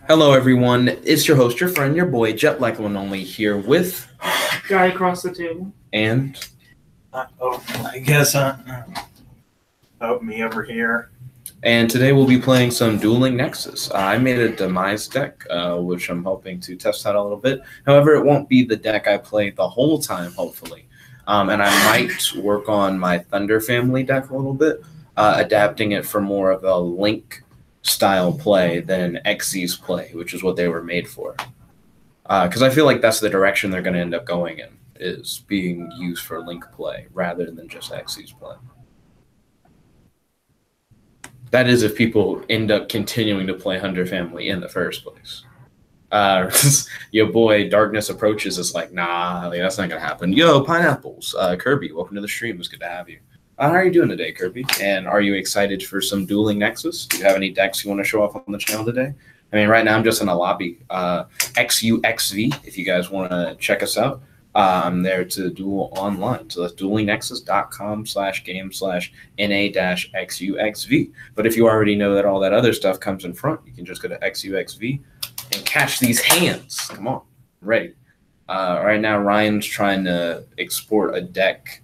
Hello, everyone. It's your host, your friend, your boy, Jet Black One Only, here with guy across the table. And I guess me over here. And today we'll be playing some Dueling Nexus. I made a Demise deck, which I'm hoping to test out a little bit. However, it won't be the deck I play the whole time, hopefully. And I might work on my Thunder family deck a little bit, adapting it for more of a Link style play than Xyz's play, which is what they were made for. Because I feel like that's the direction they're going to end up going in, is being used for Link play rather than just Xyz's play. That is if people end up continuing to play Hunter Family in the first place. Your boy Darkness Approaches is like, nah, that's not going to happen. Yo, Pineapples, Kirby, welcome to the stream. It's good to have you. How are you doing today, Kirby? And are you excited for some Dueling Nexus? Do you have any decks you want to show off on the channel today? I mean, right now I'm just in a lobby. XUXV, if you guys want to check us out. I'm there to duel online. So that's duelingnexus.com/game/NA-XUXV. But if you already know that all that other stuff comes in front, you can just go to XUXV and catch these hands. Come on, I'm ready. Right now, Ryan's trying to export a deck.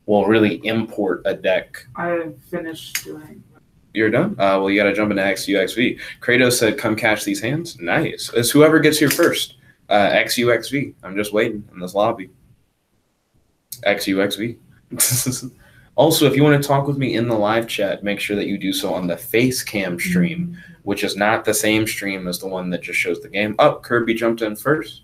Well, really import a deck. I finished doing. You're done? Well, you got to jump into XUXV. Kratos said, come catch these hands. Nice. It's whoever gets here first. XUXV. I'm just waiting in this lobby. XUXV. Also, if you want to talk with me in the live chat, make sure that you do so on the face cam stream, which is not the same stream as the one that just shows the game. Oh, Kirby jumped in first.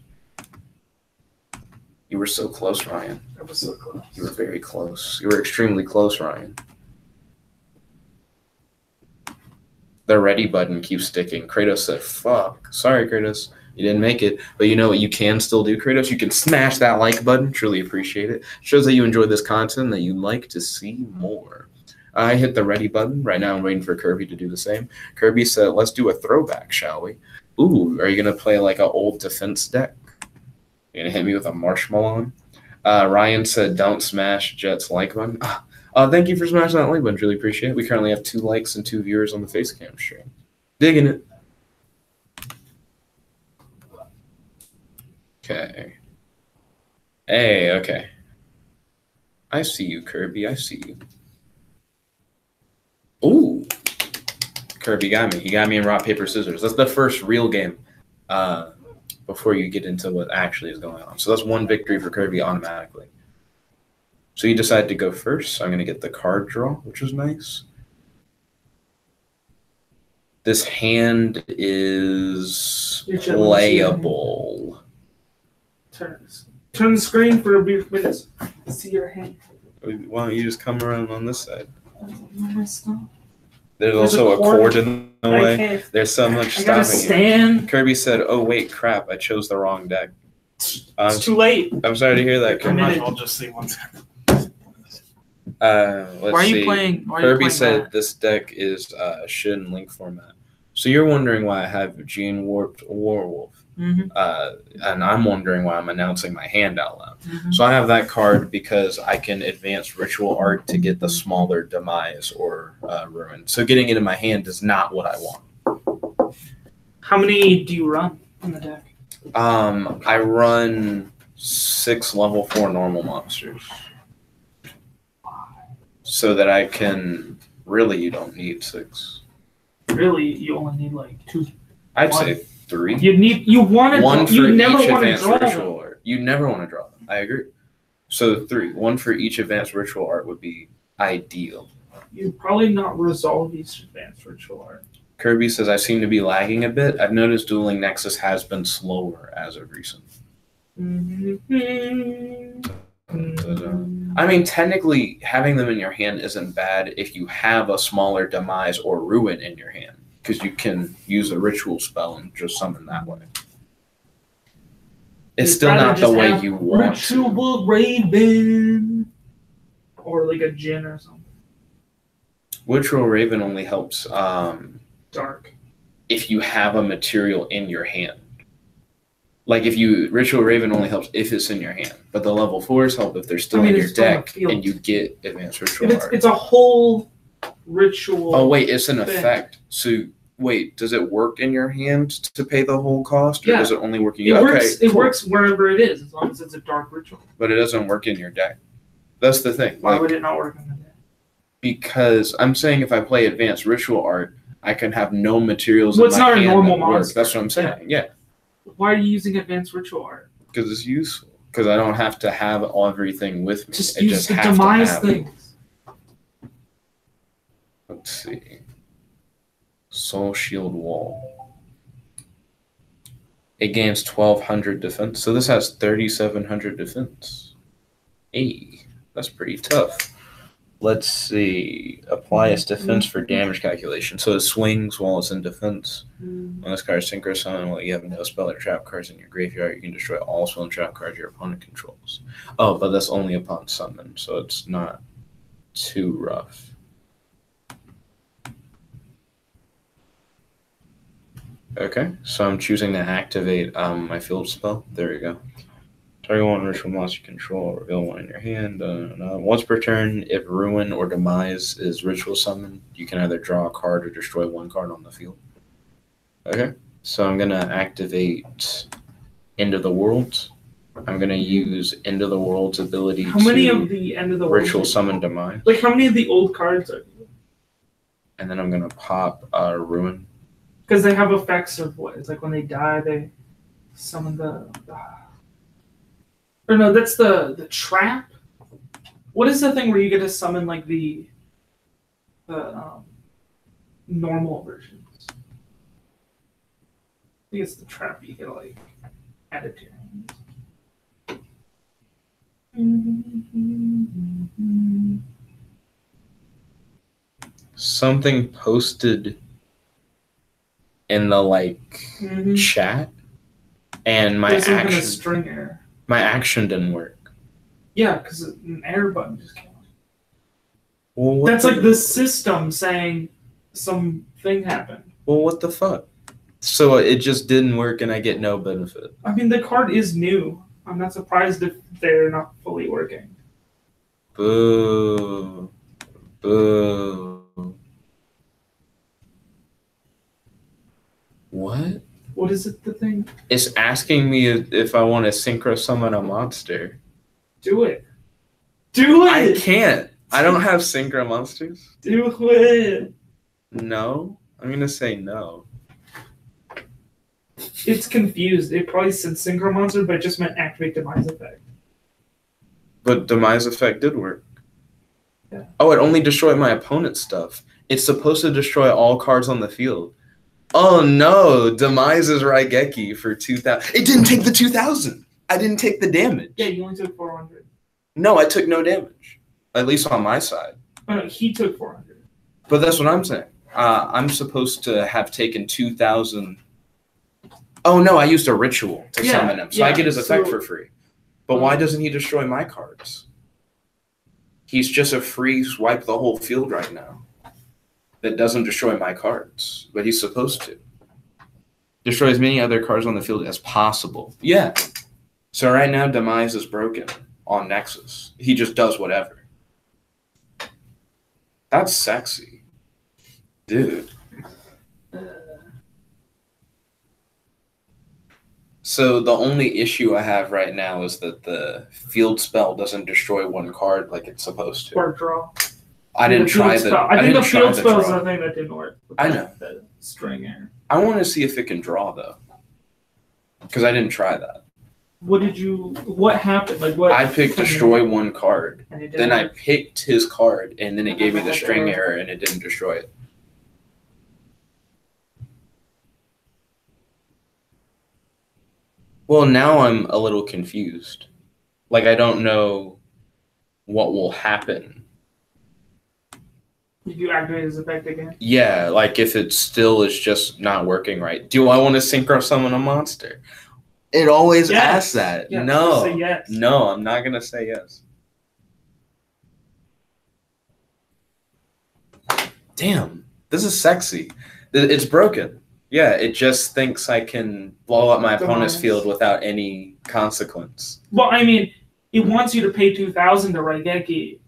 You were so close, Ryan. I was so close. You were very close. You were extremely close, Ryan. The ready button keeps sticking. Kratos said, fuck. Sorry, Kratos. You didn't make it. But you know what you can still do, Kratos? You can smash that like button. Truly appreciate it. Shows that you enjoy this content, that you'd like to see more. I hit the ready button. Right now I'm waiting for Kirby to do the same. Kirby said, let's do a throwback, shall we? Ooh, are you going to play like an old defense deck? You're going to hit me with a marshmallow? Ryan said, don't smash Jet's like button. Thank you for smashing that like button. Really appreciate it. We currently have 2 likes and 2 viewers on the Facecam stream. Digging it. Okay. Hey, okay. I see you, Kirby. I see you. Ooh. Kirby got me. He got me in rock, paper, scissors. That's the first real game. Before you get into what actually is going on. So that's 1 victory for Kirby automatically. So you decided to go first. So I'm going to get the card draw, which is nice. This hand is playable. Turn the screen for a brief minute. See your hand. Why don't you just come around on this side? There's also a cord in the way. There's so much stopping you. Kirby said, oh, wait, crap. I chose the wrong deck. It's too late. I'm sorry to hear that. I might as well just see one second. Let's Why are you playing? Kirby said this deck is Shin Link format. So you're wondering why I have Gene Warped Warwolf. And I'm wondering why I'm announcing my hand out loud. So I have that card because I can advance Ritual Art to get the smaller Demise or Ruin. So getting it in my hand is not what I want. How many do you run in the deck? I run 6 level 4 normal monsters. So that I can... Really, you don't need 6. Really, you only need like 2. I'd say 3. You want to. 1 for you never each want to advanced draw ritual art. You never want to draw them. I agree. So 3. 1 for each advanced ritual art would be ideal. You probably not resolve each advanced ritual art. Kirby says, I seem to be lagging a bit. I've noticed Dueling Nexus has been slower as of recent. I mean, technically, having them in your hand isn't bad if you have a smaller Demise or Ruin in your hand, because you can use a ritual spell and just summon that way. It's still not the way you want. Ritual Raven, or like a Jin or something. Ritual Raven only helps Dark. If you have a material in your hand. Like if you Ritual Raven only helps if it's in your hand, but the level 4s help if they're still in your deck and you get advanced ritual art. It's a whole ritual. Oh wait, it's an effect. So Wait, does it work in your hand to pay the whole cost, or Yeah. does it only work in It your works. Okay, It cool. works wherever it is, as long as it's a dark ritual. But it doesn't work in your deck. That's the thing. Why Like, would it not work in the deck? because I'm saying if I play advanced ritual art, I can have no materials Well, in it's my not a hand normal that work. monster. That's what I'm saying. Yeah, Why are you using advanced ritual art? because it's useful. Because I don't have to have everything with me. Just I use just the have to Demise have. things. Let's see. Soul Shield Wall. It gains 1,200 defense. So this has 3,700 defense. Hey, that's pretty tough. Let's see. Apply its defense for damage calculation. So it swings while it's in defense. When this card is synchro summon, while you have no spell or trap cards in your graveyard, you can destroy all spell and trap cards your opponent controls. Oh, but that's only upon summon, so it's not too rough. Okay, so I'm choosing to activate my field spell. There we go. Target one ritual monster you control, reveal one in your hand. Once per turn, if Ruin or Demise is ritual summoned, you can either draw a card or destroy one card on the field. Okay, so I'm going to activate End of the World. I'm going to use End of the World's ability How many to of the End of the World ritual summon Demise. Like, how many of the old cards are you? And then I'm going to pop Ruin. Because they have effects of what? It's like when they die, they summon the or no, that's the trap. What is the thing where you get to summon like the normal versions? I think it's the trap you get to like add it to your hands. Something posted in the chat, and my There's some kind action of string error. my action didn't work. Yeah, because an error button just came on. Well, That's like the system saying something happened. Well, what the fuck? So it just didn't work, and I get no benefit. I mean, the card is new. I'm not surprised if they're not fully working. Boo. Boo. What? What is it, the thing? It's asking me if I want to synchro summon a monster. Do it. Do it! I can't. I don't have synchro monsters. Do it! No. I'm going to say no. It's confused. It probably said Synchro Monster, but it just meant activate Demise effect. But Demise effect did work. Yeah. Oh, it only destroyed my opponent's stuff. It's supposed to destroy all cards on the field. Oh no, Demise is Raigeki for 2,000. It didn't take the 2,000. I didn't take the damage. Yeah, you only took 400. No, I took no damage. At least on my side. Oh no, he took 400. But that's what I'm saying. I'm supposed to have taken 2,000. Oh no, I used a ritual to summon him. So I get his effect for free. But why doesn't he destroy my cards? He's just a free swipe the whole field right now. That doesn't destroy my cards, but he's supposed to. Destroy as many other cards on the field as possible. Yeah. So right now, Demise is broken on Nexus. He just does whatever. That's sexy. Dude. So the only issue I have right now is that the field spell doesn't destroy one card like it's supposed to. Or draw. I didn't try the. I think the field spell is draw. the thing that didn't work. I know. The string error. I want to see if it can draw though, because I didn't try that. What happened? Like what? I picked destroy one card. And it didn't Then I work? picked his card, and then it gave me the string error, and it didn't destroy it. Well, now I'm a little confused. Like, I don't know what will happen. Did you activate his effect again? Yeah, like if it still is just not working right. Do I want to synchro summon a monster? It always asks that. Yes, No. say yes. No, I'm not going to say yes. Damn, this is sexy. It's broken. Yeah, it just thinks I can blow up my opponent's field without any consequence. Well, I mean, it wants you to pay 2,000 to Raigeki,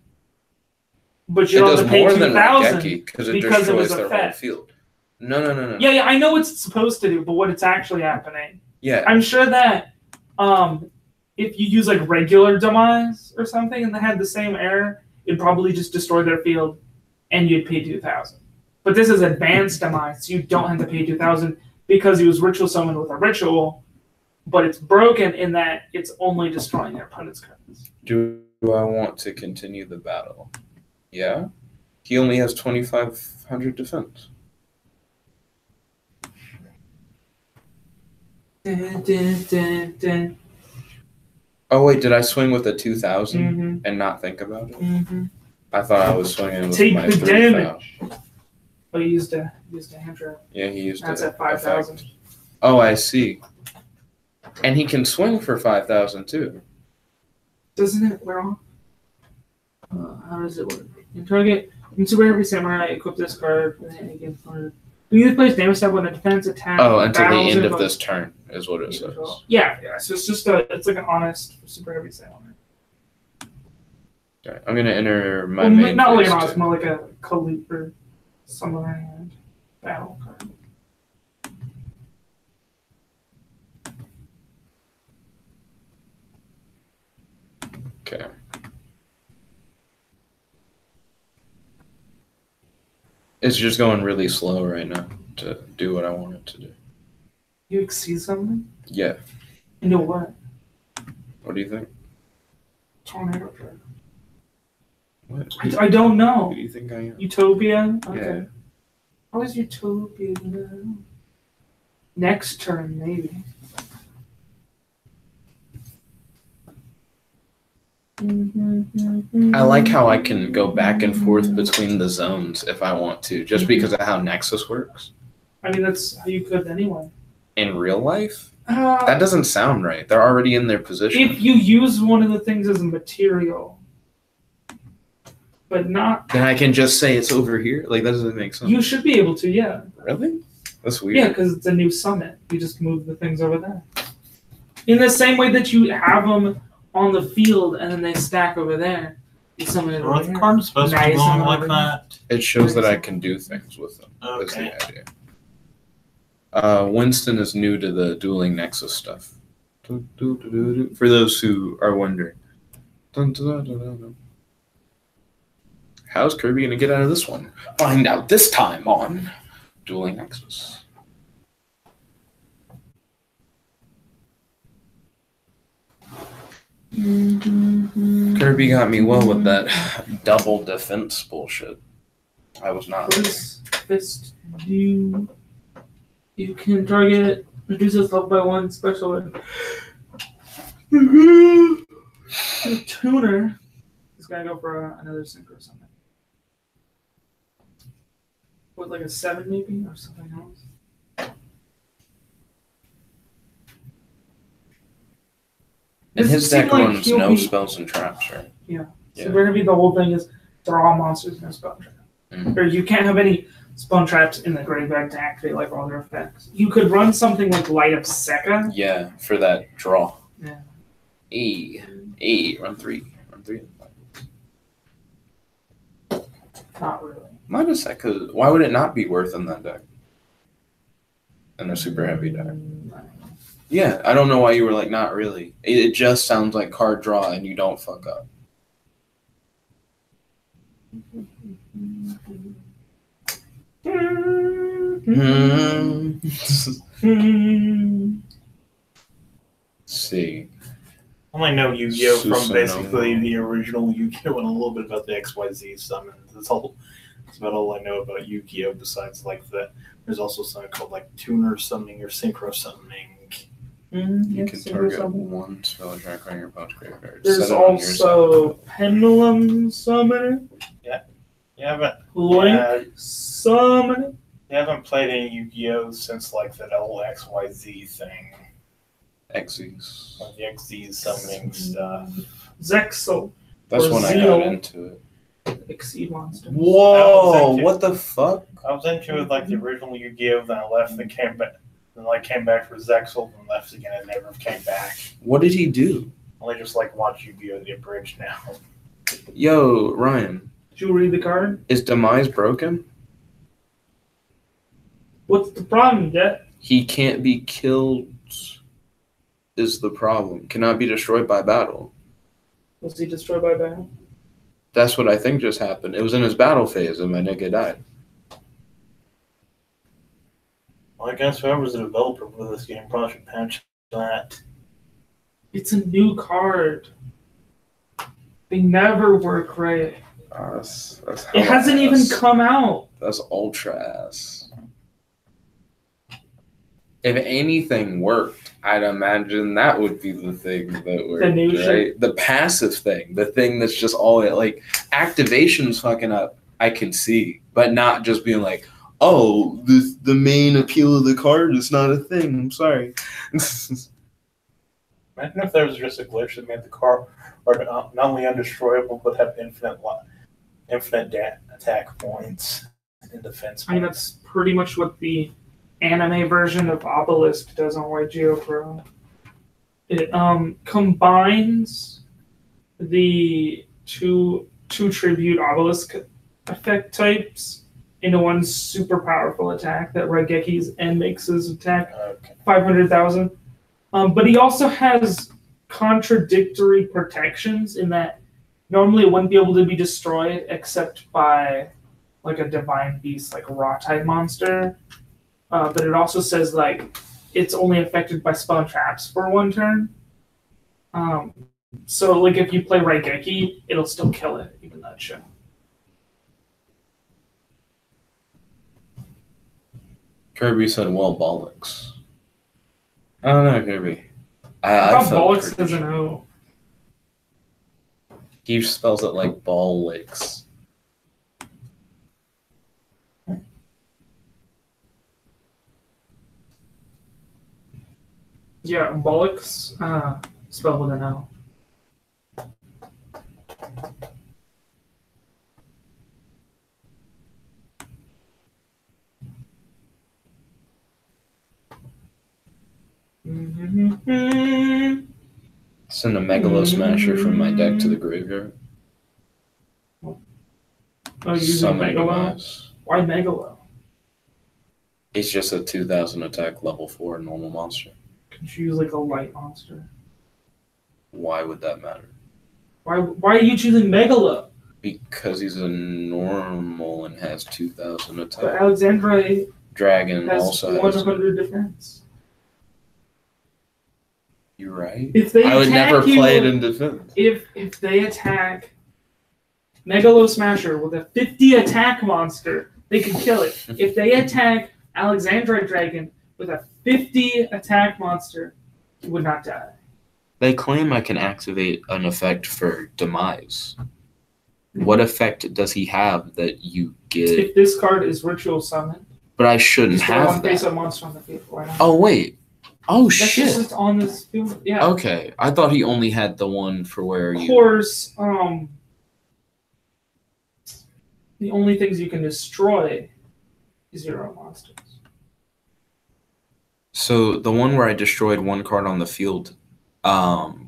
but you It don't does have to pay more than 2,000 Raigeki because it because of destroys his their whole effect. field. No. Yeah, I know what it's supposed to do, but what it's actually happening. Yeah. I'm sure that if you use like regular Demise or something and they had the same error, it'd probably just destroy their field and you'd pay 2,000. But this is advanced Demise, so you don't have to pay 2,000 because he was ritual summoned with a ritual, but it's broken in that it's only destroying their opponent's cards. Do I want to continue the battle? Yeah. He only has 2,500 defense. Oh wait, did I swing with a 2,000 and not think about it? I thought I was swinging with my 3,000. Oh, you used a hand trap. Yeah, he used That's it. at 5,000. Oh, I see. And he can swing for 5,000 too. Doesn't it wear off? How does it work? You target. In Super Heavy Samurai, equip this card. You either place damage stab when a defense attack. Oh, until the end of this turn is what it says. Yeah. So it's just it's like an honest Super Heavy Samurai. Okay, I'm gonna enter my main. Not like an honest, more like a Kaliber Samurai battle card. Okay. It's just going really slow right now to do what I want it to do. You exceed something? Yeah. Into what? What do you think? Tornado Trap. What? I don't know. Who do you think I am? Utopia? Okay. Yeah. How is Utopia now? Next turn, maybe. I like how I can go back and forth between the zones if I want to, just because of how Nexus works. I mean, that's how you could anyway. In real life? That doesn't sound right. They're already in their position. If you use one of the things as a material, but not... Then I can just say it's over here? Like, that doesn't make sense. You should be able to, yeah. Really? That's weird. Yeah, because it's a new summit. You just move the things over there. In the same way that you have them on the field and then they stack over there. You summon it over Are the cards supposed to be going like that? It shows that I can do things with them. Okay. That's the idea. Winston is new to the Dueling Nexus stuff. For those who are wondering. How's Kirby going to get out of this one? Find out this time on Dueling Nexus. Kirby got me well with that double defense bullshit. I was not. What does Fist do? You can target, reduce its level by 1 special. The tuner is going to go for another synchro summon. With like a 7 maybe or something else. And his deck runs no spells and traps, right? Yeah. So we're going to be the whole thing is they're all monsters, no spell trap. Or you can't have any spell traps in the graveyard to activate like all their effects. You could run something like Light Up Sekka. Yeah, for that draw. Yeah. Run 3. Not really. Light Up Sekka, why would it not be worth in that deck? In a super heavy deck. Yeah, I don't know why you were like, not really. It just sounds like card draw and you don't fuck up. See. I only know Yu-Gi-Oh from basically the original Yu-Gi-Oh and a little bit about the XYZ summons. That's about all I know about Yu-Gi-Oh besides like that. There's also something called like tuner summoning or synchro summoning. You can target one spell track on your opponent's graveyard. There's also pendulum summoner. Yeah. You haven't Link summoner. You haven't played any Yu-Gi-Oh since like that old XYZ thing. Xyz. The XZ summoning stuff. Zexal. That's when I got into it. Exceed monsters. Whoa! What the fuck? I was into it like the original Yu-Gi-Oh, then I left and came back. Then like came back for Zexal and left again and never came back. What did he do? Only just like watch Yu-Gi-Oh the abridged now. Yo, Ryan. Did you read the card? Is Demise broken? What's the problem, Jet? He can't be killed. Is the problem? Cannot be destroyed by battle. Was he destroyed by battle? That's what I think just happened. It was in his battle phase, and my nigga died. Well, I guess whoever's the developer for this game probably should patch that. It's a new card. They never work right. That's It hasn't even come out. That's ultra ass. If anything worked, I'd imagine that would be the thing that worked, right? The passive thing, the thing that's just all it, like, activation's fucking up, I can see, but not just being like, oh, the main appeal of the card is not a thing. I'm sorry. Imagine if there was just a glitch that made the card not only undestroyable, but have infinite attack points and defense points. I mean, that's pretty much what the anime version of Obelisk does on YGO Pro. It combines the two tribute Obelisk effect types into one super powerful attack that Raigeki's and makes his attack 500,000. But he also has contradictory protections in that normally it wouldn't be able to be destroyed except by like a divine beast, like a raw type monster. But it also says like it's only affected by spell and traps for one turn. So like if you play Raigeki, it'll still kill it, even though it's shown. Kirby said, well, bollocks. I don't know, Kirby. I thought bollocks has an O. He spells it like ball licks. Yeah, bollocks, spelled with an O. Send a Megalo Smasher from my deck to the graveyard. Oh, you're using Megalo? Why Megalo? It's just a 2,000 attack level 4 normal monster. Could you use like a light monster? Why would that matter? Why are you choosing Megalo? Because he's a normal and has 2,000 attack. But Alexandra Dragon has also 100 defense. You're right. If they I would never you, play it in defense. If they attack Megalo Smasher with a 50 attack monster, they can kill it. If they attack Alexandra Dragon with a 50 attack monster, he would not die. They claim I can activate an effect for Demise. What effect does he have that you get? If this card is ritual summoned. But I shouldn't have one that. face-up monster on the field. Why not? Oh, wait. Oh, That's shit. just on this field. Yeah. Okay. I thought he only had the one for where you... Of course, the only things you can destroy is your own monsters. So the one where I destroyed one card on the field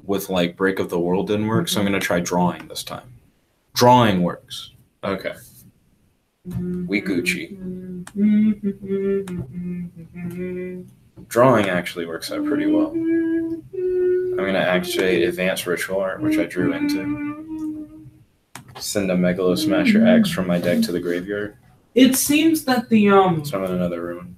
with like Break of the World didn't work, so I'm going to try drawing this time. Drawing works. Okay. We Gucci. Drawing actually works out pretty well. I'm going to activate Advanced Ritual Art, which I drew into. Send a Megalo Smasher X from my deck to the graveyard. It seems that the Summon another ruin.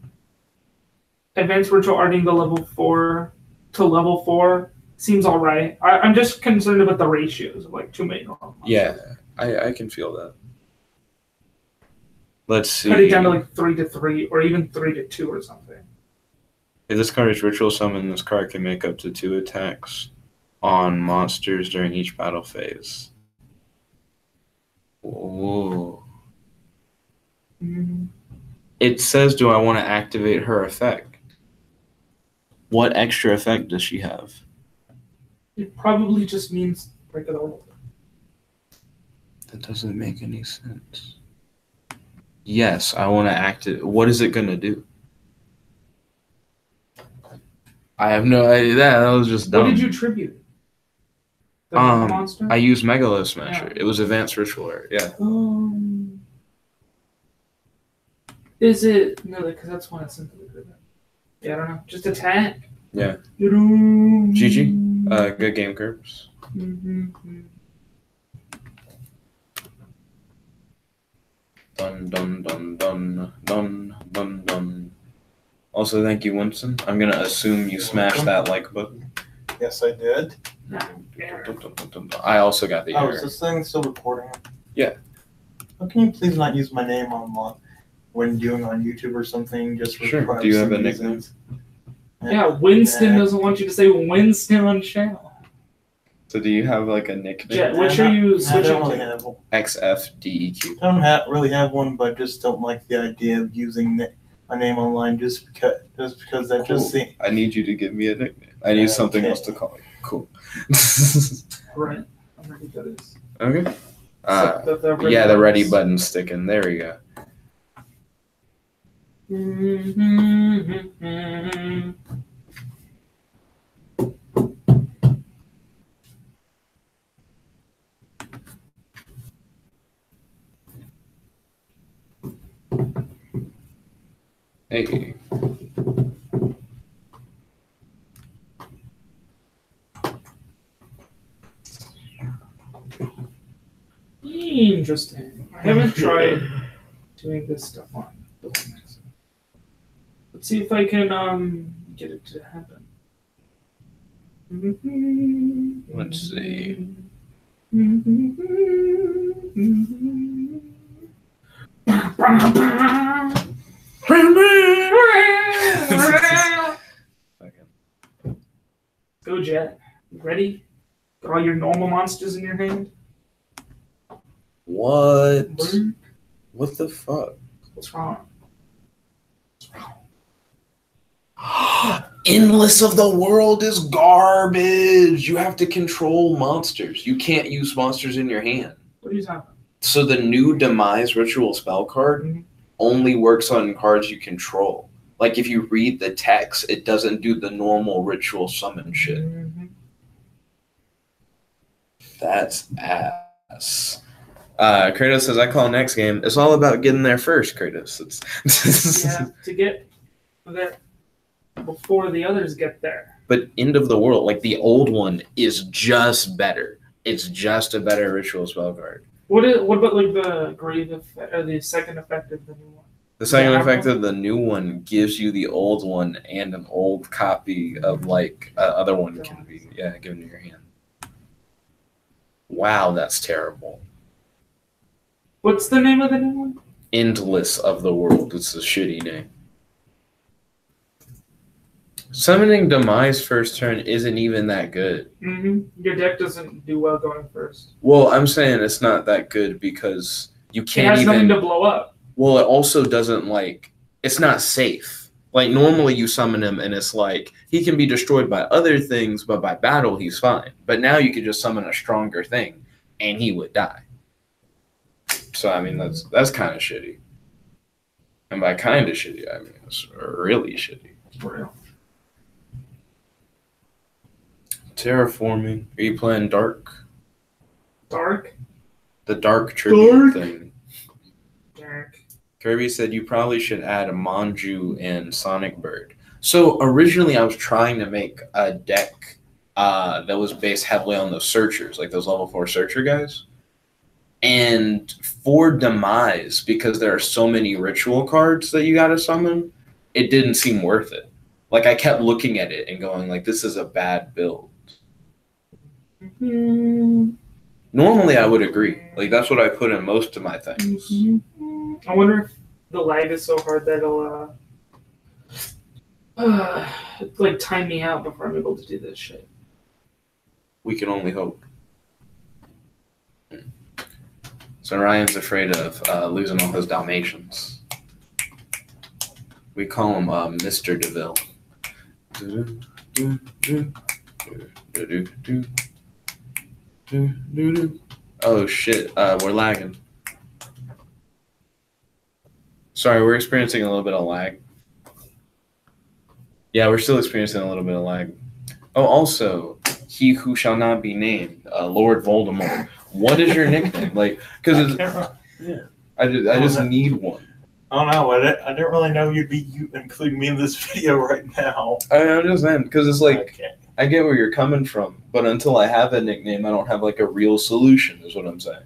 Advanced Ritual Arting the level 4 to level 4 seems alright. I'm just concerned about the ratios of like 2 main normal. Yeah, I can feel that. Let's see. Cut it down to like 3 to 3 or even 3 to 2 or something. If this card is ritual summoned, this card can make up to 2 attacks on monsters during each battle phase. Ooh. It says, do I want to activate her effect? What extra effect does she have? It probably just means break of the world. That doesn't make any sense. Yes, I want to activate. What is it going to do? I have no idea. That was just dumb. What did you tribute? The monster? I used Megalo Smasher. Yeah. It was Advanced Ritual Art. Yeah. Is it no? Because that's when it's simply good. Yeah, I don't know. Just attack. Yeah. GG. Good game, Curbs. Dun dun dun dun dun dun dun. Also, thank you, Winston. I'm gonna assume you smashed that like button. Yes, I did. I also got the Oh, error. is this thing still recording? Yeah. Well, can you please not use my name on when doing on YouTube or something? Just for Sure. privacy Do you have a reasons? nickname? Yeah, Winston doesn't want you to say Winston on channel. So do you have like a nickname? Yeah, what should you I switch don't it really to? have one. XFDEQ. I don't really have one, but just don't like the idea of using my name online just because that Cool. just seems. I need you to give me a nickname. I need something else to call you. Cool. Right. I'm ready for this. Okay. The Yeah, the ready button's sticking. There we go. Hey. Interesting. I haven't tried doing this stuff on Dueling Nexus. Let's see if I can get it to happen. Let's see. Go, Jet. You ready? Got all your normal monsters in your hand? What? What the fuck? What's wrong? Endless of the World is garbage. You have to control monsters. You can't use monsters in your hand. What are you talking about? So the new Demise ritual spell card only works on cards you control. Like if you read the text, it doesn't do the normal ritual summon shit. That's ass. Kratos says, I call next game. It's all about getting there first, Kratos. Yeah, to get there before the others get there. But End of the World, like the old one, is just better. It's just a better ritual spell card. What about like the grave effect or the second effect of the new one? The second effect of the new one gives you the old one and an old copy of like other one can be given to your hand. Wow, that's terrible. What's the name of the new one? Endless of the World. It's a shitty name. Summoning Demise first turn isn't even that good. Your deck doesn't do well going first. Well, I'm saying it's not that good because you can't It has nothing to blow up. Well, it also doesn't it's not safe. Like normally you summon him and it's like he can be destroyed by other things, but by battle he's fine. But now you could just summon a stronger thing and he would die. So I mean that's kind of shitty. And by kind of shitty, I mean it's really shitty. For real. Terraforming. Are you playing Dark? Dark? The Dark tribute thing. Dark. Kirby said you probably should add a Manju and Sonic Bird. So originally I was trying to make a deck that was based heavily on those searchers, like those level 4 searcher guys. And for Demise, because there are so many ritual cards that you gotta summon, it didn't seem worth it. Like I kept looking at it and going like, this is a bad build. Normally I would agree. Like that's what I put in most of my things. I wonder if the lag is so hard that it'll like time me out before I'm able to do this shit. We can only hope. So Ryan's afraid of losing all his Dalmatians. We call him Mr. DeVille. Oh shit, we're lagging. Sorry, we're experiencing a little bit of lag. Yeah, we're still experiencing a little bit of lag. Oh, also, he who shall not be named, Lord Voldemort. What is your nickname? Like, because I just need one. I don't know. I didn't really know you'd be including me in this video right now. I understand, because it's like, Okay. I get where you're coming from, but until I have a nickname, I don't have like a real solution, is what I'm saying.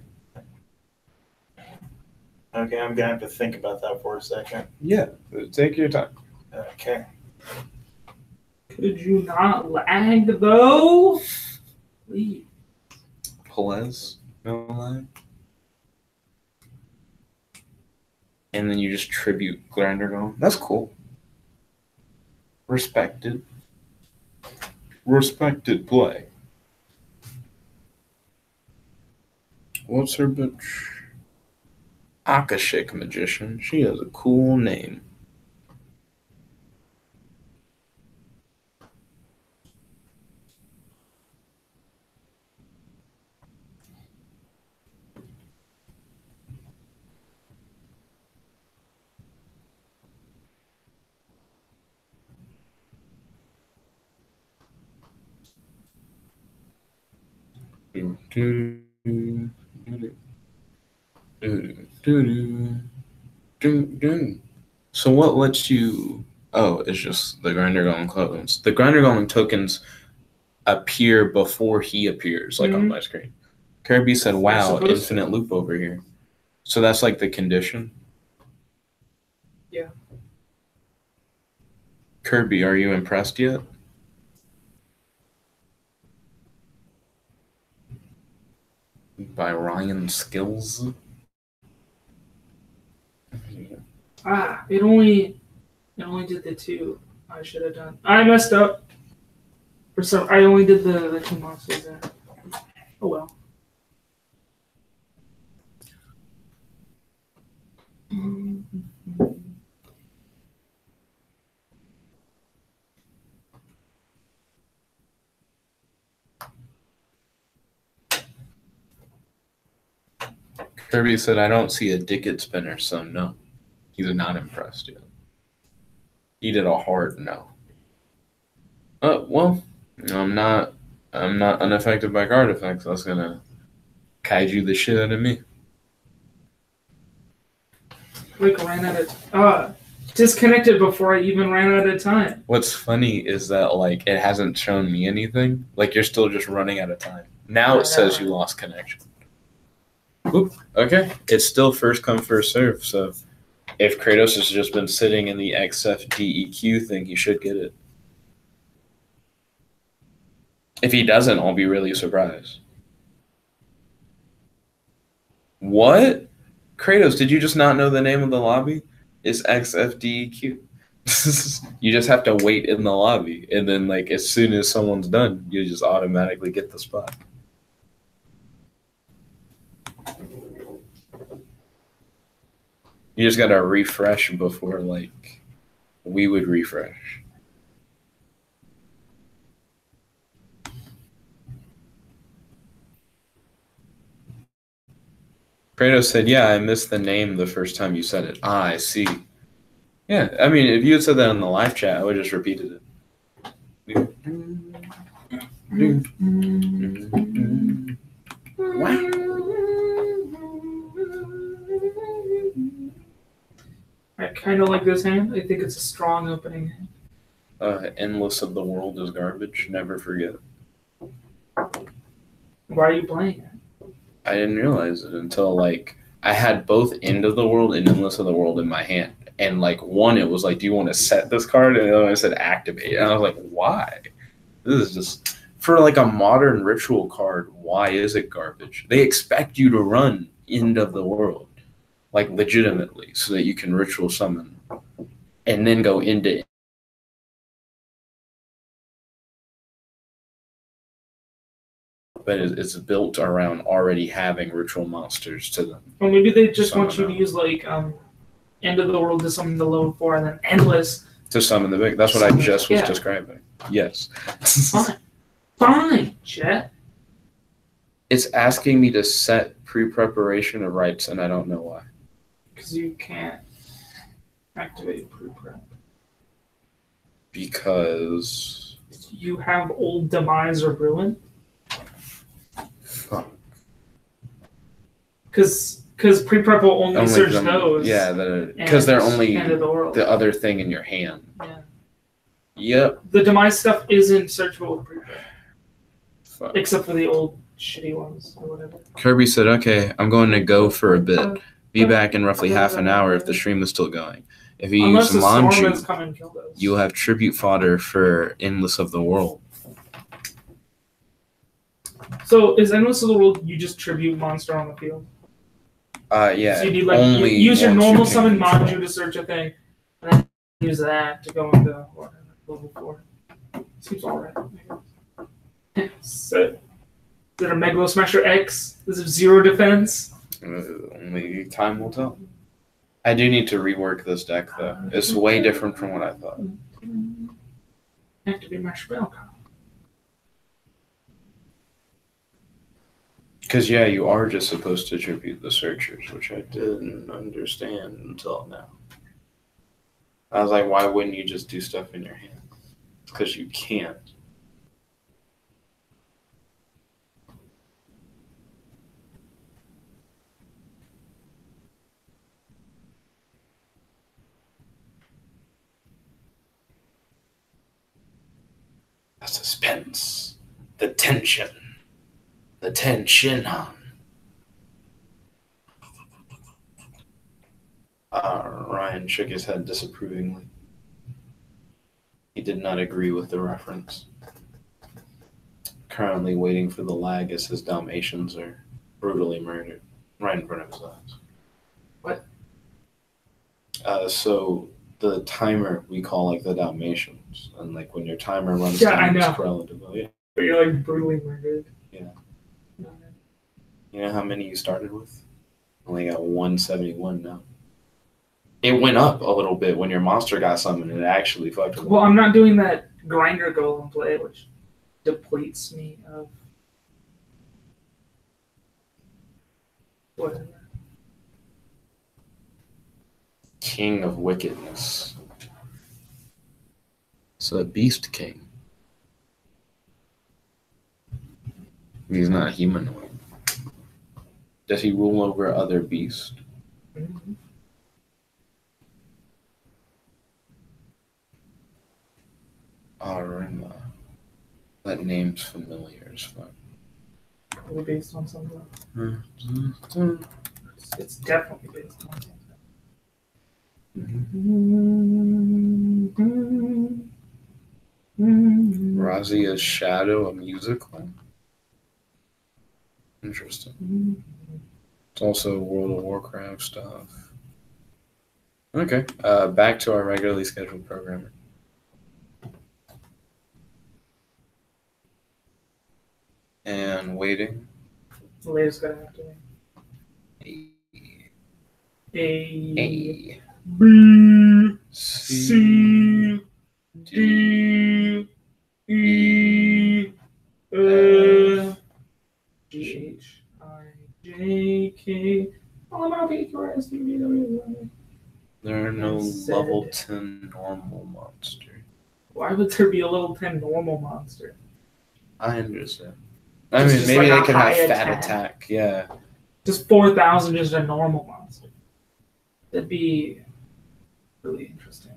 Okay, I'm gonna have to think about that for a second. Yeah, take your time. Okay. Could you not lag though? Please. Pelez, no lie. And then you just tribute Glandergon. That's cool. Respected. Respected play. What's her bitch? Akashic Magician. She has a cool name. So what lets you... Oh, it's just the Grinder Golem tokens. The Grinder Golem tokens appear before he appears, like on my screen. Kirby said, wow, infinite loop over here. So that's like the condition? Yeah. Kirby, are you impressed yet? By Ryan's skills? It only did the 2 I should have done. I messed up. I only did the 2 monsters there. Oh well. Kirby said, I don't see a Dicket spinner, so no. He's not impressed yet. He did a hard no. Well, I'm not unaffected by card effects. That's gonna kaiju the shit out of me. Like ran out of disconnected before I even ran out of time. What's funny is that like it hasn't shown me anything. Like you're still just running out of time. Now it says you lost connection. Oop, okay. It's still first come, first serve, so if Kratos has just been sitting in the XFDEQ thing, he should get it. If he doesn't, I'll be really surprised. What? Kratos, did you just not know the name of the lobby? It's XFDEQ. You just have to wait in the lobby, and then like as soon as someone's done, you just automatically get the spot. You just gotta refresh before like we would refresh. Kratos said, yeah, I missed the name the first time you said it. Ah, I see. Yeah, I mean, if you had said that in the live chat, I would have just repeated it. Wow. I kind of like this hand. I think it's a strong opening hand. Endless of the world is garbage. Never forget. Why are you playing it? I didn't realize it until like I had both End of the World and Endless of the World in my hand. And like one, it was like, do you want to set this card? And the other one said activate. And I was like, why? This is just for like a modern ritual card. Why is it garbage? They expect you to run End of the World, like legitimately, so that you can ritual summon and then go into. But it's built around already having ritual monsters to them. Or maybe they just want you to use like End of the World to summon the low 4 and then Endless to summon the big. That's what I just was describing. Yes. Fine, Jet. It's asking me to set pre-preparation of rights, and I don't know why. Because you can't activate pre-prep. Because you have old Demise or Ruin. Fuck. Because Because pre-prep will only search them, those. Yeah, because they're only end of the world. the other thing in your hand. Yeah. Yep. The Demise stuff isn't searchable with pre-prep. Fuck. Except for the old shitty ones or whatever. Kirby said, okay, I'm going to go for a bit. Be back in roughly half an hour if the stream is still going. If you Unless use the storm Manju, has come and killed us. you will have tribute fodder for Endless of the World. So is Endless of the World, you just tribute monster on the field? Yeah. So you need, like, only you use your once normal you summon can control. Manju to search a thing, and then use that to go into whatever, level 4. Seems alright. So, is it a Megalo Smasher X? Is it 0 defense? Only time will tell. I do need to rework this deck, though. It's way different from what I thought. Activate my spell card. Because, yeah, you are just supposed to tribute the searchers, which I didn't understand until now. I was like, why wouldn't you just do stuff in your hand? It's because you can't. The suspense. The tension. The tension. Ryan shook his head disapprovingly. He did not agree with the reference. Currently waiting for the lag as his Dalmatians are brutally murdered right in front of his eyes. What? So the timer we call like the Dalmatians, and like when your timer runs Yeah, down, I know. it's relatively. Yeah. But you're like brutally murdered. Yeah. You know how many you started with? Only got 171 now. It went up a little bit when your monster got summoned. It actually fucked with Well, I'm not doing that grinder golem play, which depletes me of whatever. King of Wickedness. So a Beast King. He's not humanoid. Does he rule over other beasts? Mm-hmm. Arima. That name's familiar as fuck. Probably based on something. Mm-hmm. It's definitely based on something. Razia's Shadow, a musical? Interesting. It's also World of Warcraft stuff. Okay, back to our regularly scheduled programming. And waiting. The latest gonna have to win. A B C D E F G H I J K L M N O P Q R S T V W. There are no Z. level 10 normal monsters. Why would there be a level 10 normal monster? I understand. I Just- mean, just maybe like they a could high have fat attack. attack. Yeah. Just 4,000 just a normal monster. That'd be really interesting.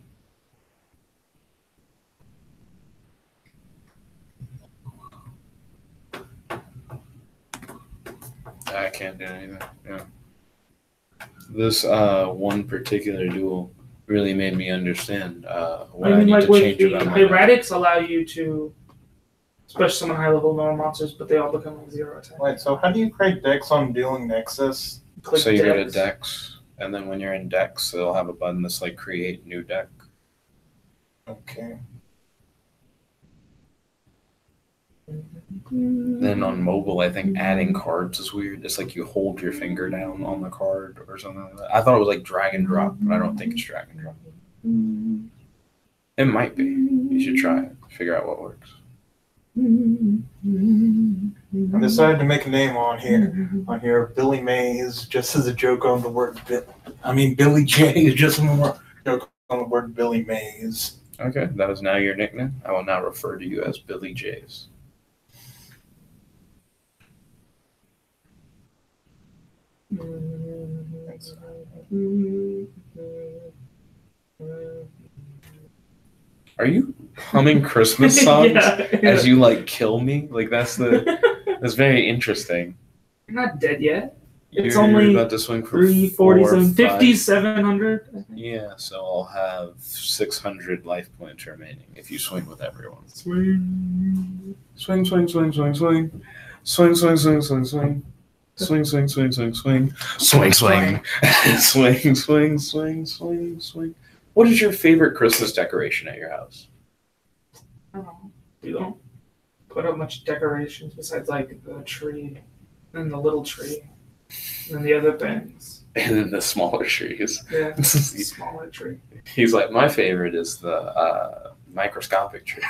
I can't do anything. Yeah. This one particular duel really made me understand what I, need like to with change the about my deck. Hieratics allow you to special summon high level normal monsters, but they all become like 0 attack. Wait, so how do you create decks on Dueling Nexus? Click So you go to decks. decks, and then when you're in decks, they'll have a button that's like create new deck. Okay. Then on mobile, I think adding cards is weird. It's like you hold your finger down on the card or something like that. I thought it was like drag and drop, but I don't think it's drag and drop. It might be. You should try it. Figure out what works. I decided to make a name on here. Billy Mays, just as a joke on the word Billy J is just a joke on the word Billy Mays. Okay, that is now your nickname. I will now refer to you as Billy Jays. Are you humming Christmas songs Yeah. as you like kill me? Like that's very interesting. You're not dead yet. It's You're only about to swing for 347, 4, 5. 5,700. Yeah, so I'll have 600 life points remaining if you swing with everyone. Swing. Swing, swing, swing, swing, swing. Swing, swing, swing, swing, swing. Swing, swing, swing, swing, swing. Swing, swing. Swing, swing, swing, swing, swing. What is your favorite Christmas decoration at your house? I don't know. You don't put up much decorations besides like the tree and the little tree and then the other things. And then the smaller trees. Yeah, the smaller tree. He's like, my favorite is the microscopic tree.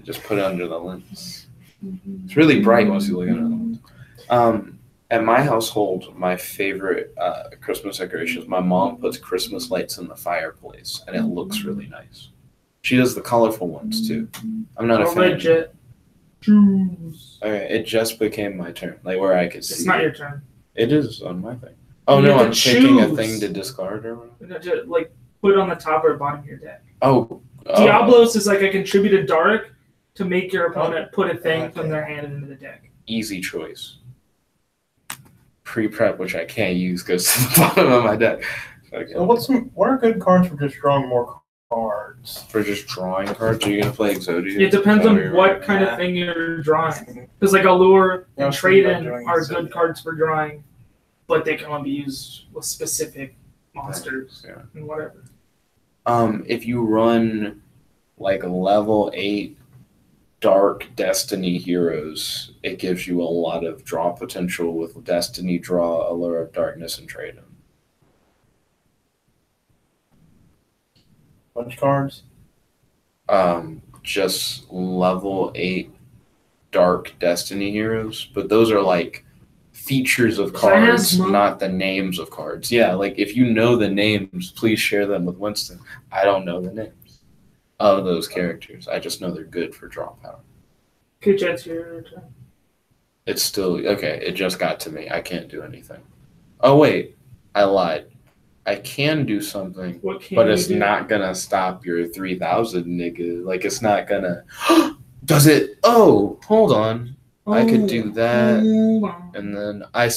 Just put it under the lens. It's really bright once you look at it. At my household, my favorite Christmas decorations, my mom puts Christmas lights in the fireplace, and it looks really nice. She does the colorful ones, too. I'm not a fan. Legit. Choose. Okay, it just became my turn, like where I could see. It's not your turn. It is on my thing. Oh, You no, have I'm to picking a choose. thing to discard or whatever? Like, put it on the top or bottom of your deck. Oh. Diablos is like I contribute a dark to make your opponent put a thing from their hand into the deck. Easy choice. Pre-prep, which I can't use, goes to the bottom of my deck. Okay. So what are good cards for just drawing more cards? For just drawing cards? Are you going to play Exodia? It depends on what kind of thing you're drawing. Because like Allure and Trade-In are good cards for drawing, but they can only be used with specific monsters and whatever. If you run like level 8 Dark Destiny heroes, it gives you a lot of draw potential with Destiny, Draw, Allure of Darkness, and Trade-In. Bunch cards? Just level 8 Dark Destiny heroes, but those are like features of cards, not the names of cards. Yeah, like if you know the names, please share them with Winston. I don't know the names of those characters. I just know they're good for draw power. Okay, Jet's your turn. It's still okay. It just got to me. I can't do anything. Oh wait, I lied. I can do something, but it's not gonna stop your 3,000, nigga. Like it's not gonna. Does it? Oh, hold on. I could do that, and then I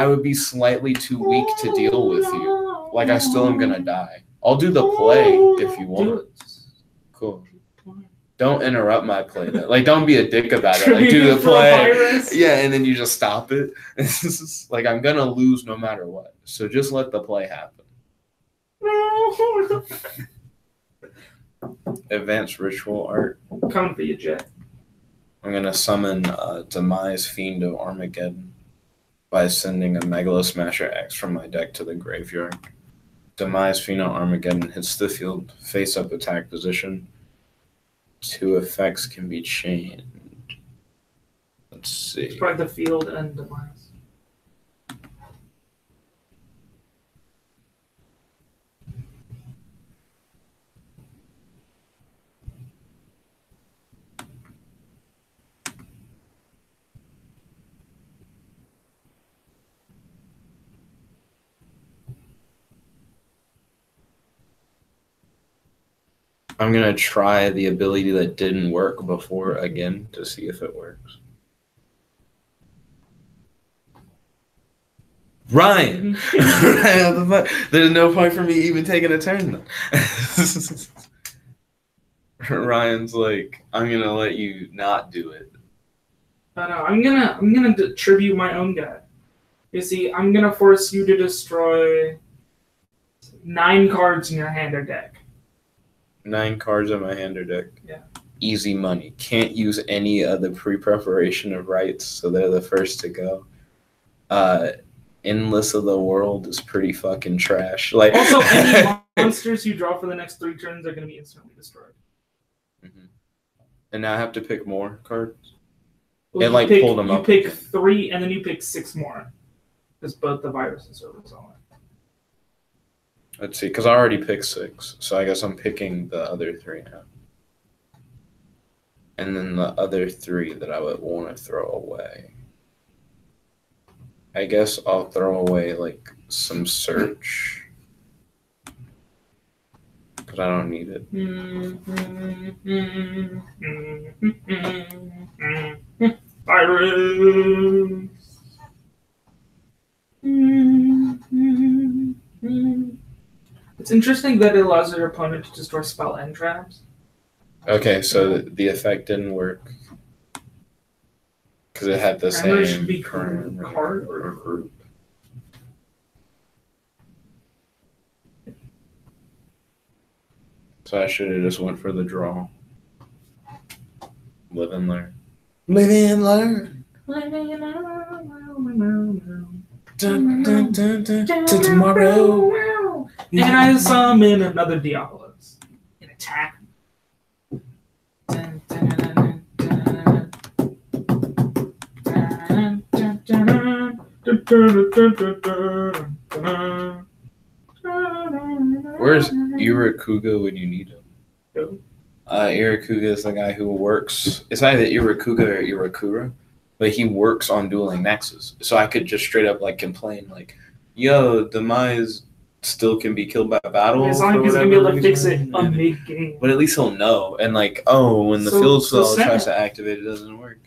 would be slightly too weak to deal with you. Like I still am gonna die. I'll do the play if you want. Cool. Don't interrupt my play. Like don't be a dick about it. Like do the play. Yeah, and then you just stop it. Like I'm gonna lose no matter what. So just let the play happen. Advanced ritual art. Coming for you, Jet. I'm going to summon Demise, Fiend of Armageddon by sending a Megalo Smasher X from my deck to the graveyard. Demise, Fiend of Armageddon hits the field, face-up attack position. 2 effects can be chained. Let's see. It's probably the field and Demise. I'm going to try the ability that didn't work before again to see if it works. Ryan! There's no point for me even taking a turn. Ryan's like, I'm going to let you not do it. No, I'm gonna tribute my own guy. You see, I'm gonna force you to destroy 9 cards in your hand or deck. 9 cards in my hand or deck. Yeah. Easy money. Can't use any of the pre-preparation of rights, so they're the first to go. Endless of the World is pretty fucking trash. Like also, any monsters you draw for the next 3 turns are gonna be instantly destroyed. Mm-hmm. And now I have to pick more cards. Well, pulled them up. You pick 3, and then you pick 6 more, because both the viruses are resolved. Let's see, because I already picked 6, so I guess I'm picking the other 3 now. And then the other 3 that I would want to throw away. I guess I'll throw away like some search because I don't need it. Virus. It's interesting that it allows your opponent to destroy spell and traps. Okay, so the effect didn't work because it had the Grammar should same be current card or group. So I should have just went for the draw. Live and learn. Live and learn. Dun, dun, dun, dun, till tomorrow. And I summon another Diabolos. And attack. Where's Irakuga when you need him? Who? Irakuga is the guy who works. It's either Irakuga or Irakura, but he works on Dueling Nexus. So I could just straight up like complain, like, "Yo, Demise still can be killed by battle." As long as he's gonna be able to fix it a mid game. But at least he'll know. And like, oh, when the field spell tries to activate, it doesn't work.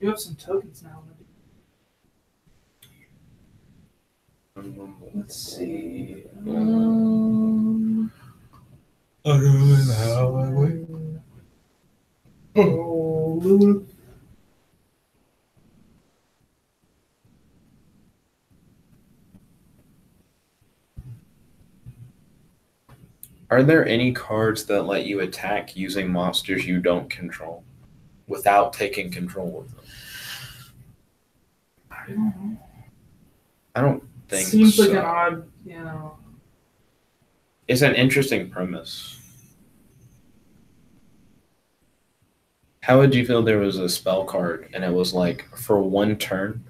You have some tokens now. Let's see. Are there any cards that let you attack using monsters you don't control without taking control of them? I don't know. I don't think so. Seems like an odd, you know. It's an interesting premise. How would you feel there was a spell card and it was like for one turn,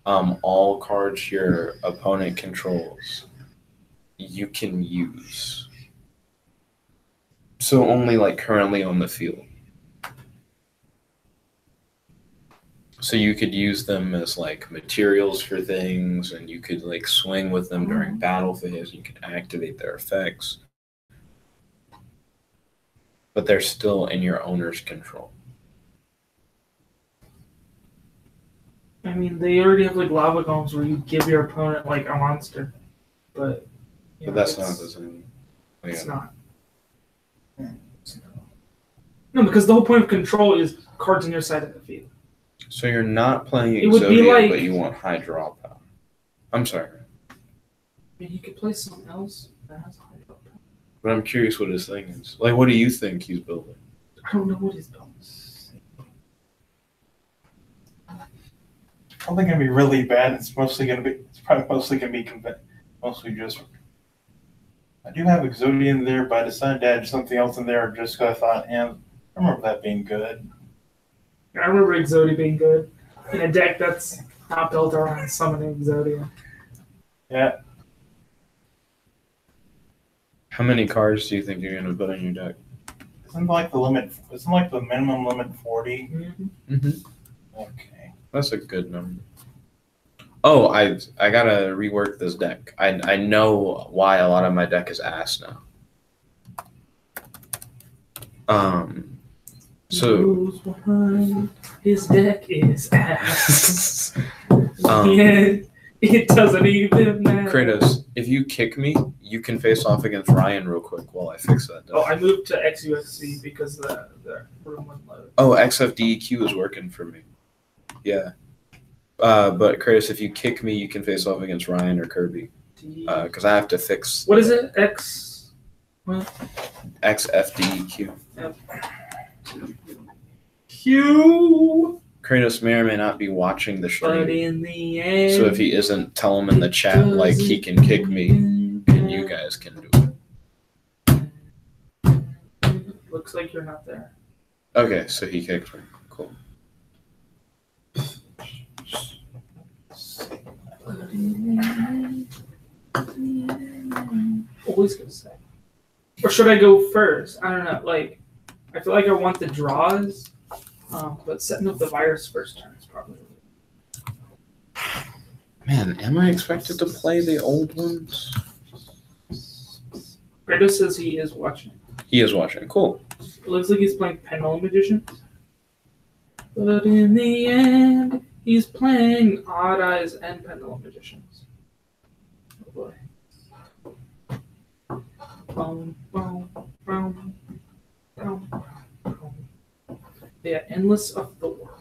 all cards your opponent controls you can use. So only like currently on the field. So you could use them as like materials for things, and you could like swing with them during battle phase. You could activate their effects, but they're still in your owner's control. I mean, they already have like lava golems where you give your opponent like a monster, but That's not the same. It's not. No, because the whole point of control is cards on your side of the field. So you're not playing It would be Exodia, like- but you want high draw power. I'm sorry, I mean, you could play something else that has a high draw power. but I'm curious what his thing is. Like, what do you think he's building? I don't know what he's building. I don't think it's gonna be really bad. It's probably mostly gonna be mostly just. I do have Exodia in there, but I decided to add something else in there just because I thought, I remember that being good. I remember Exodia being good in a deck that's not built around summoning Exodia. Yeah. How many cards do you think you're gonna put in your deck? Isn't like the minimum limit 40? Mm-hmm. Okay. That's a good number. Oh, I gotta rework this deck. I know why a lot of my deck is ass now. So His deck is ass. Yeah, it doesn't even matter. Kratos, if you kick me, you can face off against Ryan real quick while I fix that deck. Oh, I moved to XUSC because the room wouldn't load. Oh, XFDEQ is working for me. Yeah. But Kratos, if you kick me, you can face off against Ryan or Kirby. Because I have to fix. What is it? X. What? XFDEQ. Yep. Q. Kratos may or may not be watching the But stream. in the end. So if he isn't, tell him in the chat like he can kick me and you guys can do it. Looks like you're not there. Okay, so he kicked me. Cool. Always gonna say. Or should I go first? I don't know. Like, I feel like I want the draws, but setting up the virus first turn is probably. Man, am I expected to play the old ones? Kratos says he is watching. He is watching. Cool. It looks like he's playing Pendulum Magician. But in the end, he's playing Odd Eyes and Pendulum Magicians. Oh boy. Boom, boom, boom, boom, boom. Yeah, Endless of the World.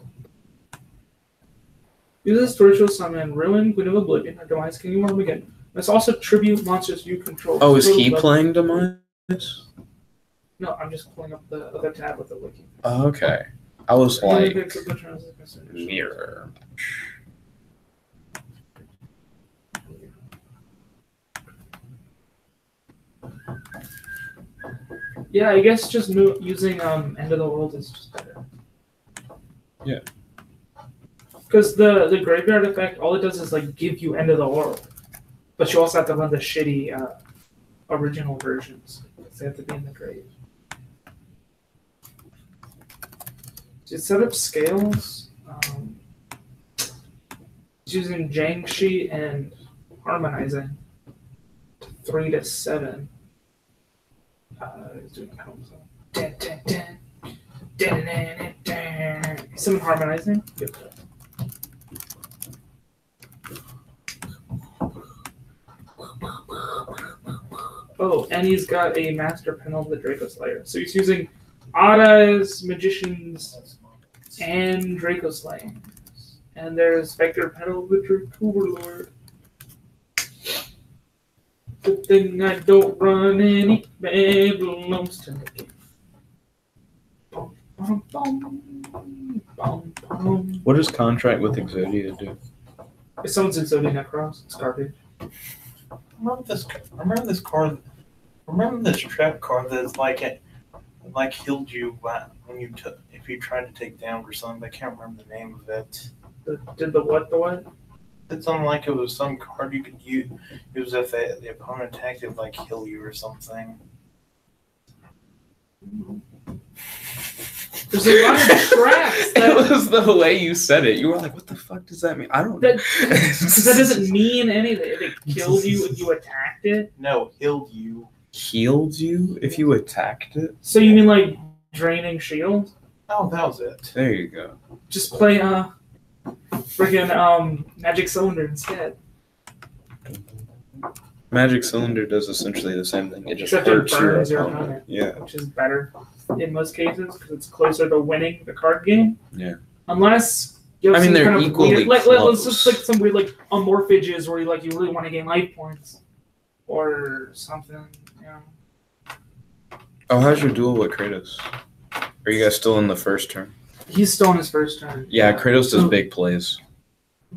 Uses Torture Summon, Ruin, Queen of Oblivion, or Demise, King of Armageddon. Let's also tribute monsters you control. Oh, is he playing Demise? No, I'm just pulling up the other tab with the wiki. Oh, okay. I was like, Mirror. mirror. Yeah, I guess just using End of the World is just better. Yeah. Because the graveyard effect, all it does is like give you End of the World, but you also have to run the shitty original versions. They have to be in the grave. To set up scales, it's using Jiangxi and harmonizing to 3 to 7. It's doing some harmonizing. Yep. Oh, and he's got a Master Panel of the Draco Slayer. So he's using Odd Eyes, Magicians, and Draco Slaying. And there's Vector Panel of the Draco Overlord. Good thing I don't run any bedrooms to make it. Bum, bum, bum, bum, bum. What does Contract with Exodia do? If someone's Exodia Necros, it's garbage. Remember this card. Remember this trap card that's like it healed you when you if you tried to take down or something. I can't remember the name of it. Did the what? The what? It's something like it was some card you could use if the opponent attacked, it would like heal you or something. There's a lot of traps. It was the way you said it. You were like, what the fuck does that mean? I don't know. Because that doesn't mean anything. If it killed you if you attacked it. No, healed you. Healed you if you attacked it? So you mean like draining shield? Oh, that was it. There you go. Just play freaking Magic Cylinder instead. Magic Cylinder does essentially the same thing. It just Except it hurts burns your your opponent. opponent. Yeah. Which is better in most cases because it's closer to winning the card game. Yeah. Unless you have I mean, some they're kind of equally weird, let's close. just like some weird like amorphages where you really want to gain life points or something. Yeah. Oh, how's your duel with Kratos? Are you guys still in the first turn? He's still on his first turn. Yeah, Kratos does big plays.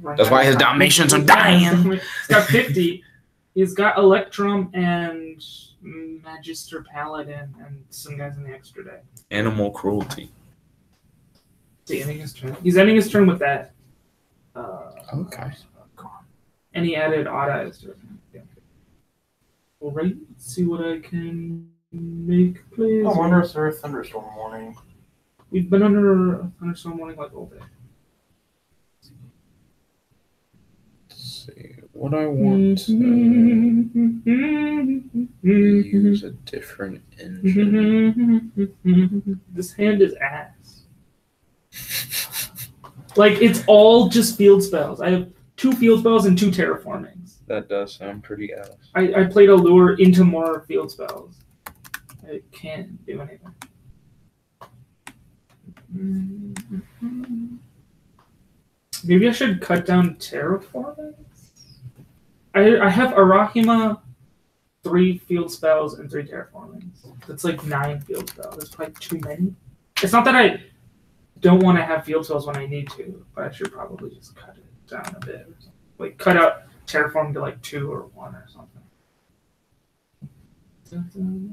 Right. That's why his Dalmatians are dying. He's got 50. He's got Electrum and Magister Paladin and some guys in the extra deck. Animal cruelty. Is he ending his turn? He's ending his turn with that. Okay. And he added Odd Eyes to it. Yeah. All right. Let's see what I can make plays. I wonder if there's a thunderstorm warning. We've been under a thunderstorm warning like all day. Let's see. What I want to use a different engine. This hand is ass. Like, it's all just field spells. I have 2 field spells and 2 terraformings. That does sound pretty ass. I played a lure into more field spells. I can't do anything. Maybe I should cut down terraformings? I have Arachima, 3 field spells, and 3 terraformings. That's like 9 field spells. That's probably too many. It's not that I don't want to have field spells when I need to, but I should probably just cut it down a bit. Or something. Like cut out terraform to like 2 or 1 or something.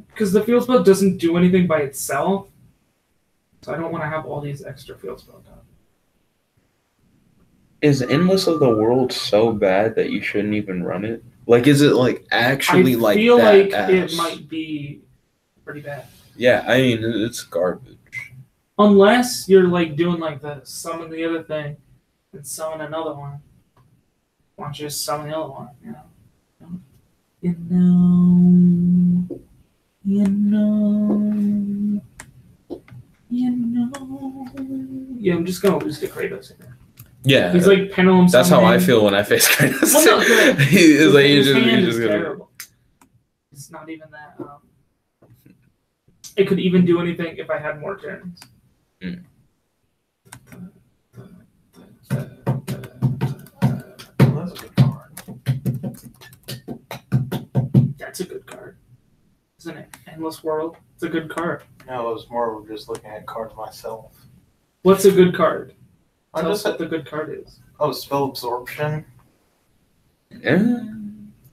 Because the field spell doesn't do anything by itself, so I don't want to have all these extra field spells done. Is Endless of the World so bad that you shouldn't even run it? Like, is it like actually like that? I feel like ass? it might be pretty bad. Yeah, I mean it's garbage. Unless you're like doing like the summon the other thing and summon another one. Why don't you just summon the other one? You know. You know. You know. You know. Yeah, I'm just gonna lose to Kratos here. Yeah, he's like pendulum. That's how I feel when I face Kratos. Well, no, good. He's like his he's hand just is gonna. terrible. It's not even that. It could even do anything if I had more turns. Mm. That's a good card. That's a good card, isn't it? Endless World. It's a good card. No, it was more of just looking at cards myself. What's a good card? I Tell just us what the good card is. Oh, Spell Absorption. Yeah,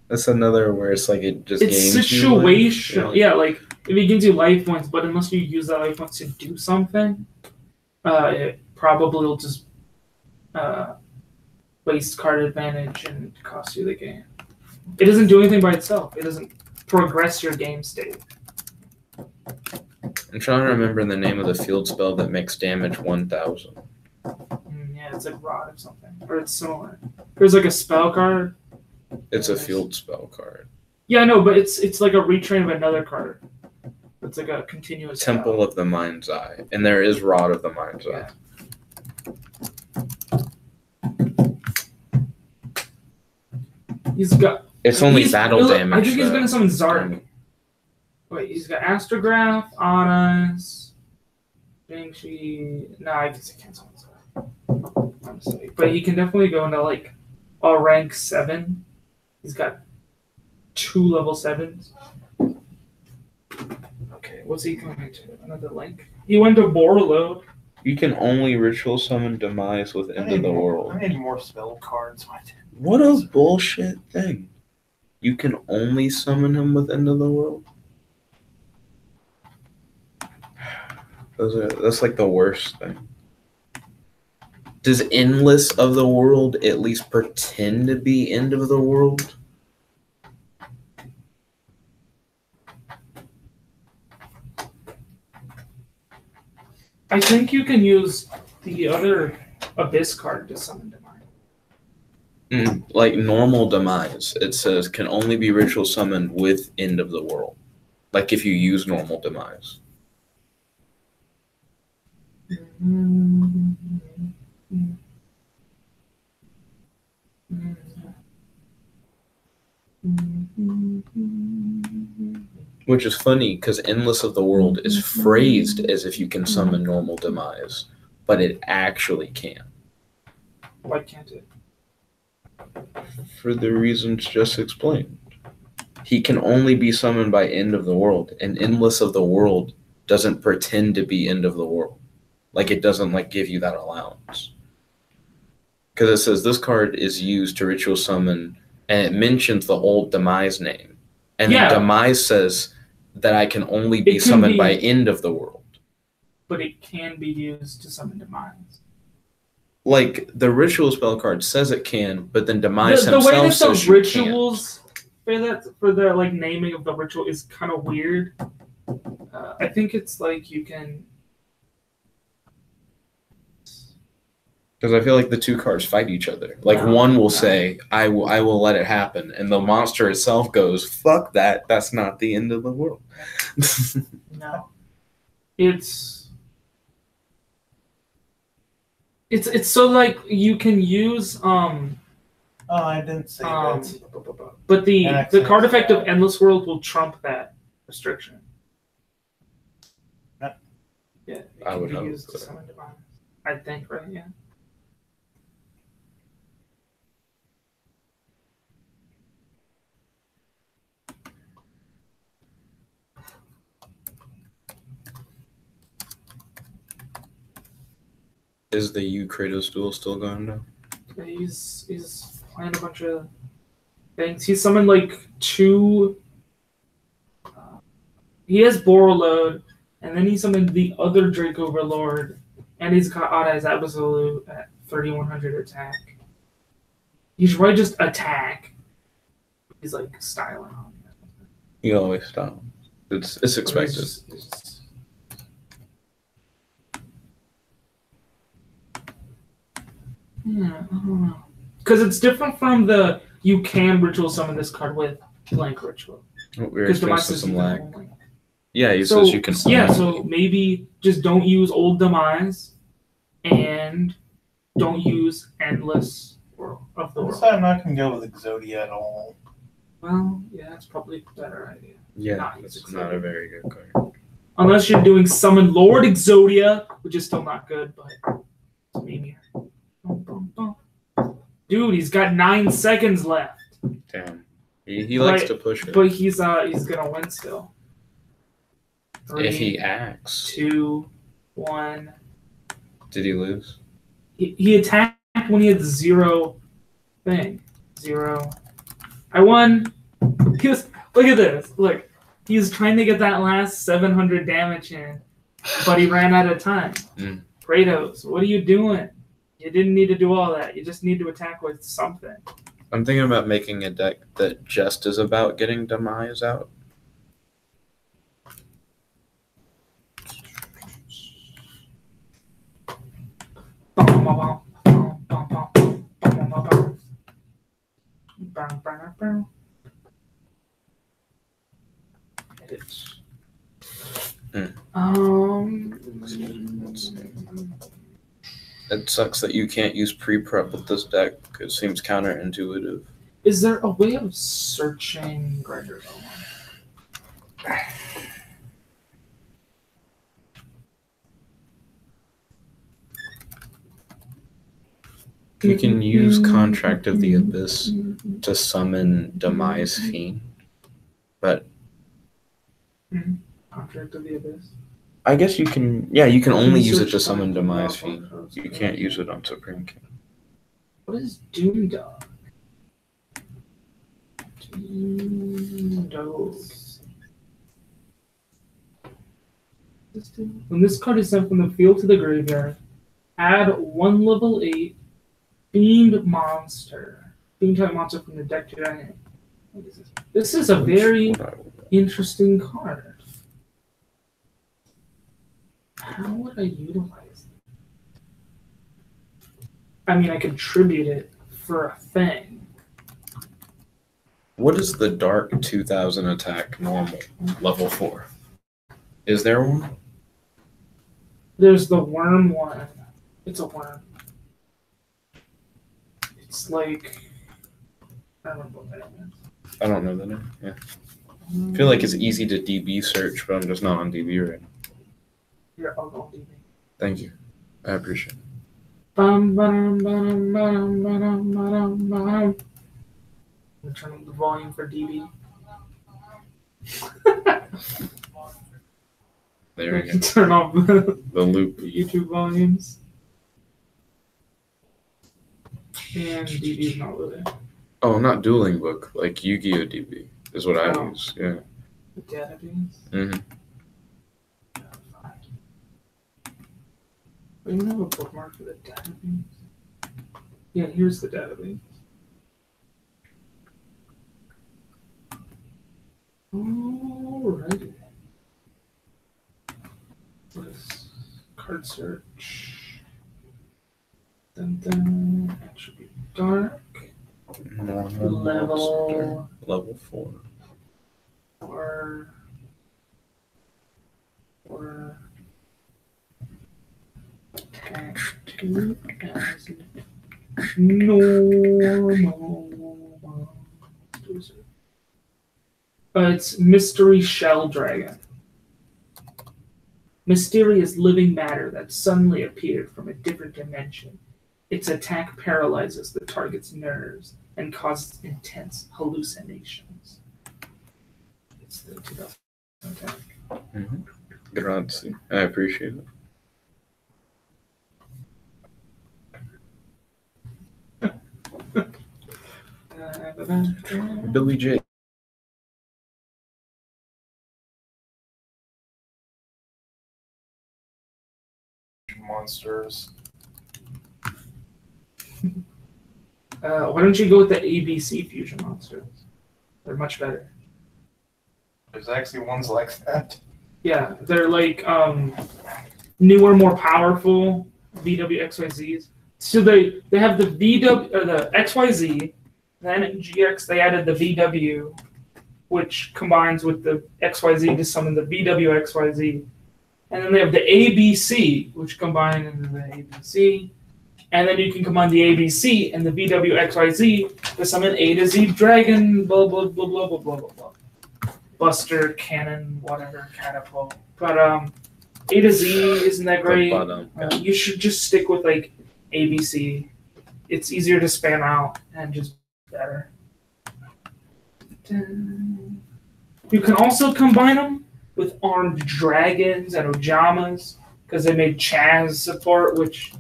that's another where it's like it just It's gains situational. You, Yeah, like if it gives you life points, but unless you use that life points to do something, it probably will just waste card advantage and cost you the game. It doesn't do anything by itself. It doesn't progress your game state. I'm trying to remember the name of the field spell that makes damage 1,000. Yeah, it's like Rod or something, or it's similar. There's like a spell card. It's a field spell card. Yeah, I know, but it's like a retrain of another card. It's like a continuous Temple spell. of the Mind's Eye, and there is Rod of the Mind's Eye. He's got. It's only battle damage. I think he's though. gonna summon Zark. Wait, he's got Astrograph, Anas, Banshee. No, I guess I can't summon Zark. Honestly, but he can definitely go into like a rank 7. He's got 2 level 7s. Okay, what's he going into? Another link. He went to Borload. You can only ritual summon Demise with End of the World. I need more spell cards. What a bullshit thing. You can only summon him with End of the World? That's like the worst thing. Does Endless of the World at least pretend to be End of the World? I think you can use the other Abyss card to summon Demise. Like normal Demise, it says can only be ritual summoned with End of the World. Like if you use normal Demise. Which is funny because Endless of the World is phrased as if you can summon normal Demise, but it actually can. Why can't it? For the reasons just explained. He can only be summoned by End of the World, and Endless of the World doesn't pretend to be End of the World. Like it doesn't like give you that allowance. Because it says this card is used to ritual summon, and it mentions the old Demise name. And then Demise says that I can only be summoned by End of the World. But it can be used to summon Demise. Like, the ritual spell card says it can, but then Demise the himself way that says the rituals for the like naming of the ritual is kind of weird. I think it's like you can... Because I feel like the two cards fight each other. Like one will say, I will let it happen. And the monster itself goes, fuck that. That's not the end of the world. No. It's so like you can use Oh, I didn't say that. But the card effect of Endless World will trump that restriction. Yeah, it can be used to summon Demise. I think, right? Yeah. Is the Kratos duel still going down? Yeah, he's playing a bunch of things. He summoned like 2. He has Borload, and then he summoned the other Drake Overlord, and he's got Odd Eyes Absolute at 3100 attack. He should probably just attack. He's like styling on it. He always styles. It's expected. Yeah, I don't know. Because it's different from the you can ritual summon this card with blank ritual. We're supposed to some lag. Only. Yeah, you says you can. Yeah, so maybe just don't use old Demise, and don't use endless of the world. I'm not going to go with Exodia at all. Well, yeah, that's probably a better idea. Yeah, it's not a very good card. Unless you're doing Summon Lord Exodia, which is still not good, but it's maybe. Dude, he's got 9 seconds left. Damn. He likes to push it. But he's gonna win still. 3, if he acts. 2, 1. Did he lose? He attacked when he had 0 thing. 0. I won. Look at this. Look. He's trying to get that last 700 damage in, but he ran out of time. Kratos, what are you doing? You didn't need to do all that. You just need to attack with something. I'm thinking about making a deck that just is about getting Demise out. It sucks that you can't use pre-prep with this deck. It seems counterintuitive. Is there a way of searching Gregor? You can use Contract of the Abyss to summon Demise Fiend, but Contract of the Abyss. I guess you can. Yeah, you can only use it to summon Demise Fiend. You can't use it on Supreme King. What is Doom Dog? Doom Dog. When this card is sent from the field to the graveyard, add 1 level 8 Fiend monster. Fiend type monster from the deck to your hand. What is this? This is a very interesting card. How would I utilize it? I mean, I could tribute it for a thing. What is the Dark 2000 attack normal level 4? Is there one? There's the worm one. It's a worm. It's like... I don't know what that is. I don't know the name. Yeah. I feel like it's easy to DB search, but I'm just not on DB right now. Here, I'll go on DB. Thank you. I appreciate it. I'm gonna turn up the volume for DB. There we go. Turn off the loop. YouTube volumes. And DB's not with it. Oh, not Dueling Book, like Yu-Gi-Oh! DB is what I use. Yeah. The database? Mm-hmm. I don't have a bookmark for the database. Yeah, here's the database. Alrighty. Let's card search. Then attribute dark. Level 4. Or attribute as normal. It's Mystery Shell Dragon. Mysterious living matter that suddenly appeared from a different dimension. Its attack paralyzes the target's nerves and causes intense hallucinations. It's the 2000 attack. Mm-hmm. Grazie. I appreciate it. Billy J. Monsters. Why don't you go with the ABC fusion monsters? They're much better. There's actually ones like that. Yeah, they're like newer, more powerful VWXYZs, So they have the VW or the XYZ, then GX they added the VW, which combines with the XYZ to summon the VW XYZ, and then they have the ABC, which combine into the ABC, and then you can combine the ABC and the VW XYZ to summon A to Z Dragon, blah blah blah blah blah blah blah blah, Buster Cannon, whatever catapult, but A to Z isn't that great. You should just stick with like ABC. It's easier to spam out and just better. You can also combine them with armed dragons and ojamas because they made Chaz support, which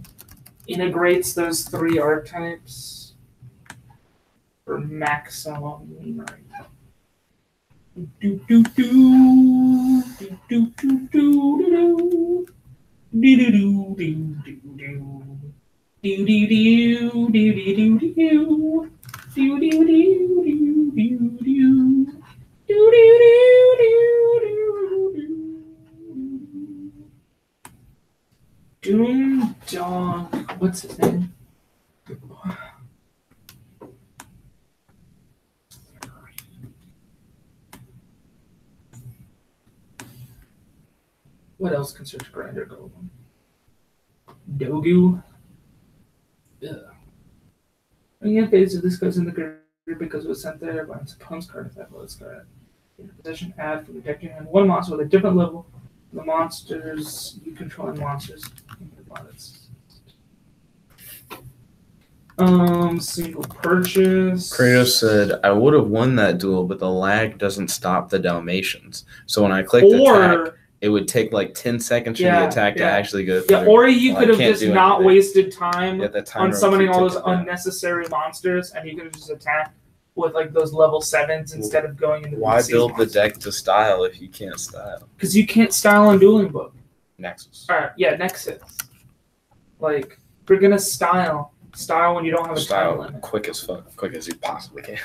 integrates those 3 archetypes for maximum memory. Do do do do do do do do do do do do do. Do do do do do do do do do do do do do do Doom Dog. What's his name? What else can search Grinder Golem? Dogu. Yeah. When you get phase, this goes in the grid because it was sent there by its opponent's card. If that was card in possession, add from the deck to hand one monster with a different level. The monsters you control and monsters. Single purchase. Kratos said, "I would have won that duel, but the lag doesn't stop the Dalmatians. So when I clicked attack, it would take like 10 seconds for the attack to actually go through. Yeah, or you could have just not wasted time on summoning all those unnecessary monsters, and you could have just attacked with like those level 7s instead of going into. Why build the deck to style if you can't style? Because you can't style on Dueling Book. Nexus. Nexus. Like, if you're gonna style when you don't have a time limit. Quick as fuck, quick as you possibly can.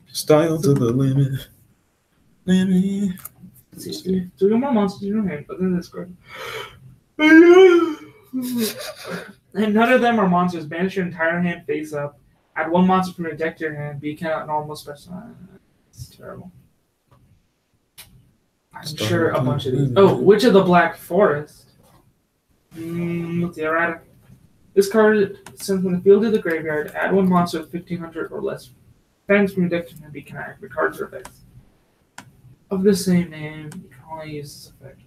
Style to the limit. See, 3 more monsters in your hand, but then this card. And none of them are monsters. Banish your entire hand face up. Add 1 monster from your deck to your hand, but you cannot normal special. It's terrible. I'm sure a bunch of these. Oh, Witch of the Black Forest. Let's see, erratic. This card sent from the field to the graveyard. Add 1 monster with 1500 or less defense from your deck to your hand. Be connected. The cards are effects of the same name. You can only use this effect.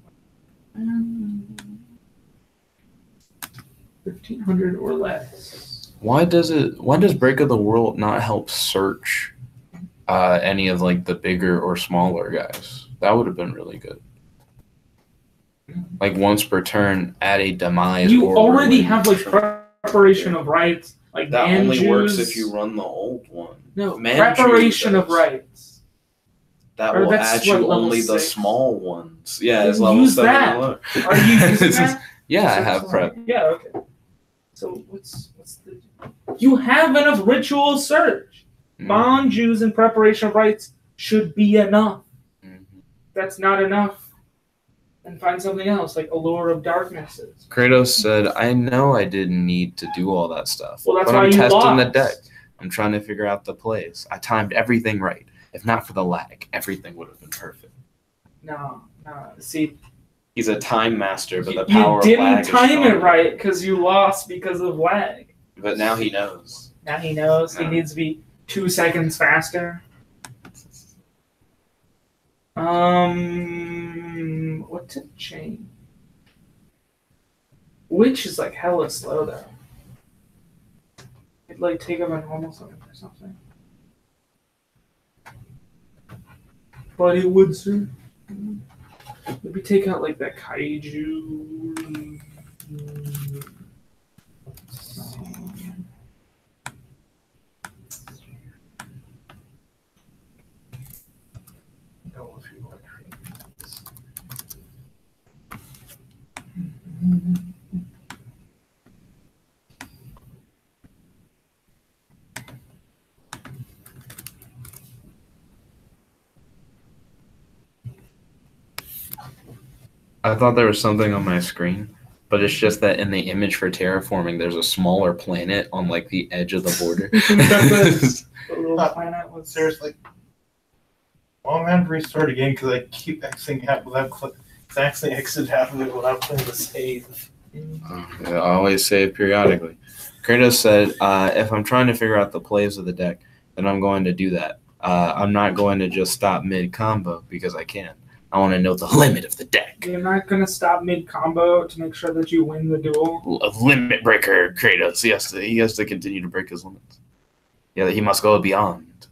1500 or less. Why does Break of the World not help search any of like the bigger or smaller guys? That would have been really good. Like once per turn, add a Demise. You already have like preparation of rights. Like that only works if you run the old one. No, preparation of rights. That will add you only the small ones. Yeah, as level use 7 that. or Are you using that? Yeah, I have prep. Yeah, okay. So what's the? You have enough ritual search. Bond Jews and preparation of rites should be enough. That's not enough. And find something else, like Allure of Darknesses. Kratos said, I know I didn't need to do all that stuff. Well, that's but why I'm you testing lost. the deck. I'm trying to figure out the plays. I timed everything right. If not for the lag, everything would have been perfect. No. See, he's a time master, but the power of lag you didn't is time strong. it right because you lost because of lag. But now he knows. Now he knows he needs to be 2 seconds faster. What to change? Witch is like hella slow though. It'd like take up a normal summon or something. But it would, sir. Maybe take out like that kaiju. I thought there was something on my screen But it's just that in the image for terraforming, there's a smaller planet on like the edge of the border. The little planet was Seriously. Well, I'm going to restart again because I keep exiting out without I actually exited out of it without playing the save. I always save periodically. Kratos said, if I'm trying to figure out the plays of the deck, then I'm going to do that. I'm not going to just stop mid-combo because I can. I want to know the limit of the deck. You're not going to stop mid-combo to make sure that you win the duel? A limit breaker, Kratos. He has to continue to break his limits. Yeah, he must go beyond.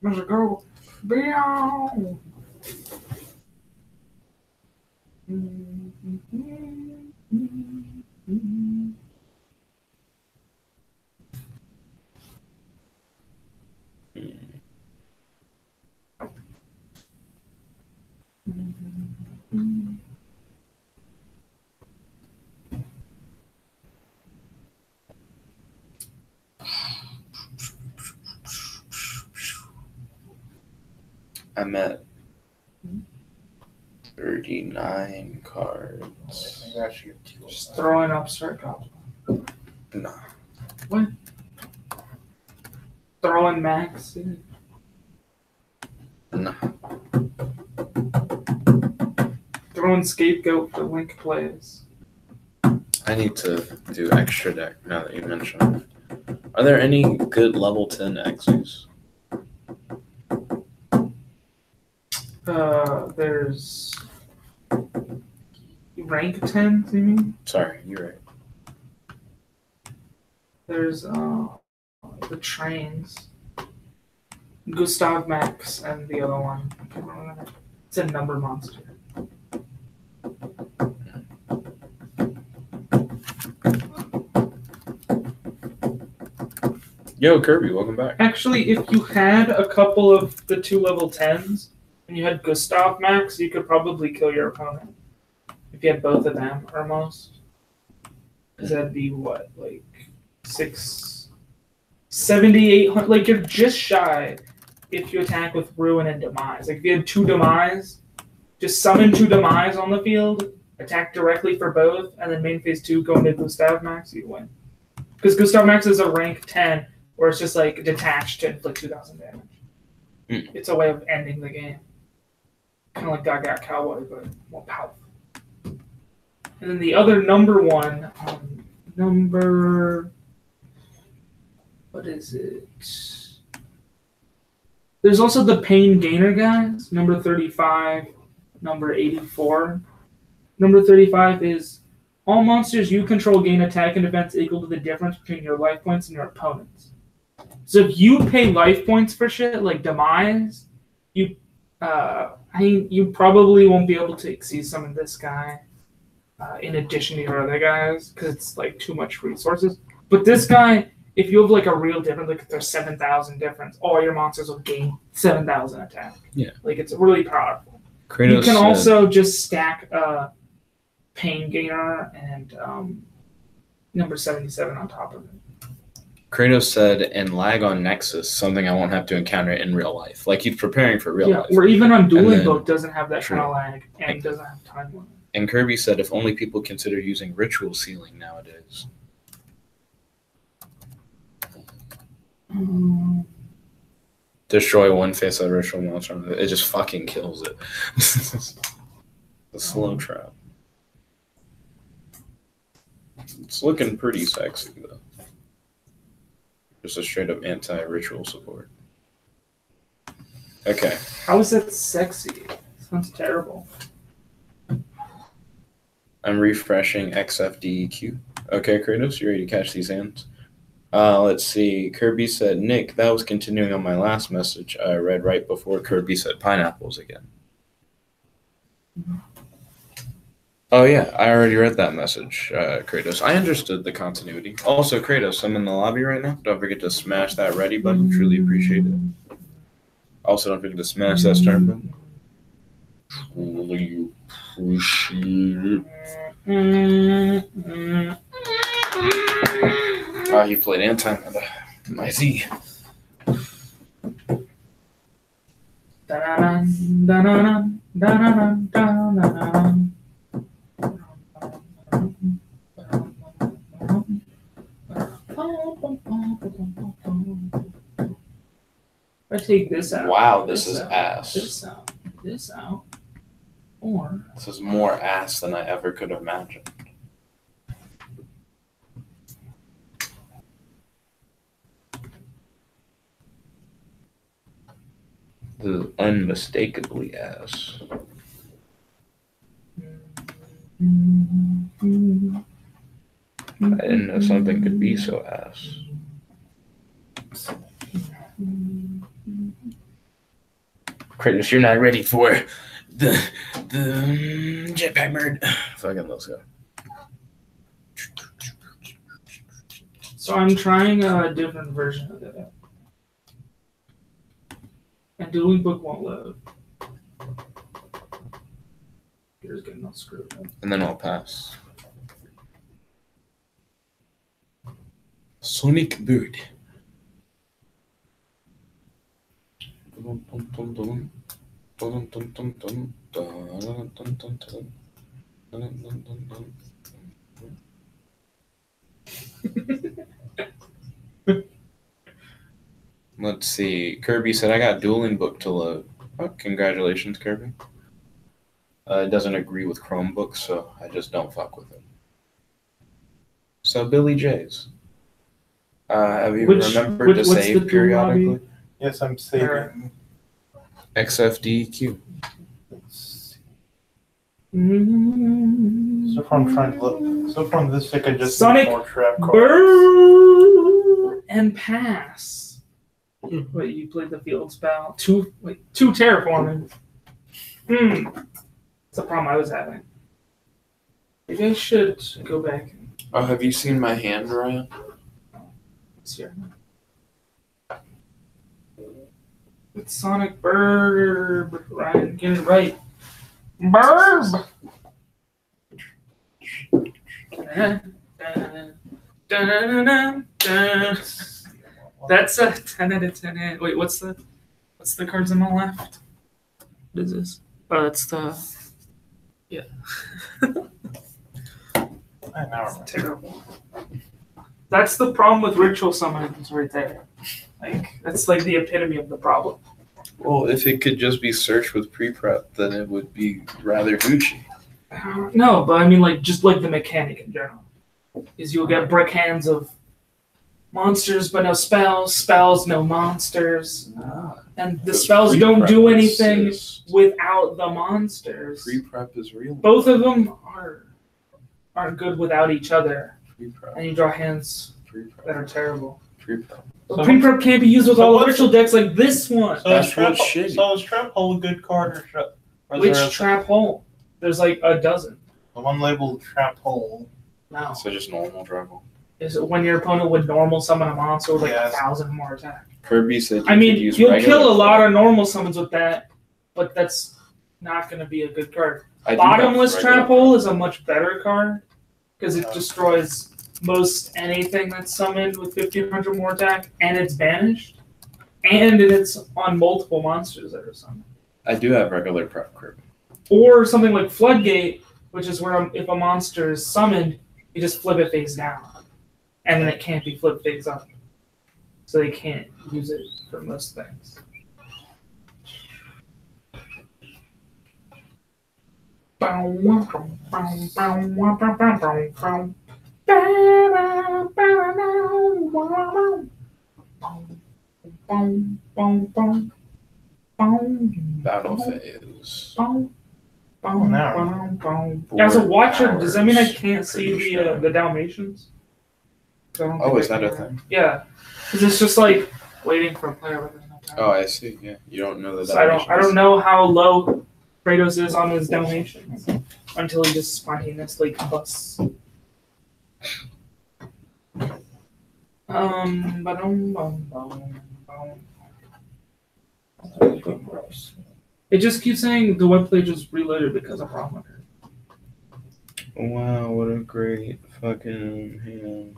Must go beyond. I'm at 39 cards. Maybe I should get two. Just throwing up start goblin. No. What? Throwing max in. No. Throwing scapegoat for link plays. I need to do extra deck now that you mention it. Are there any good level 10 X's? There's rank 10, you mean? Sorry, you're right. There's the trains. Gustav Max and the other one. I can't remember. It's a number monster. Yo, Kirby, welcome back. Actually, if you had a couple of the 2 level 10s and you had Gustav Max, you could probably kill your opponent. If you had both of them, almost. Because that'd be what, like 7,800? Like, you're just shy if you attack with Ruin and Demise. Like, if you had 2 Demise, just summon 2 Demise on the field, attack directly for both, and then main phase 2 go into Gustav Max, you win. Because Gustav Max is a rank 10, where it's just like detached to inflict 2,000 damage. It's a way of ending the game. Kind of like Gaga Cowboy, but more powerful. And then the other number one, what is it? There's also the Pain Gainer guys, number 35, number 84. Number 35 is all monsters you control gain attack and defense equal to the difference between your life points and your opponent's. So if you pay life points for shit like Demise, you probably won't be able to exceed summon this guy in addition to your other guys because it's like too much resources. But this guy, if you have like a real difference, like if there's 7,000 difference, all your monsters will gain 7,000 attack. Yeah, like it's really powerful. Kratos, you can also just stack Pain Gainer and number 77 on top of it. Kratos said, and lag on Nexus, something I won't have to encounter in real life. Like he's preparing for real life. Or even on Dueling Boat doesn't have that kind of lag and doesn't have time limit. And Kirby said, if only people consider using ritual sealing nowadays. Destroy one face of ritual monster. It just fucking kills it. The slow trap. It's looking pretty sexy, though. Just a straight up anti-ritual support. Okay. How is that sexy? Sounds terrible. I'm refreshing XFDEQ. Okay, Kratos, you ready to catch these hands? Let's see. Kirby said, Nick, that was continuing on my last message I read right before Kirby said pineapples again. Oh, yeah, I already read that message, Kratos. I understood the continuity. Also, Kratos, I'm in the lobby right now. Don't forget to smash that ready button. Truly appreciate it. Also, don't forget to smash that start button. Truly appreciate it. Oh, he played my Z. take this out. Wow, this is out, ass. This out. Or this is more ass than I ever could have imagined. This is unmistakably ass. I didn't know something could be so ass. Kratos, you're not ready for the jetpack bird. Fucking let's go. so I'm trying a different version of it. And Dueling Book won't load. Here's getting all screwed up. And then I'll pass. Sonic Bird. Let's see. Kirby said I got Dueling Book to load. Oh, congratulations, Kirby. It doesn't agree with Chromebooks, so I just don't fuck with it. So Billy J's. Have you remembered to save periodically? Yes, I'm saving. XFDQ. So from trying to look, so from this stick, I just Sonic more trap cards. Burn and pass. Wait, you played the field spell. Two terraforming. That's the problem I was having. Maybe I should go back. Oh, have you seen my hand, Ryan? It's here. It's Sonic Burb. Ryan, get it right. Burb! That's a 10 out of 10. Wait, what's the cards on the left? What is this? Oh, that's the... Yeah. That's terrible. That's the problem with ritual summons right there. Like, that's like the epitome of the problem. Well, if it could just be searched with pre-prep, then it would be rather Gucci. No, but I mean, like, just like the mechanic in general. Is you'll get brick hands of monsters, but no spells. Spells, no monsters. And the spells don't do anything without the monsters. Pre-prep is real. Both of them aren't good without each other. Pre-prep. And you draw hands that are terrible. Pre-prep. But pre-prep can't be used with all the ritual decks like this one. So is Trap Hole a good card or Which Trap Hole? There's like a dozen. The one labeled Trap Hole. No. So just normal travel. Is it when your opponent would normal summon a monster with like 1,000 more attack? Kirby said you'll kill a lot of normal summons with that, but that's not going to be a good card. Bottomless Trap Hole is a much better card because it destroys most anything that's summoned with 1,500 more attack, and it's banished, and it's on multiple monsters that are summoned. I do have regular prep Kirby. Or something like Floodgate, which is where if a monster is summoned, you just flip it face down, and then it can't be flipped face up. So they can't use it for most things. Battle phase. As a watcher, does that mean I can't see the Dalmatians? Oh, is that a thing? Yeah, because it's just like waiting for a player within no time. Oh, I see. Yeah, you don't know the So Dalmatians. I don't know how low Kratos is on his Dalmatians until he just spontaneously combusts. It just keeps saying the web page is reloaded because of problem. Wow, what a great fucking hand.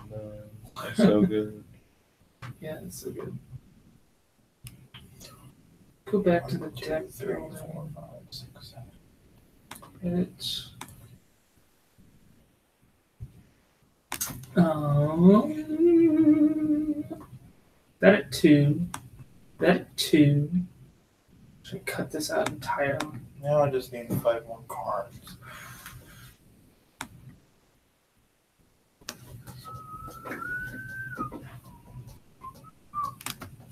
So good. Yeah, it's so good. Go back to the deck. 3, 4, 5, 6, 7. It's that at 2. That 2. Should I cut this out entirely? Now I just need 5 more cards.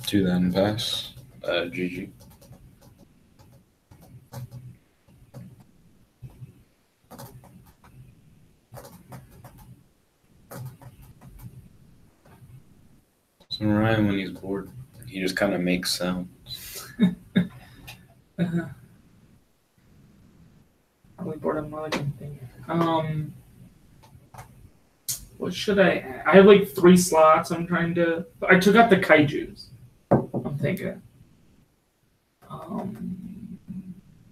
Two then pass. GG. So Ryan, when he's bored, he just kind of makes sounds. Probably bored of more like I'm thinking. What should I have like 3 slots. I took out the kaijus. I'm thinking.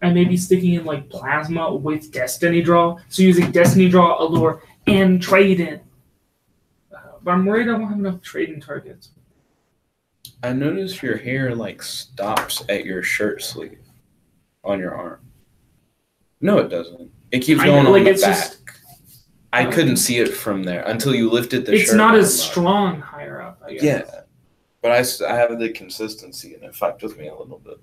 I may be sticking in like plasma with destiny draw. So using destiny draw, allure, and trade in. But I'm worried I won't have enough trading targets. I noticed your hair like stops at your shirt sleeve on your arm. No, it doesn't. It keeps going on the back. I couldn't see it from there until you lifted the shirt. It's not as strong higher up, I guess. Yeah, but I have the consistency, and it fucked with me a little bit.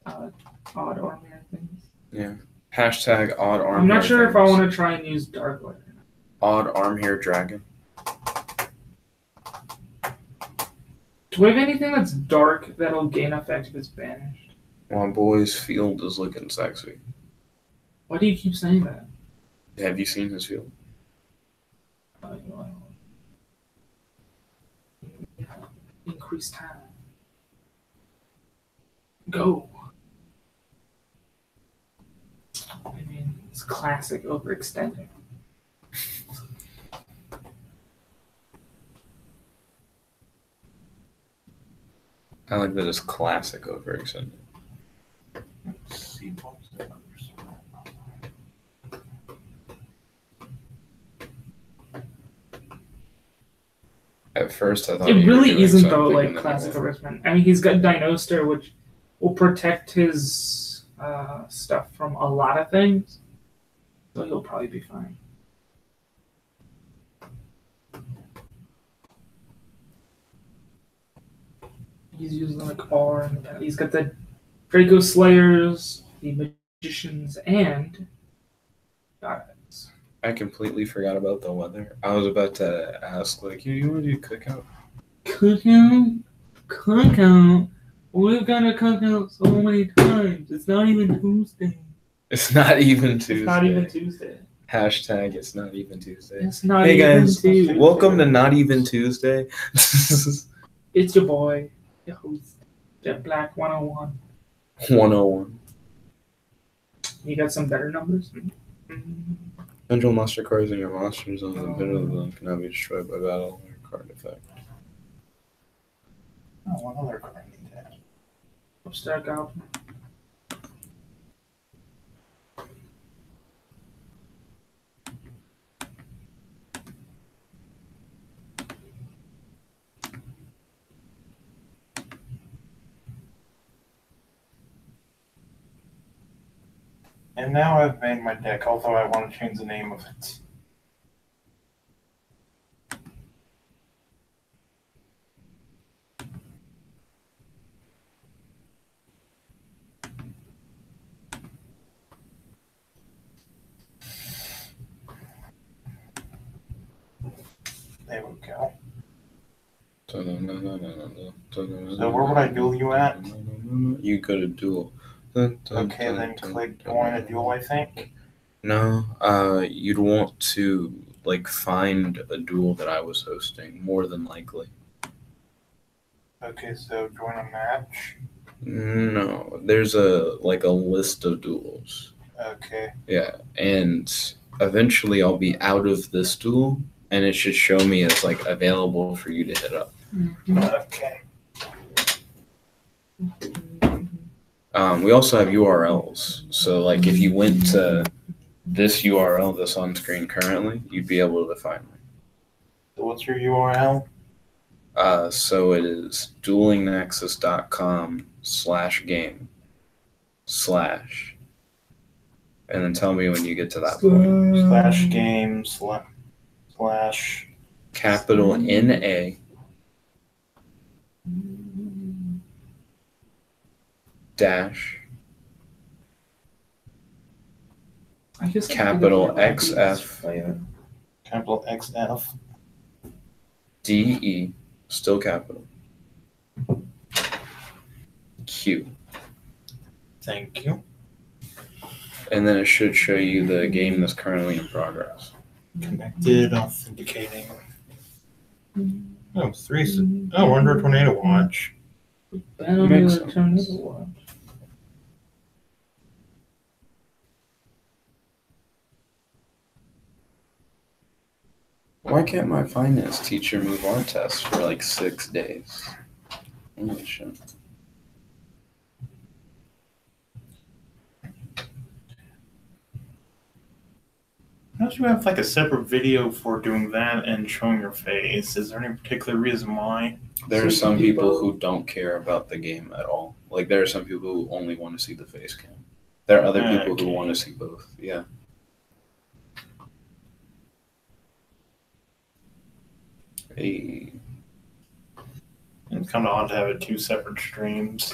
Odd arm hair things. Yeah. Hashtag odd arm hair. I'm not sure if I want to try and use dark light. Odd arm hair dragon. Do we have anything that's dark that'll gain effect if it's banished? My boy's field is looking sexy. Why do you keep saying that? Have you seen his field? Increase time. Go. I mean, it's classic overextending. I like that it's classic overextending. At first, I thought it really isn't though like classic overextending. I mean, he's got Dinoster, which will protect his stuff from a lot of things, so he'll probably be fine. He's using like R, and he's got the Draco Slayers, the Magicians, and Gods. I completely forgot about the weather. I was about to ask, like, you want to do cookout? Cookout? Cookout? We've got a cookout so many times. It's not even Tuesday. It's not even Tuesday. It's not even Tuesday. Hashtag it's not even Tuesday. It's not hey even guys, Tuesday. welcome to Not Even Tuesday. It's your boy, your host, Jet Black 101. 101. You got some better numbers? Angel monster cards and your monsters on the middle of them cannot be destroyed by battle or card effect. Oh, what other card I need to add? Upstart Goblin. And now I've made my deck, although I want to change the name of it. There we go. So where would I duel you at? You go to duel. Okay, then click join a duel, I think. No, you'd want to like find a duel that I was hosting, more than likely. Okay, so join a match. No, there's a list of duels. Okay. Yeah, and eventually I'll be out of this duel, and it should show me as like available for you to hit up. Mm-hmm. Okay. We also have URLs. So like if you went to this URL that's on screen currently, you'd be able to find me. So what's your URL? So it is duelingnexus.com/game/ and then tell me when you get to that point. /game/ capital NA dash I guess capital XF Capital XF. DE, still capital, Q. Thank you. And then it should show you the game that's currently in progress. Connected, authenticating. Oh, we're under a tornado watch. Makes sense. Why can't my finance teacher move our test for like 6 days? Holy shit. Don't you have like a separate video for doing that and showing your face? Is there any particular reason why? There are some people who don't care about the game at all. Like there are some people who only want to see the face cam. There are other people who want to see both. Yeah. Hey. It's kind of odd to have it 2 separate streams.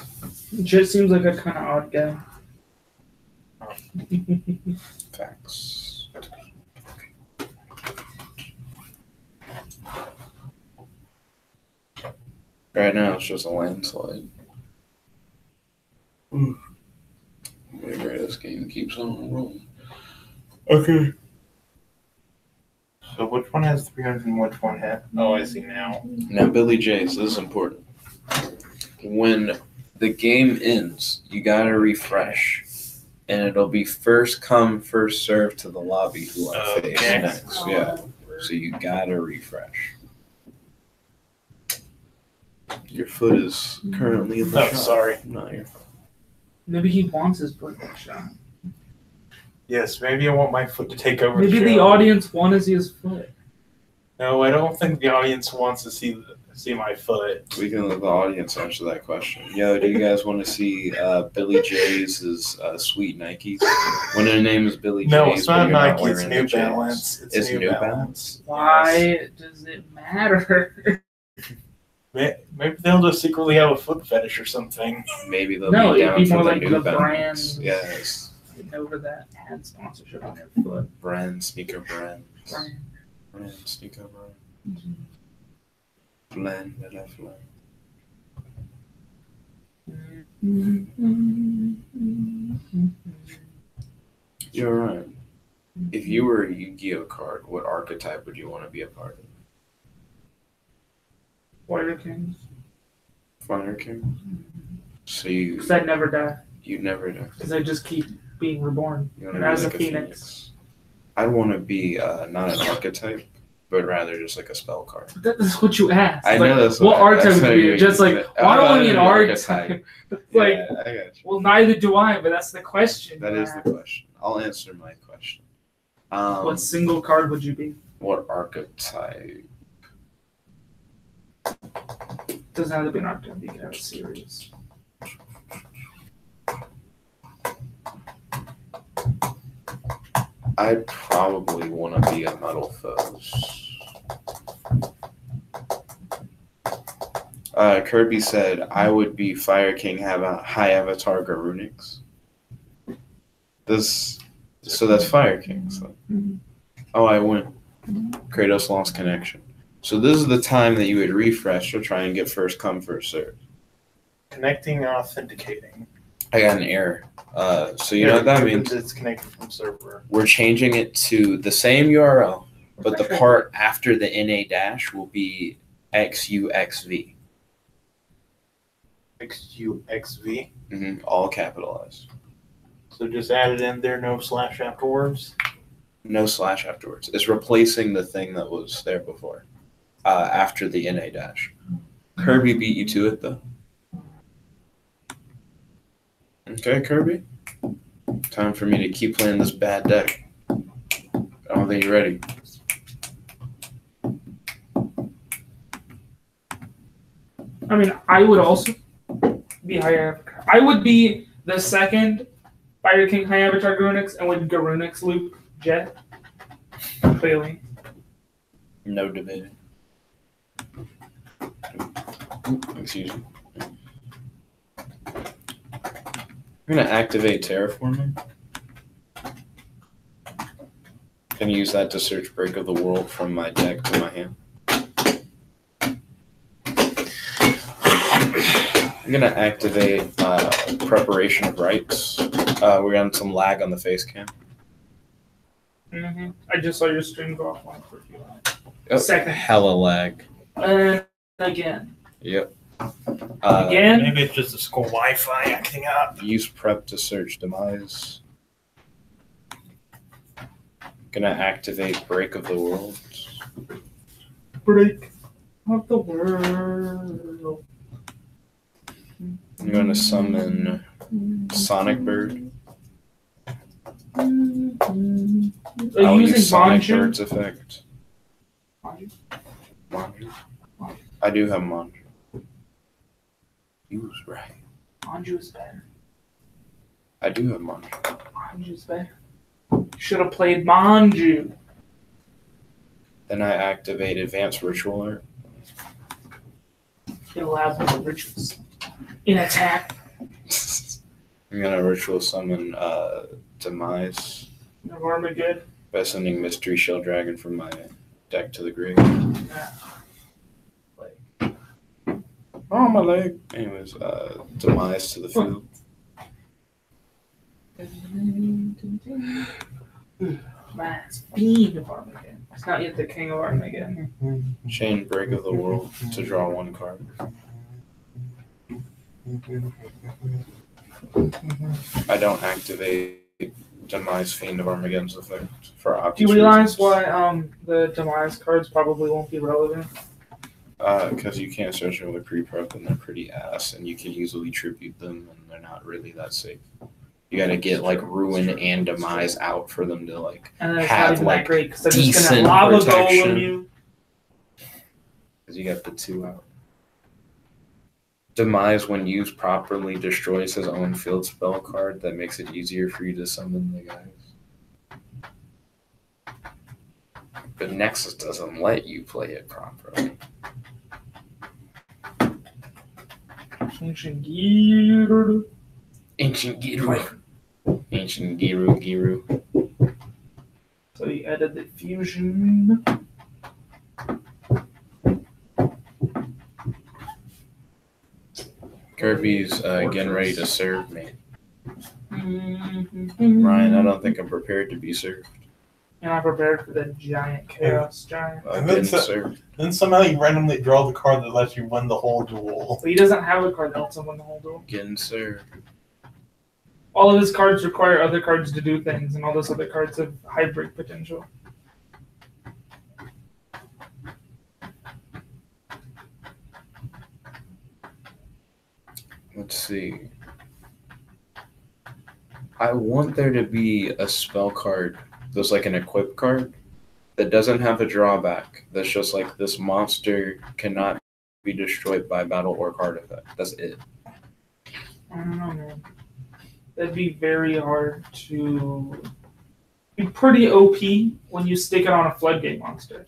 It just seems like a kind of odd guy. Facts. Right now it's just a landslide. The greatest game keeps on rolling. Okay. So which one has 300 and which one has... Oh, I see now. Now, Billy J's, this is important. When the game ends, you gotta refresh. And it'll be first come, first serve to the lobby who I face next. Yeah. So you gotta refresh. Your foot is currently in the shot. Sorry. Not your foot. Maybe he wants his foot shot. Yes, maybe I want my foot to take over Maybe the audience wants to see his foot. No, I don't think the audience wants to see my foot. We can let the audience answer that question. Yo, do you guys want to see Billy J's sweet Nikes? When their name is Billy J's, No, it's not but you're Nike, it's wearing New the J's. Balance. It's New Balance. Why does it matter? Maybe they'll just secretly have a foot fetish or something. Maybe they'll No, be it'd down be for more the like New the Balance. brand. Yes. Over that had sponsorship on their foot. Brand, sneaker brand. Brand. Brand, sneaker brand. Blend, You're right. If you were a Yu-Gi-Oh card, what archetype would you want to be a part of? Warrior Kings. Fire King? So you... Because I'd never die. You'd never die. Because I just keep being reborn. And as a phoenix. I'd want to be not an archetype, but rather just like a spell card. But that's what you asked. I know that's what archetype would you be? Just like, why do I want an archetype? Like, yeah, I got you. Well, neither do I, but that's the question. That is the question. I'll answer my question. What single card would you be? What archetype? Doesn't have to be an archetype. You can have a series. I'd probably want to be a Metal Foes. Kirby said, I would be Fire King, have a high avatar Garunix. So that's Fire King. So. Oh, I win. Kratos lost connection. So this is the time that you would refresh to try and get first come, first serve. Connecting or authenticating. I got an error. So you know what that means? It's connected from server. We're changing it to the same URL, but the part after the NA dash will be XUXV. XUXV? All capitalized. So just add it in there, no slash afterwards? No slash afterwards. It's replacing the thing that was there before, after the NA dash. Kirby beat you to it, though. Okay, Kirby. Time for me to keep playing this bad deck. I don't think you're ready. I mean, I would also be higher. I would be the second Fire King High Avatar Garunix and would Garunix loop Jet. Clearly. No debating. Excuse me. I'm gonna activate terraforming. Can use that to search Break of the World from my deck to my hand. I'm gonna activate Preparation of Rites. We're on some lag on the face cam. I just saw your stream go offline for a few minutes. Oh, Second. Hella lag. Again. Yep. Again? Maybe it's just the school Wi-Fi acting up. Use prep to search Demise. Gonna activate Break of the World. Break of the world. I'm gonna summon Sonic Bird. Are you I'll using use Sonic Manju? Bird's effect. Manju. I do have Manju. You was right. Manju is better. I do have Manju. Manju is better. You should have played Manju. Then I activate Advanced Ritual Art. It allows me to rituals. In attack. I'm gonna ritual summon Demise No Armageddon. by sending Mystery Shell Dragon from my deck to the grave. Oh, my leg. Anyways, Demise to the field. That's Fiend of Armageddon. It's not yet the King of Armageddon. Chain Break of the World to draw one card. I don't activate Demise Fiend of Armageddon's effect for obvious Do you realize reasons. why the Demise cards probably won't be relevant? Because you can't search them with pre-prep and they're pretty ass, and you can easily tribute them, and they're not really that safe. You gotta get like Ruin and Demise out for them to like And then it's not have even like that great because they're just decent gonna lava protection. golem you. Because you got the two out. Demise, when used properly, destroys his own field spell card. That makes it easier for you to summon the guys. But Nexus doesn't let you play it properly. Ancient Gear. Ancient Giru. Ancient Giru. So he added the fusion. Kirby's getting ready to serve me. Mm-hmm. Ryan, I don't think I'm prepared to be served. And I'm prepared for the giant chaos giant. I've been served. Then somehow you randomly draw the card that lets you win the whole duel. But he doesn't have a card that lets him win the whole duel. Getting served. All of his cards require other cards to do things, and all those other cards have hybrid potential. Let's see. I want there to be a spell card that's like an equip card that doesn't have a drawback. That's just like this monster cannot be destroyed by battle or card effect. That's it. I don't know, man. That'd be very hard to be pretty OP when you stick it on a floodgate monster.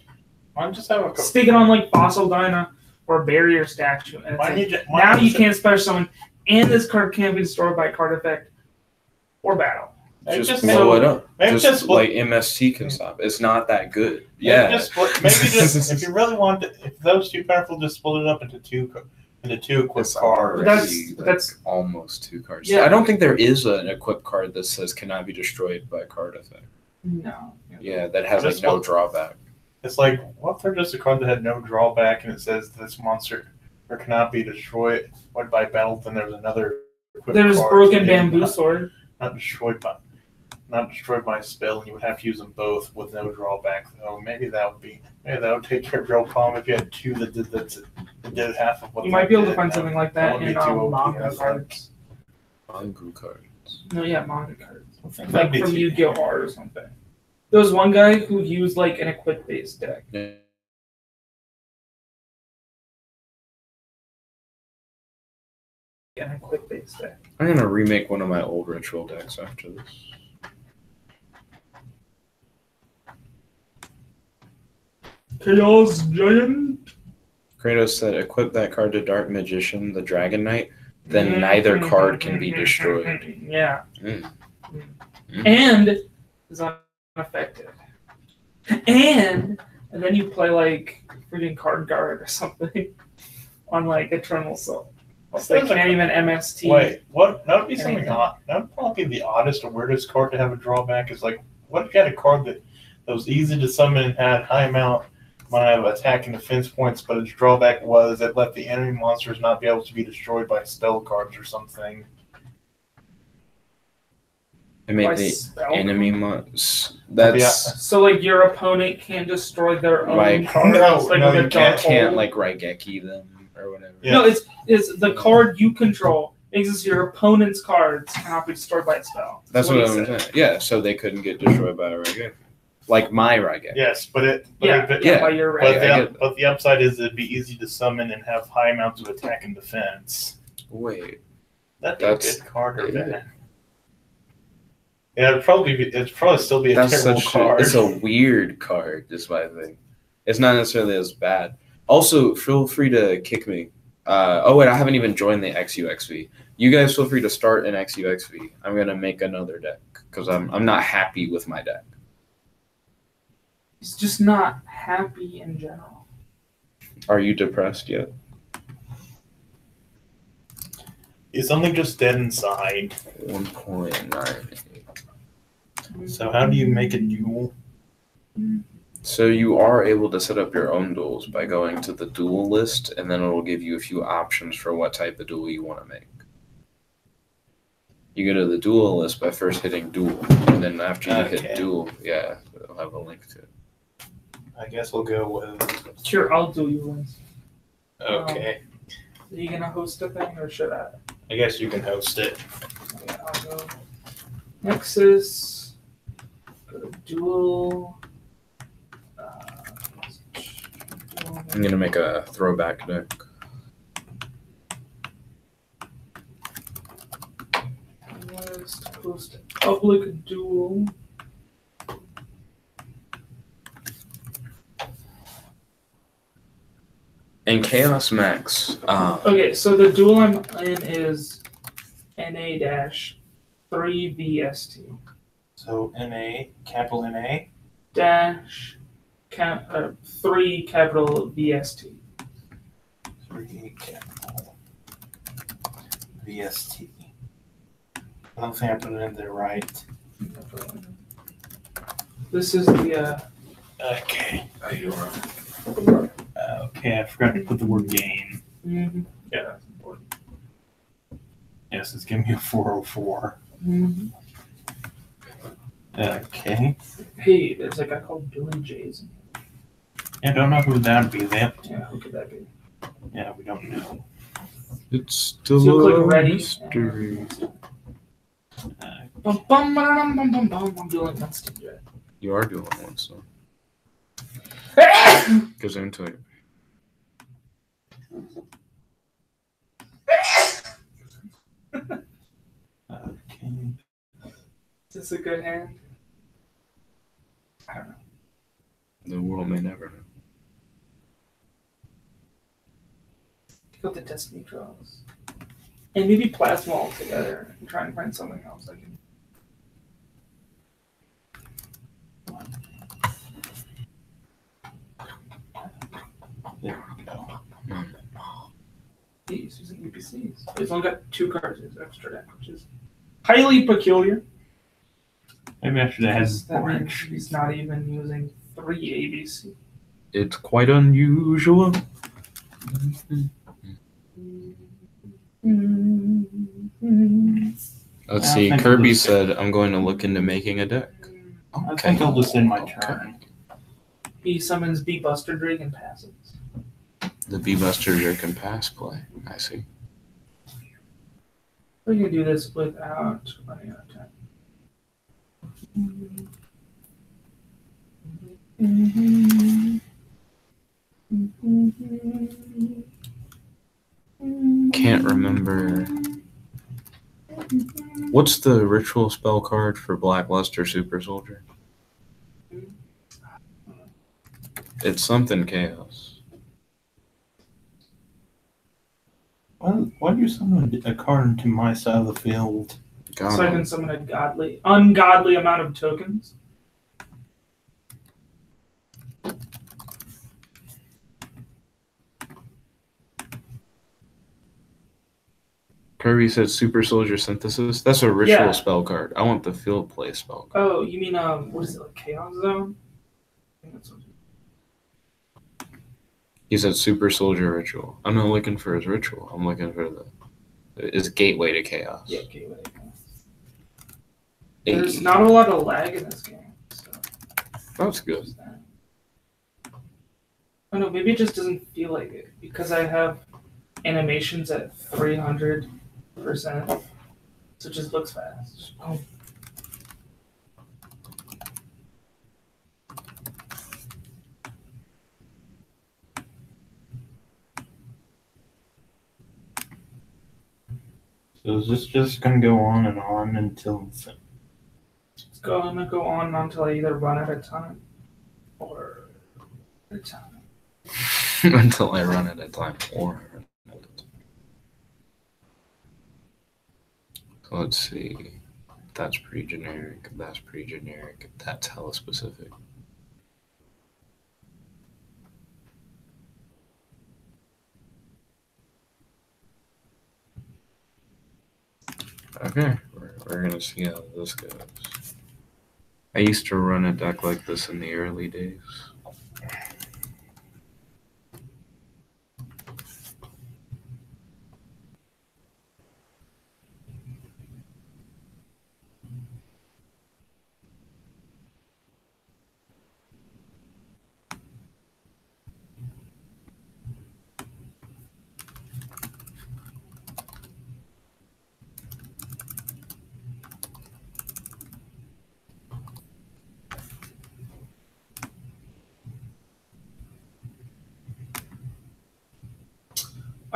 Why don't you just have a Stick it on like Fossil Dyna or Barrier Statue. And it's like, now you can't special summon, and this card can't be destroyed by card effect or battle. Just blow it up. Maybe Just like MST can stop. It's not that good. Yeah. Maybe just if you really want to, if those two powerful, just split it up into two equip It's cards. already, That's like, almost two cards. Yeah. I don't think there is an equip card that says cannot be destroyed by card effect. no. Yeah, that has Just like no what- drawback. It's like, what if they're just a card that had no drawback and it says this monster or cannot be destroyed by battle? Then there's another. equip There's card Broken that Bamboo Sword. not destroyed by spell, and you would have to use them both with no drawback. Though maybe that would take care of your problem if you had two that did half of what You they might be able to did. find something like that would in be too OP, I manga think. cards. Manga cards. No, yeah, manga cards. I think Like that'd be from too- Yu-Gi-Oh! R or something. There was one guy who used like an equip-based deck. Yeah. An equip-based deck. I'm gonna remake one of my old ritual decks after this. Chaos Giant. Kratos said, equip that card to Dark Magician, the Dragon Knight, then neither card can be destroyed. Yeah. Mm. And is unaffected. And then you play like freaking Card Guard or something on like Eternal Soul. They can't even MST. Wait, what? That would be something odd. That would probably be the oddest or weirdest card to have a drawback. Is like, what if you had a card that was easy to summon and had high amount of attack and defense points, but its drawback was it let the enemy monsters not be able to be destroyed by spell cards or something. It made the enemy monsters. That's so like your opponent can destroy their own like cards. you can't like Raigeki them or whatever. Yeah. No, it's the card you control. It's your opponent's cards cannot be destroyed by a spell. That's what I'm saying. Yeah, so they couldn't get destroyed by a Raigeki. Like my Raigeki. Yes, but by your Raigeki. But the upside is it'd be easy to summon and have high amounts of attack and defense. Wait, that's a good card or bad. Yeah, it'd probably still be a terrible card. It's a weird card, is my thing. It's not necessarily as bad. Also, feel free to kick me. Oh wait, I haven't even joined the XUXV. You guys feel free to start an XUXV. I'm gonna make another deck because I'm not happy with my deck. He's just not happy in general. Are you depressed yet? Is something just dead inside? 1.9. So how do you make a duel? So you are able to set up your own duels by going to the duel list, and then it'll give you a few options for what type of duel you want to make. You go to the duel list by first hitting duel, and then after you hit duel, yeah, it'll have a link to it. I guess we'll go with... Sure, I'll do you ones. Okay. Are you gonna host a thing, or should I? I guess you can host it. Yeah, I'll go. Nexus. Go to duel. I'm gonna make a throwback deck. List, host public duel. And Chaos Max. Okay, so the duel I'm in is NA-3VST. So NA, capital NA? Dash 3 capital VST. 3 capital VST. I don't think I put it in there right. This is the okay. Okay, I forgot to put the word game. Mm-hmm. Yeah, that's important. Yes, it's giving me a 404. Mm-hmm. Okay. Hey, there's a guy called Billy Jays. I don't know who that would be. Yeah, who could that be? Yeah, we don't know. It's still so click ready. Mystery. I'm doing instant jet. You are doing one, so. Goes into it. Okay. Is this a good hand? I don't know. The world may never know. Go to Destiny draws. And maybe Plasma all together and try and find something else I can. There we go. He's using UPCs. He's only got 2 cards in his extra deck, which is highly peculiar. Maybe I should have had that means he's not even using 3 ABC. It's quite unusual. Let's see. Kirby said, I'm going to look into making a deck. Okay. I think I'll just end my turn. He summons B-Buster Drake and passes. The B-Buster Drake and pass play. I see. We can do this without running out of time. Can't remember. What's the ritual spell card for Blackluster Super Soldier? It's something chaos. Why do you summon a card into my side of the field? God. So I can summon a ungodly amount of tokens. Kirby said Super Soldier Synthesis. That's a ritual spell card. I want the field play spell card. Oh, you mean what is it, like Chaos Zone? I think that's what He said Super Soldier Ritual. I'm not looking for his ritual. I'm looking for his Gateway to Chaos. Yeah, Gateway to Chaos. There's not a lot of lag in this game. So. That's good. I don't know, maybe it just doesn't feel like it because I have animations at 300%. So it just looks fast. Oh. So is this just going to go on and on until it's going to go on until I either run out of time or out of time. Until I run out of time or so let's see. That's pretty generic. That's pretty generic. That's hella specific. Okay, we're gonna see how this goes. I used to run a deck like this in the early days.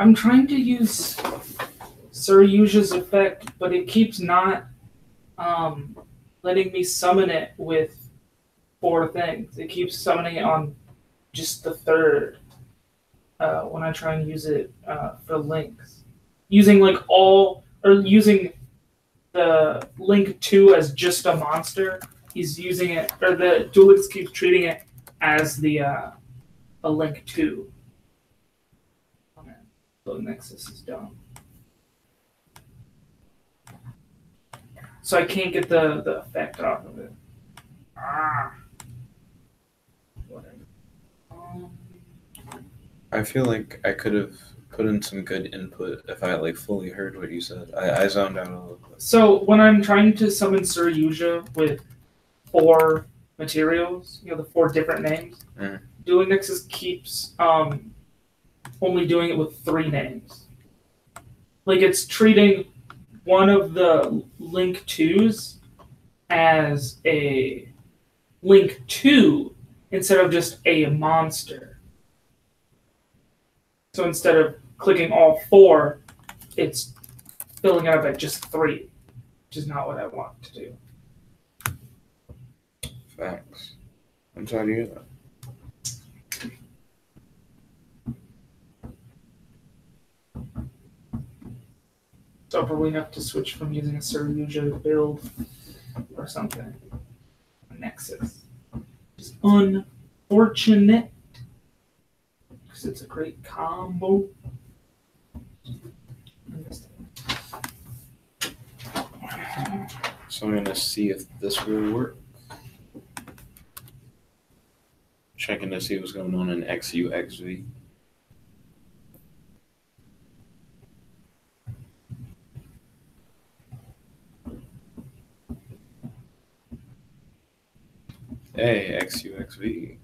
I'm trying to use Suryuja's effect, but it keeps not letting me summon it with 4 things. It keeps summoning it on just the 3rd when I try and use it for links. Using using the link 2 as just a monster. He's using it, or the Duelix keeps treating it as the a link 2. Dueling Nexus is dumb. So I can't get the effect off of it. Whatever. I feel like I could have put in some good input if I like fully heard what you said. I zoned out a little bit. So when I'm trying to summon Suryuja with 4 materials, the 4 different names, Dueling Nexus keeps only doing it with 3 names. Like it's treating one of the link 2s as a link 2 instead of just a monster. So instead of clicking all 4, it's filling it up at just 3, which is not what I want to do. Facts. I'm sorry to hear that. So I'll probably have to switch from using a Suryuja build or something. Nexus. It's unfortunate. Because it's a great combo. So I'm gonna see if this will work. Checking to see what's going on in XUXV. Hey, XUXV.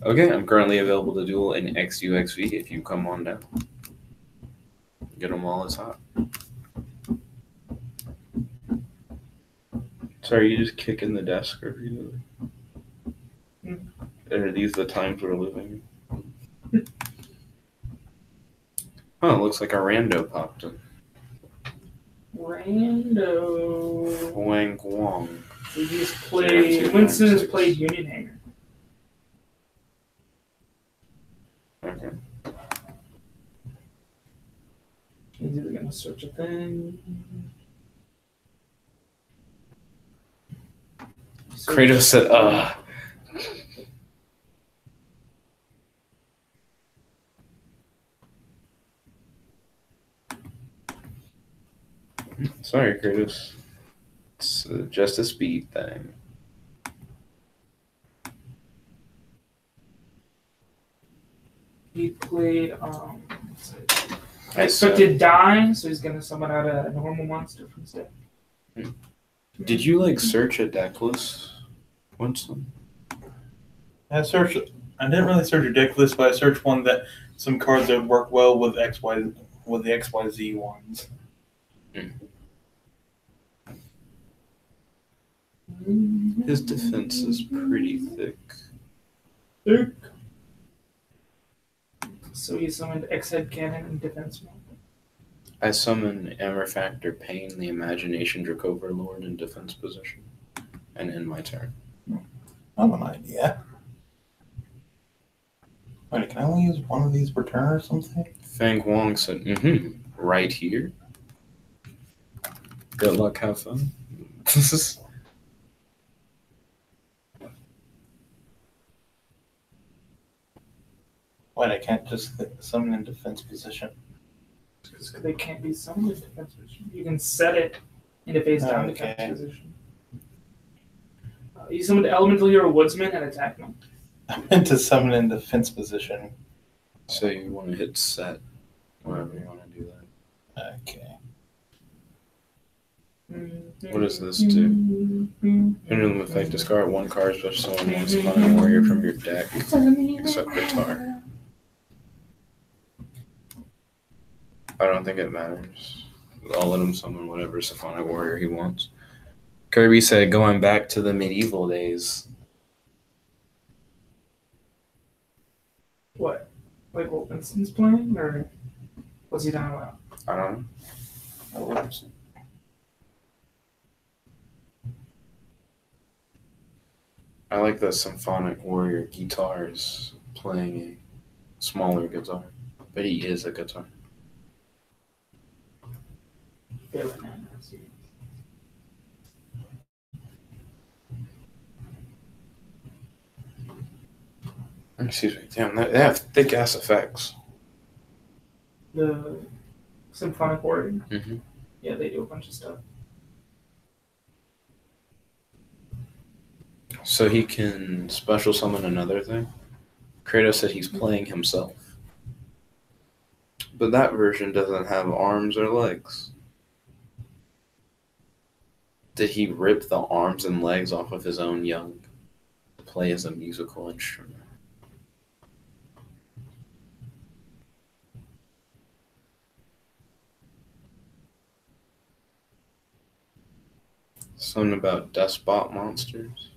Okay, I'm currently available to duel in XUXV if you come on down. Get them while it's hot. Sorry, you just kicking the desk or you? Are these the times we're living in? Oh, it looks like a rando popped in. Rando. Wang Wong. Winston has played Union Hanger. Okay. He's search a thing. Kratos said, Sorry, Kratos. It's just a speed thing. He played, I expected die, so he's gonna summon out a normal monster from his deck. Did you, like, search a deck list once? I didn't really search a deck list, but I searched one that some cards that work well with the XYZ ones. His defense is pretty thick. So he summoned X-Head Cannon and Defense Mode. I summon Amorfactor Pain, the Imagination Dracoverlord in defense position, and end my turn. I have an idea. Wait, can I only use one of these per turn or something? Fang Wong said, right here. Good luck, have fun. Wait, I can't just summon in defense position. Because they can't be summoned in defense position. You can set it into face down defense position. You summoned Elemental Hero Woodsman and attack mode. I meant to summon in defense position. So you want to hit set, wherever you want to do that. Okay. What does this do? Pendulum effect, discard one card, special summon one Symphonic Warrior from your deck, except guitar. I don't think it matters. I'll let him summon whatever Symphonic Warrior he wants. Kirby said, going back to the medieval days. What? Like what Winston's playing, or what's he talking about? I don't know. I like that Symphonic Warrior guitar is playing a smaller guitar, but he is a guitar. Excuse me. Damn, they have thick ass effects. The Symphonic Warrior? Mm-hmm. Yeah, they do a bunch of stuff. So he can special summon another thing? Kratos said he's playing himself. But that version doesn't have arms or legs. Did he rip the arms and legs off of his own young to play as a musical instrument? Something about despot monsters.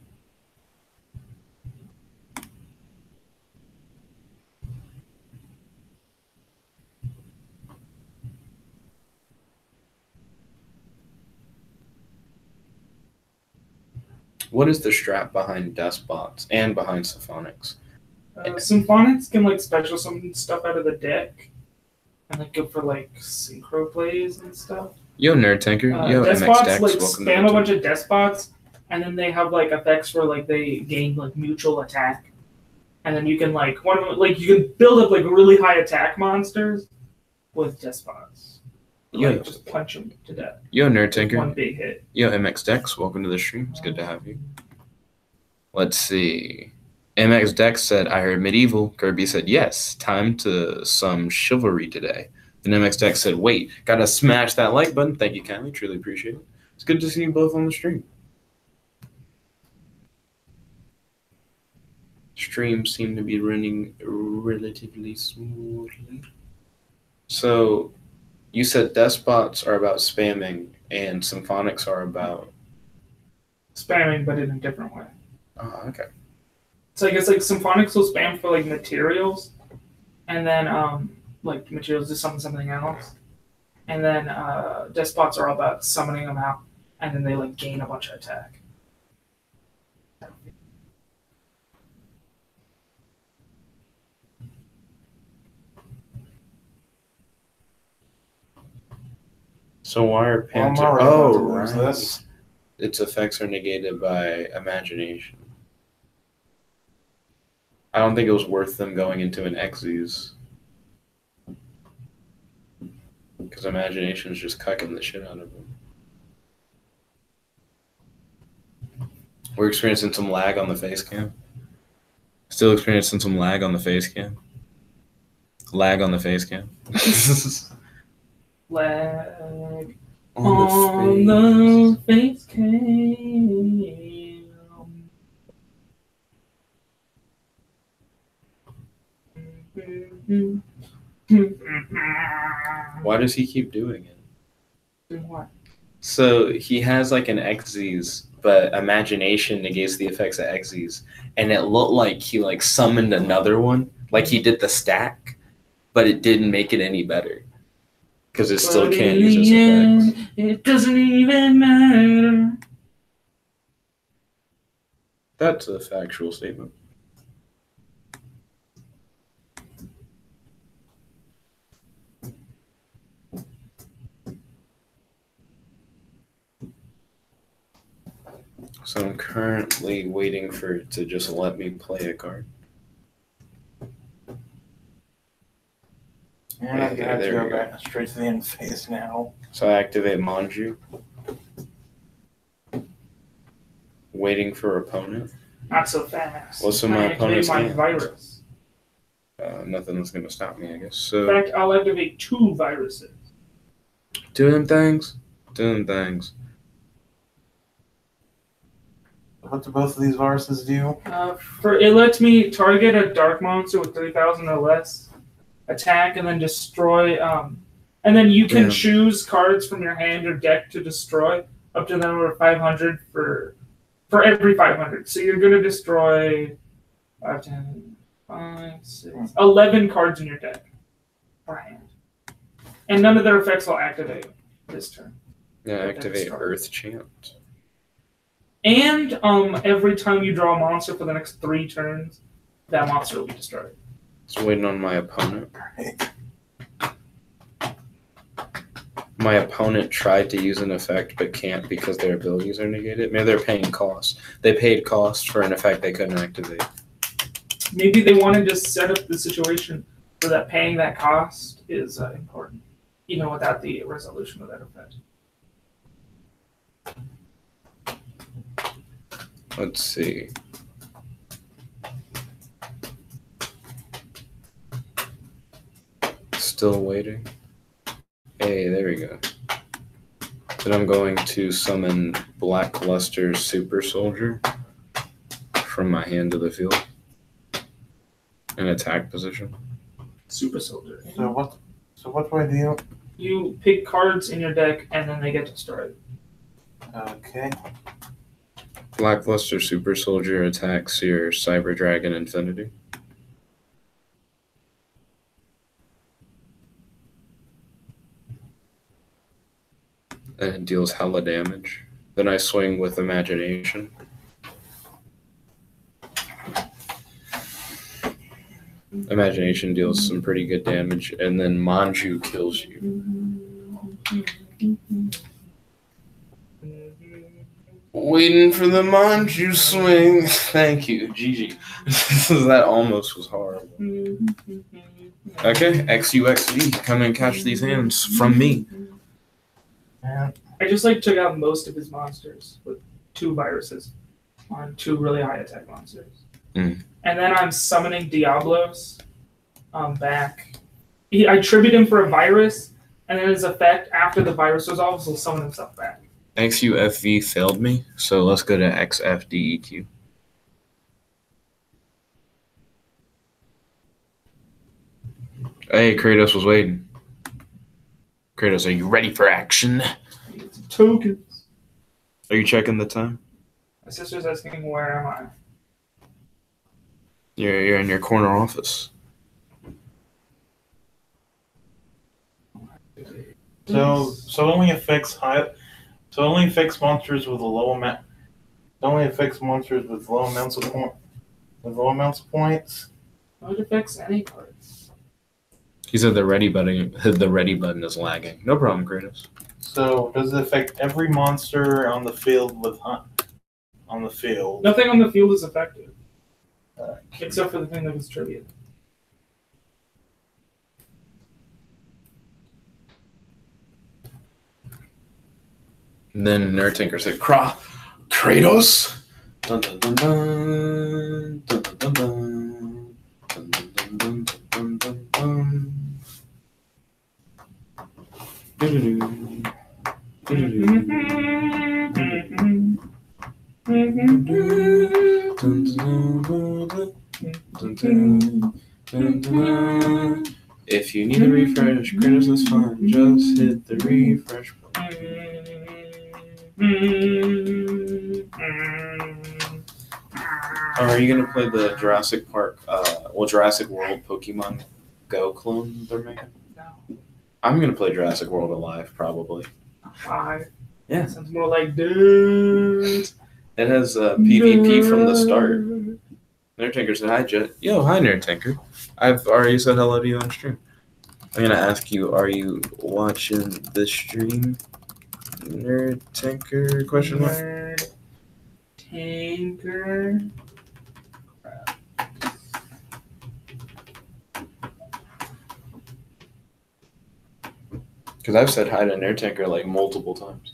What is the strap behind despots and behind symphonics? Symphonics can like special summon stuff out of the deck and like go for like synchro plays and stuff. Yo, Nerd Tanker. Yo, despots MX Dex, like welcome spam to a bunch of despots, and then they have like effects where like they gain like mutual attack, and then you can like you can build up like really high attack monsters with despots. Yo, just punch them to death. Yo, Nerd Tanker. One big hit. Yo, MX Dex, welcome to the stream. It's good to have you. Let's see. MX Dex said, I heard medieval. Kirby said, yes, time to some chivalry today. Then MX Dex said, wait, gotta smash that like button. Thank you kindly, truly appreciate it. It's good to see you both on the stream. Streams seem to be running relatively smoothly. So, you said despots are about spamming and symphonics are about spamming, but in a different way. Oh, okay. So I guess like symphonics will spam for like materials, and then like materials do something else, and then despots are all about summoning them out, and then they like gain a bunch of attack. So why are Well, I'm Panther? already about to Oh, lose right. this. Its effects are negated by imagination. I don't think it was worth them going into an Xyz. Because imagination is just cucking the shit out of them. We're experiencing some lag on the face cam. Still experiencing some lag on the face cam. Lag on the face cam. Lag on the face cam. Why does he keep doing it? Doing what? So he has like an Xyz, but imagination negates the effects of Xyz, and it looked like he like summoned another one, like he did the stack, but it didn't make it any better because it still can't use its effects. It doesn't even matter. That's a factual statement. So I'm currently waiting for it to just let me play a card. And I'm Okay, gonna have to there go we go. back straight to the end phase now. So I activate Manju. Waiting for opponent. Not so fast. What's in my I activate opponent's my hand? virus. Nothing that's gonna stop me, I guess. In So fact, I'll activate 2 viruses. doing things. What do both of these viruses do? It lets me target a dark monster with 3,000 or less, attack, and then destroy. And then you can Yeah. choose cards from your hand or deck to destroy up to the number of 500 for every 500. So you're going to destroy 5, 10, 5, 6, 11 cards in your deck per hand. And none of their effects will activate this turn. Yeah, activate Earth Chant. And every time you draw a monster for the next 3 turns, that monster will be destroyed. Just waiting on my opponent. My opponent tried to use an effect but can't because their abilities are negated. Maybe they're paying cost. They paid cost for an effect they couldn't activate. Maybe they wanted to set up the situation so that paying that cost is important, even without the resolution of that effect. Let's see. Still waiting. Hey, there we go. Then I'm going to summon Blackluster Super Soldier from my hand to the field. In attack position. Super Soldier. So what do I do? You pick cards in your deck and then they get destroyed. Okay. Blackluster Super Soldier attacks your Cyber Dragon Infinity. And it deals hella damage. Then I swing with Imagination. Imagination deals some pretty good damage, and then Manju kills you. Waiting for the Manju swing. Thank you, GG. That almost was horrible. Okay, XUXV, come and catch these hands from me. Yeah. I just took out most of his monsters with 2 viruses on 2 really high attack monsters. Mm. And then I'm summoning Diablos back. I tribute him for a virus, and then his effect after the virus resolves will summon himself back. XUFV failed me, so let's go to XFDEQ. Hey, Kratos was waiting. Kratos, are you ready for action? Tokens. Are you checking the time? My sister's asking, where am I? You're in your corner office. So only affects monsters with a low amount. It only affects monsters with low amounts of points. No, it affects any cards. He said the ready button is lagging. No problem, Kratos. So, does it affect every monster on the field with hunt? On the field? Nothing on the field is effective. Except for the thing that was trivia. And then Nerd Tinker said, Kratos? Dun, dun, dun, dun, dun, dun, dun, dun, dun, dun, dun, dun, dun, dun. If you need a refresh, Kratos is fine. Just hit the refresh button. Are you gonna play the Jurassic Park, Jurassic World Pokemon Go clone they're making? No. I'm gonna play Jurassic World Alive probably. 5. Yeah. Sounds more like dude. It has PvP from the start. Nerd Tinker said hi, Jet. Yo, hi, Nerd Tinker. I've already said hello to you on stream. I'm gonna ask you, are you watching the stream? Nerd Tinker? Question mark. Nerd Tinker. Because I've said hi to Nerd Tinker like multiple times.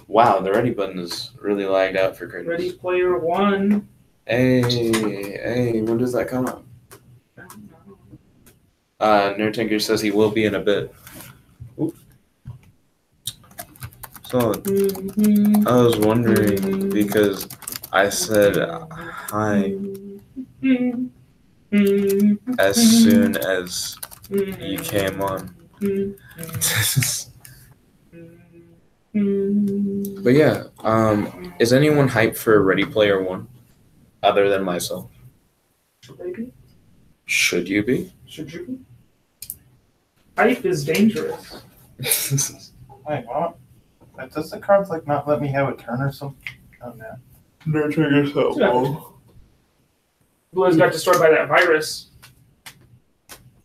Wow, the ready button is really lagged out for Kratos. Ready Player One. Hey, when does that come out? Nerd Tinker says he will be in a bit. Oop. So, I was wondering because I said hi as soon as you came on. But yeah, is anyone hyped for Ready Player One other than myself? Should you be? Should you be? Hype is dangerous. Wait, what? Does the cards like not let me have a turn or something? Oh no. Nerd Tinker so Blue's got destroyed by that virus.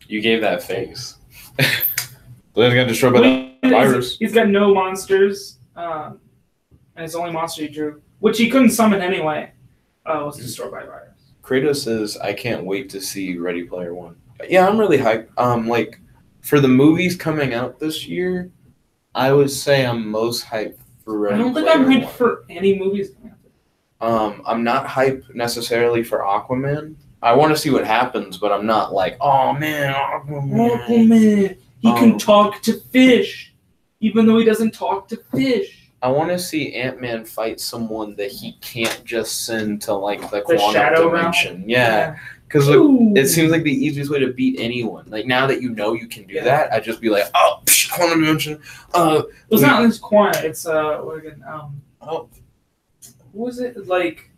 You gave that face. Blue's got destroyed by that virus. He's got no monsters, and his only monster he drew, which he couldn't summon anyway, was destroyed by virus. Kratos says, I can't wait to see Ready Player One. Yeah, I'm really hyped. Like, for the movies coming out this year, I would say I'm most hyped for Ready Player One. I don't think I'm hyped for any movies coming out. I'm not hyped necessarily for Aquaman. I want to see what happens, but I'm not like, oh man, Aquaman. He can talk to fish, even though he doesn't talk to fish. I want to see Ant-Man fight someone that he can't just send to like the The quantum shadow dimension. realm? Yeah. Because it seems like the easiest way to beat anyone. Like now that you know you can do that, I'd just be like, oh, quantum dimension. It's not in this quant. It's what again? What was it like?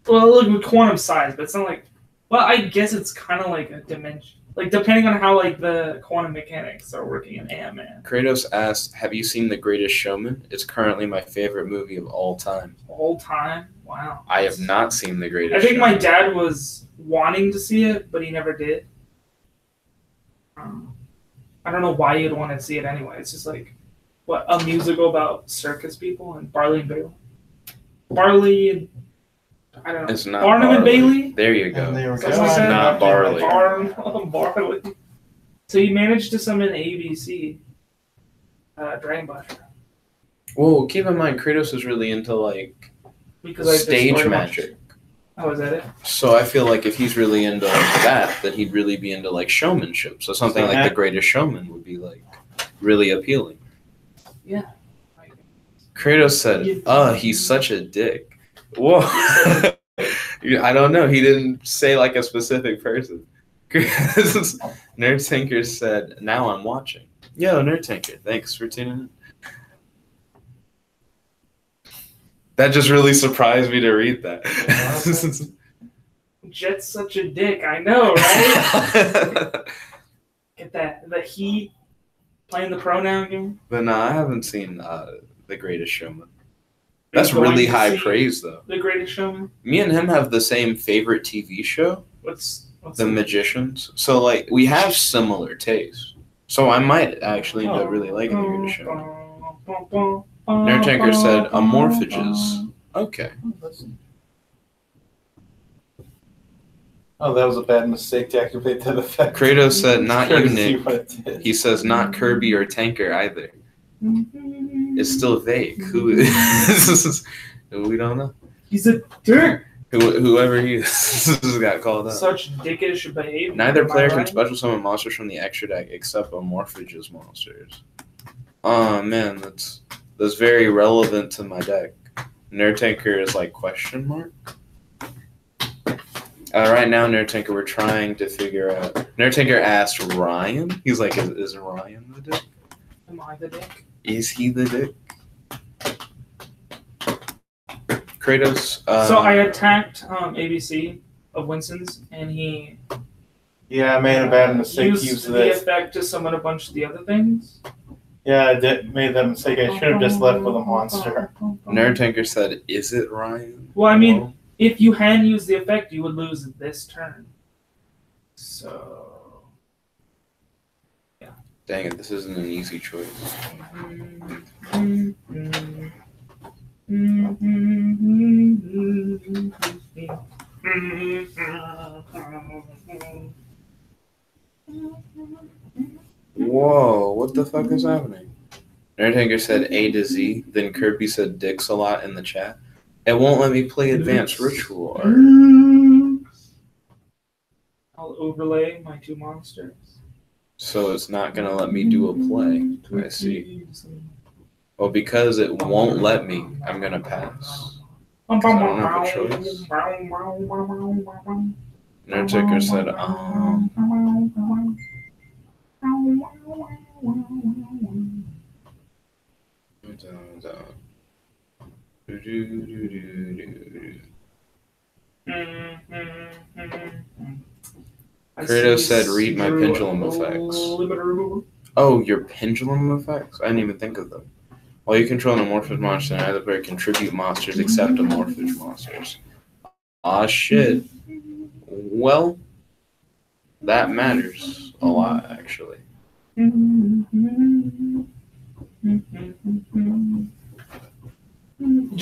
Well, look with quantum size, but it's not like. Well, I guess it's kind of like a dimension. Like depending on how like the quantum mechanics are working in Ant-Man. Kratos asked, "Have you seen The Greatest Showman? It's currently my favorite movie of all time." All time? Wow. I have not seen The Greatest. I think Showman. my dad was wanting to see it, but he never did. I don't know why you'd want to see it anyway. It's just like, what, a musical about circus people and Barley and Bailey? Barley and, I don't know. It's not Barnum and Barley. Bailey? There you go. That's It's what I said. not Barley. Barley. So you managed to summon ABC, Dragon Butcher. Whoa, keep in mind, Kratos is really into like stage magic. Oh, is that it? So I feel like if he's really into that, then he'd really be into like showmanship. So something like The Greatest Showman would be like really appealing. Yeah. Kratos said, he's such a dick. Whoa. I don't know. He didn't say like a specific person. Nerd Tinker said, now I'm watching. Yo, Nerd Tinker, thanks for tuning in. That just really surprised me to read that. Jet's such a dick, I know, right? Get that. The he playing the pronoun game. But no, I haven't seen The Greatest Showman. That's Are you going really to high see praise, though. The Greatest Showman? Me and him have the same favorite TV show, What's The Magicians. So, like, we have similar tastes. So I might actually end up really liking The Greatest Showman. Nerd Tanker said, Amorphages. Okay. Oh, that was a bad mistake to activate that effect. Kratos said, not Trying you, to see Nick. what it did. He says, not Kirby or Tanker either. It's still vague. Who is? We don't know. He's a dick. Whoever he is got called out. Such dickish behavior. Neither player can right? special summon monsters from the extra deck except Amorphages monsters. Oh man, that's very relevant to my deck. Nerd Tanker is like question mark. Right now, Nerd Tanker, we're trying to figure out. Nerd Tanker asked Ryan. He's like, is Ryan the dick? Am I the dick? Is he the dick? Kratos. So I attacked ABC of Winston's, and he Yeah, I made a bad mistake. used the effect to summon a bunch of the other things. Yeah, I made that mistake. I should have just left with a monster. Nerd Tanker said, is it Ryan? Well, I mean, if you hadn't used the effect, you would lose this turn. So, yeah. Dang it, this isn't an easy choice. Whoa, what the fuck is happening? Nerd Tanker said A to Z, then Kirby said dicks a lot in the chat. It won't let me play Advanced Ritual Art. I'll overlay my two monsters. So it's not going to let me do a play. I see. Well, because it won't let me, I'm going to pass. I don't have a choice. Nerd Tanker said, Kratos said, read my pendulum effects. Oh, your pendulum effects? I didn't even think of them. While you control an amorphous monster, neither player can tribute monsters except amorphous monsters. Ah, shit. Well, that matters a lot, actually. Did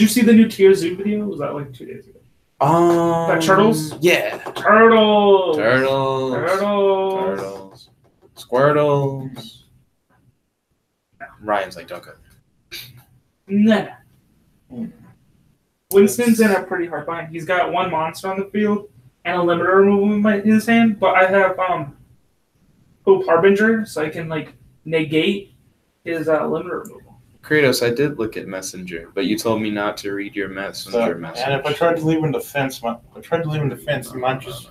you see the new Tier Zoo video? Was that like 2 days ago? That turtles? Yeah. Turtles. Squirtles. Ryan's like, don't go. Nah. Winston's in a pretty hard bind. He's got one monster on the field and a limiter removal in his hand, but I have Hope Harbinger, so I can like negate his limiter removal. Kratos, I did look at Messenger, but you told me not to read your Messenger message. And if I tried to leave him in defense, you might just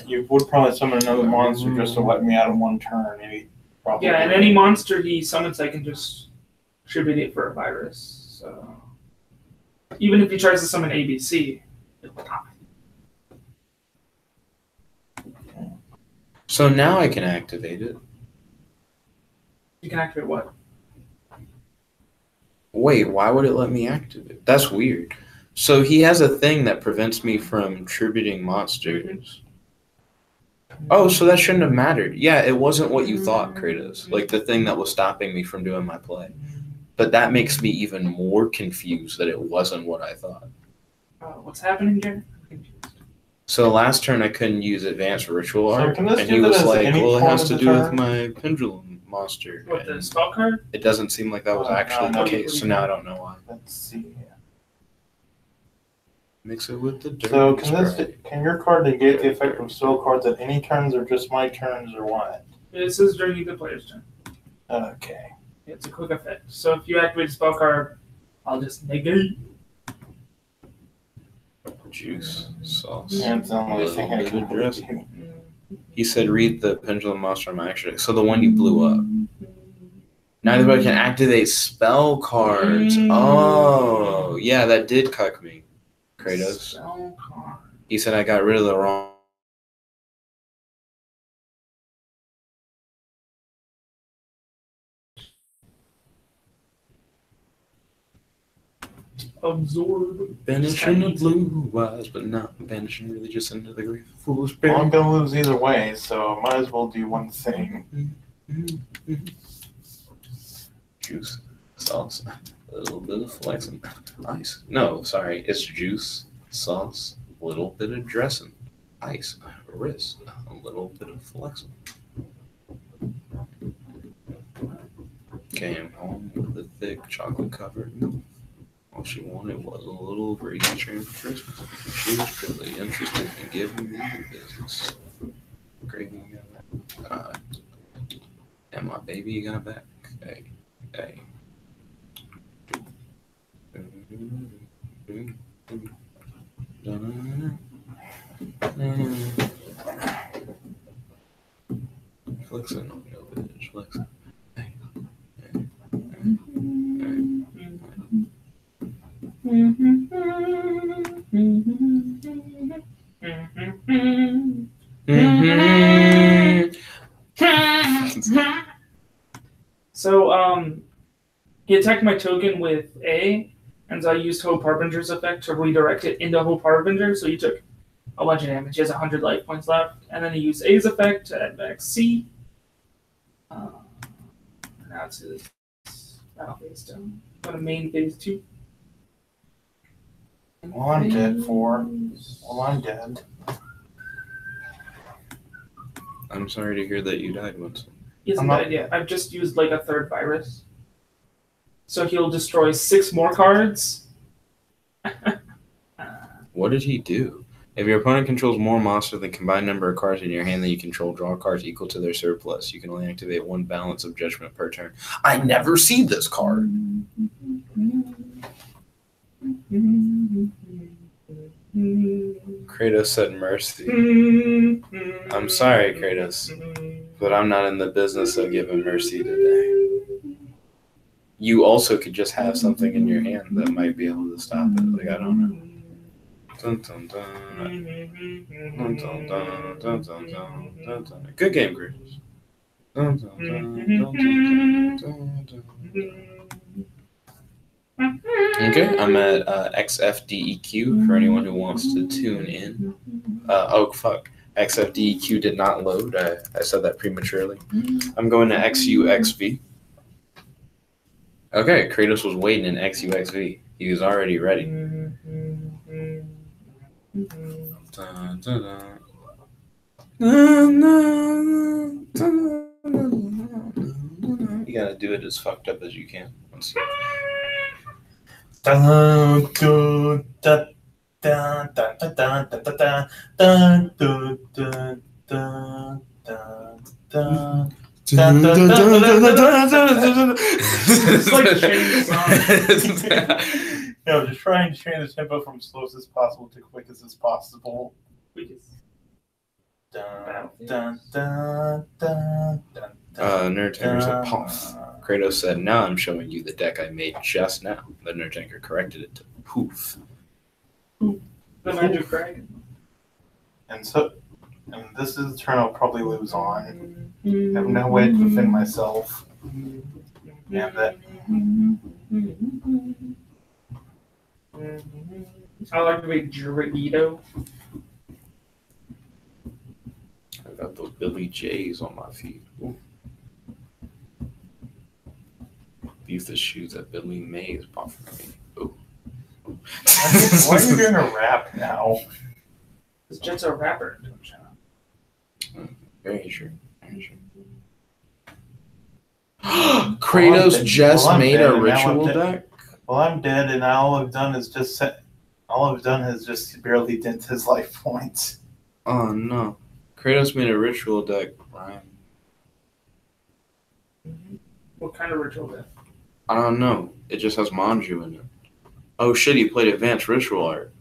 you would probably summon another monster just to let me out in one turn. Maybe. Probably. Yeah, and any monster he summons, I can just tribute it for a virus. So even if he tries to summon ABC, it will die. So now I can activate it. You can activate what? Wait, why would it let me activate? That's weird. So he has a thing that prevents me from tributing monsters. Oh, so that shouldn't have mattered. Yeah, it wasn't what you thought, Kratos. Like the thing that was stopping me from doing my play. But that makes me even more confused that it wasn't what I thought. What's happening here? So last turn I couldn't use Advanced Ritual Art, and he do was that as like, any well, it point has of to the do with turn? my Pendulum monster. What, the And spell card? it doesn't seem like that was actually no, the case, so now I don't know why. Let's see. Mix it with the dirt. So can your card negate the effect of spell cards at any turns or just my turns or what? This is during the player's turn. Okay. It's a quick effect. So if you activate a spell card, I'll just negate. Juice, sauce. Yeah, it's the only thing I can Dress. do. He said, read the Pendulum monster on my extra deck. So the one you blew up. Neither player can activate spell cards. Oh, yeah, that did cuck me, Kratos. Spell card. He said I got rid of the wrong. Absorb. Banishing the blue eyes, but not banishing really just into the grave. Foolish bear. Well, I'm gonna lose either way, so might as well do one thing. Juice, sauce, a little bit of flexing. Ice. No, sorry, it's juice, sauce, a little bit of dressing. Ice, wrist, a little bit of flexing. Came home with a thick chocolate covered milk. All she wanted was a little gravy train for Christmas. She was really interested in giving me the business. Gravy got back. And my baby got back. Hey, hey. Flexing on your bitch, flexing. Hey, hey, So, he attacked my token with A, and so I used Hope Harbinger's effect to redirect it into Hope Harbinger, so he took a bunch of damage. He has 100 life points left, and then he used A's effect to add back C. Now it's his battle phase done. Go to main phase 2. Well, I'm dead for. Well, I'm dead. I'm sorry to hear that you died, Winston. He hasn't died yet. I've just used like a third virus. So he'll destroy 6 more cards. What did he do? If your opponent controls more monsters than combined number of cards in your hand that you control, draw cards equal to their surplus. You can only activate 1 balance of judgment per turn. I never see this card. Kratos said mercy. I'm sorry, Kratos, but I'm not in the business of giving mercy today. You also could just have something in your hand that might be able to stop it. Like, I don't know. Dun, dun, dun. Dun, dun, dun, dun, dun, dun, dun, dun. Good game, Kratos. Dun, dun, dun, dun, dun, dun, dun. Okay, I'm at XFDEQ for anyone who wants to tune in. Oh, fuck. XFDEQ did not load. I said that prematurely. I'm going to XUXV. Okay, Kratos was waiting in XUXV. He was already ready. Dun, dun, dun. You gotta do it as fucked up as you can. Let's see. Dun, dun, dun, dun, dun, dun, dun, dun, dun, dun, dun, dun, dun. It's like chainsaw. No, just trying to change the tempo from slowest as possible to quickest as possible. Dun, dun, dun, dun, dun, Nerd Tanker said, "Poof." Kratos said, "Now I'm showing you the deck I made just now." The Nerd Tanker corrected it to poof. The Magic Dragon. And this is the turn I'll probably lose on. I have no way to defend myself. And that. I like to make Juragito. I got those Billy J's on my feet. Ooh. These the shoes that Billy Mays bought for me. Ooh. Why are you doing a rap now? This Jet's a rapper. Very true. Very true. Kratos just made a ritual deck? Well, I'm dead, and all I've done is just barely dent his life points. Oh no. Kratos made a ritual deck, Ryan. What kind of ritual deck? I don't know. It just has Manju in it. Oh shit, he played advanced ritual art.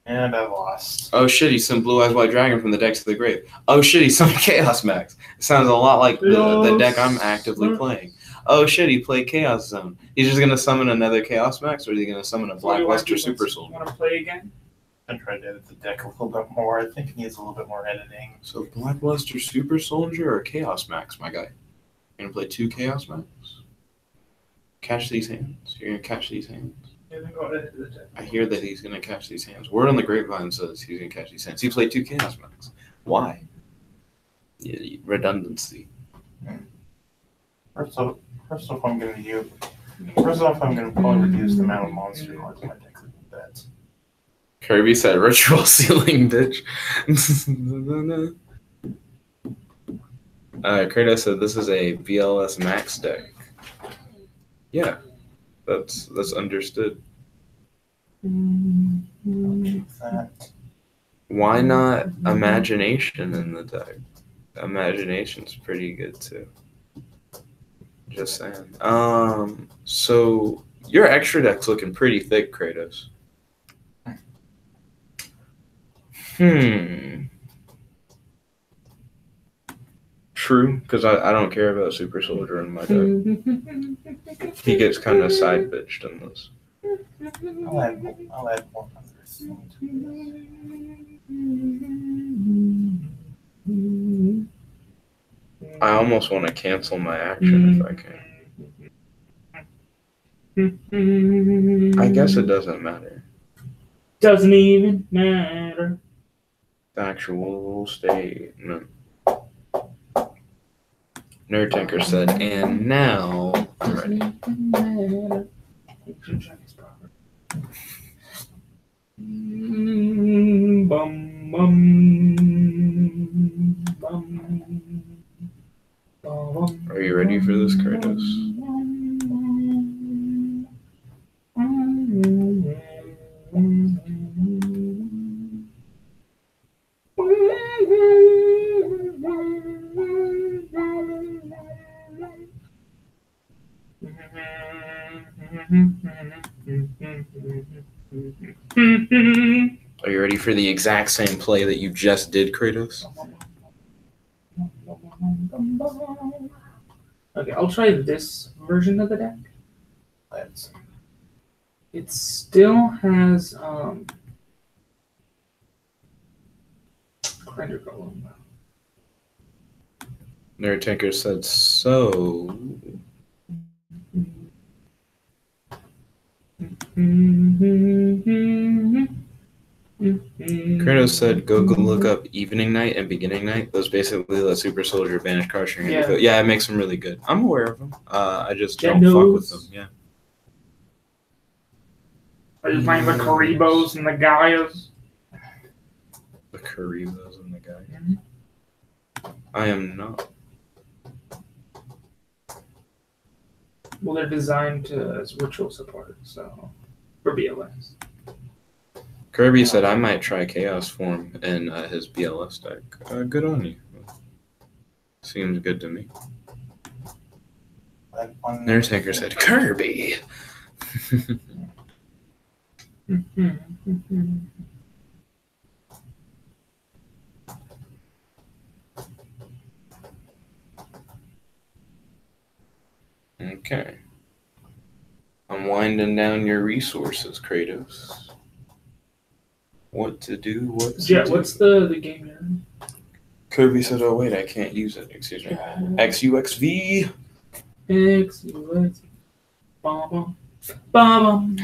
And I lost. Oh shit, he sent Blue Eyes White Dragon from the deck to the grave. Oh shit, he summoned Chaos Max. It sounds a lot like the deck I'm actively playing. Oh shit, he played Chaos Zone. He's just gonna summon another Chaos Max, or is he gonna summon a Blackluster Super Soul? Want to play again? I'm trying to edit the deck a little bit more. I think it needs a little bit more editing. So Blackluster Super Soldier or Chaos Max, my guy? You're gonna play 2 Chaos Max? Catch these hands. You're gonna catch these hands. I hear that he's going to catch these hands. Word on the grapevine says he's going to catch these hands. He played 2 Chaos Max. Why? Yeah, redundancy. First off, I'm going to probably reduce the amount of monster cards in my deck. That's Kirby said ritual ceiling, bitch. Kratos said this is a BLS max deck. Yeah, that's understood. Why not imagination in the deck? Imagination's pretty good too. Just saying. So your extra deck's looking pretty thick, Kratos. True, because I don't care about Super Soldier in my deck. He gets kind of side bitched in this. I'll add 100. I almost want to cancel my action if I can. I guess it doesn't matter. Doesn't even matter. Factual statement. Nerd Tinker said, and now I'm ready. Bum, bum, bum, bum. Are you ready for this, Kratos? Are you ready for the exact same play that you just did, Kratos? Okay, I'll try this version of the deck. It still has Grinder Golem. Nerd Tinker said so. Kratos said, go look up Evening Night and Beginning Night. Those basically let Super Soldier banish cards from your hand. Yeah, it makes them really good. I'm aware of them. I just don't fuck with them. Yeah. Are you playing the Karibos and the Gaias? The Karibos and the Gaias? I am not. Well, they're designed as ritual support, so for BLS. Kirby said I might try Chaos Form in his BLS deck. Good on you. Seems good to me. Nerd Tinker said Kirby. Okay. I'm winding down your resources, Kratos. What to do, what's the game you're in? Kirby said, oh wait, I can't use it. Excuse me. XUXV. XUXV.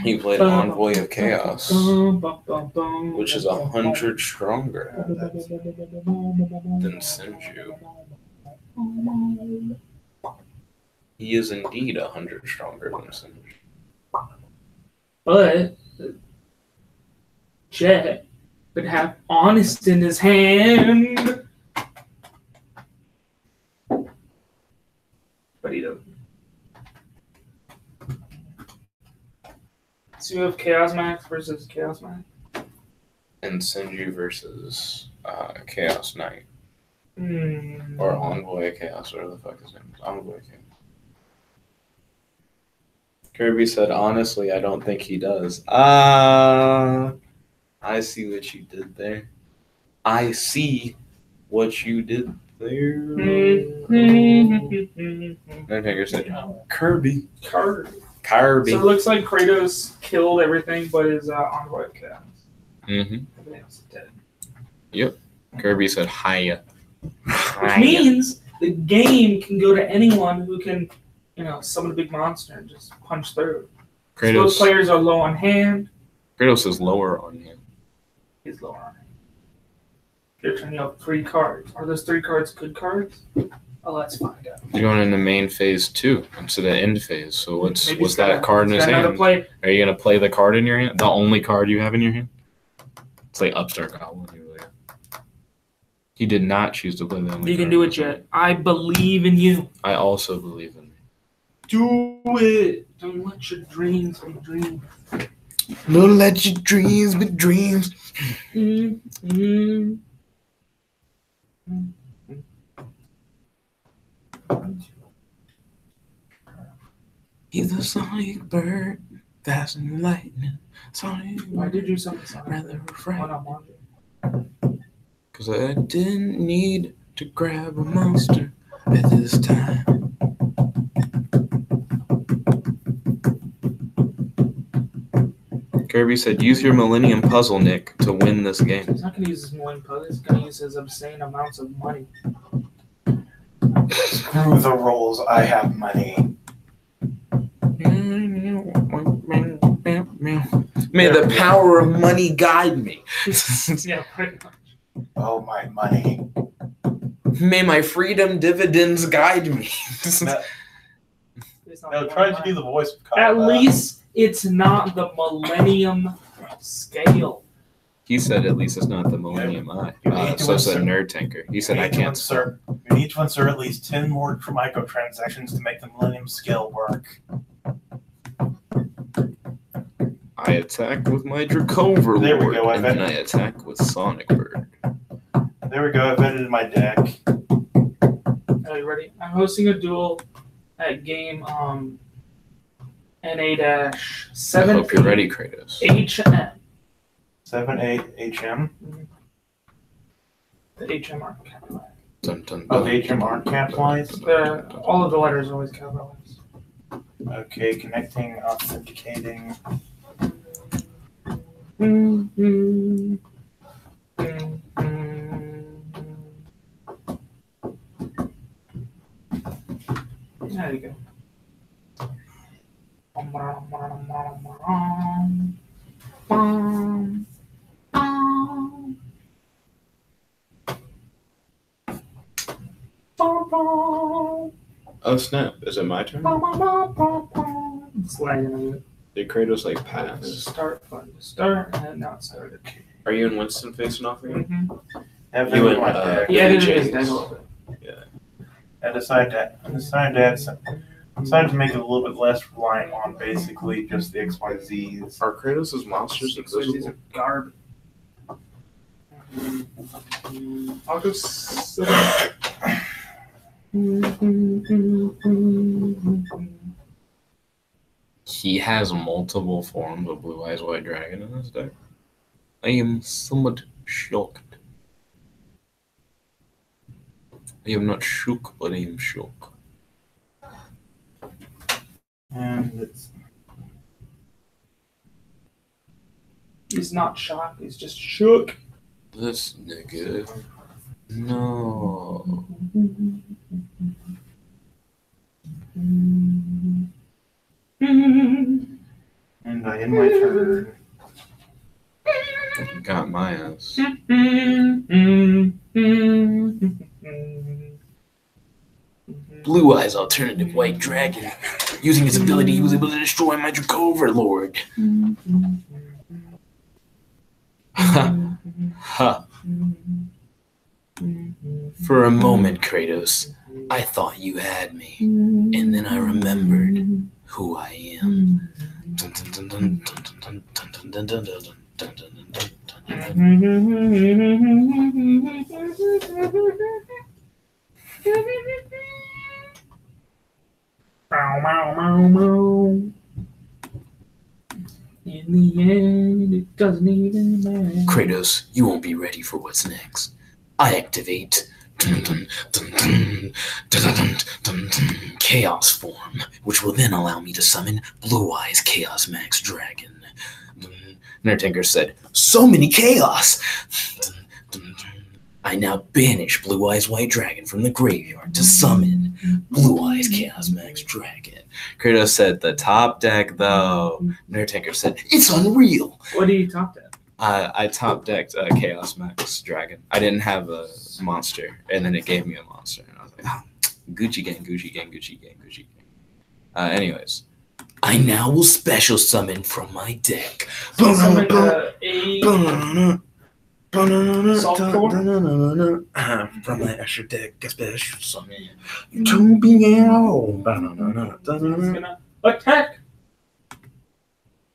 He played Envoy of Chaos, which is 100 stronger than Senju. He is indeed 100 stronger than Senju. But Jet would have Honest in his hand. But he doesn't. So you have Chaos Max versus Chaos Max? And Senju versus Chaos Knight. Or Envoy of Chaos, whatever the fuck his name is. Envoy of Chaos. Kirby said, honestly, I don't think he does. I see what you did there. I see what you did there. Nerdhanger said, Kirby. Kirby. So it looks like Kratos killed everything but his Envoy of Chaos. Everything else is dead. Yep. Kirby said, hiya. Which means the game can go to anyone who can, summon a big monster and just punch through. Kratos. Both players are low on hand. Kratos is lower on hand. He's lower on hand. Your turn, you have 3 cards. Are those 3 cards good cards? Oh, let's find out. You're going into main phase 2 instead of end phase. So what's that gonna, card in his hand? Play. Are you gonna play the card in your hand? The only card you have in your hand? It's like Upstart Goblin. He did not choose to play the only You can card. do it, Jet. I believe in you. I also believe in you. Do it. Don't let your dreams be dreams. Don't let your dreams be dreams. Mm-hmm. He's a sonic bird, fast and lightning. Sonic. Why did you something rather refrain? What Because I didn't need to grab a monster at this time. Kirby said, use your Millennium Puzzle, Nick, to win this game. He's not going to use his Millennium Puzzle. He's going to use his obscene amounts of money. Screw the rolls. I have money. May the power of money guide me. Yeah, pretty much. Oh, my money. May my freedom dividends guide me. No, try to do the voice of Kyle. At least it's not the Millennium Scale. He said at least it's not the Millennium Eye. So said Nerd Tanker. He said I can't. You need to insert at least 10 more microtransactions to make the Millennium Scale work. I attack with my Dracover There we Lord, go, and then I attack with Sonic Bird. There we go, I've edited my deck. Are you ready? I'm hosting a duel at game NA-7. I hope you're ready, Kratos. HM. 7-8 HM. The HM aren't capitalized. Dun, dun, Oh, dun, the HM aren't capitalized? All of the letters are always capitalized. Okay, connecting, authenticating. There you go. Oh snap! Is it my turn? It's lagging a bit. Did Kratos like Button to pass? start, button to start, and now it started. Are you in Winston facing off again? Have You in my and, deck. Yeah, it is James. dead a little bit. I decided to make it a little bit less reliant on basically just the XYZs. Are Kratos' monsters So these invisible? are garbage. I'll just. He has multiple forms of Blue Eyes White Dragon in his deck. I am somewhat shocked. I am not shook, but I am shook. And it's He's not shocked, he's just shook. This nigga. No. and I end my turn. Got my ass. Blue Eyes Alternative White Dragon. Using his ability, he was able to destroy my Dracover Lord. Ha. Ha. For a moment, Kratos, I thought you had me. And then I remembered who I am. In the end, it doesn't even matter. Kratos, you won't be ready for what's next. I activate Chaos Form, which will then allow me to summon Blue Eyes Chaos Max Dragon. Nertanker said, so many chaos! I now banish Blue Eyes White Dragon from the graveyard to summon Blue Eyes Chaos Max Dragon. Kratos said the top deck though. Nerd Tanker said it's unreal. What do you top deck? I top decked Chaos Max Dragon. I didn't have a monster, and then it gave me a monster, and I was like, oh, Gucci gang, Gucci gang, Gucci gang, Gucci gang. Anyways, I now will special summon from my deck. Summon From my extra deck, a special summon. Utopia. Attack.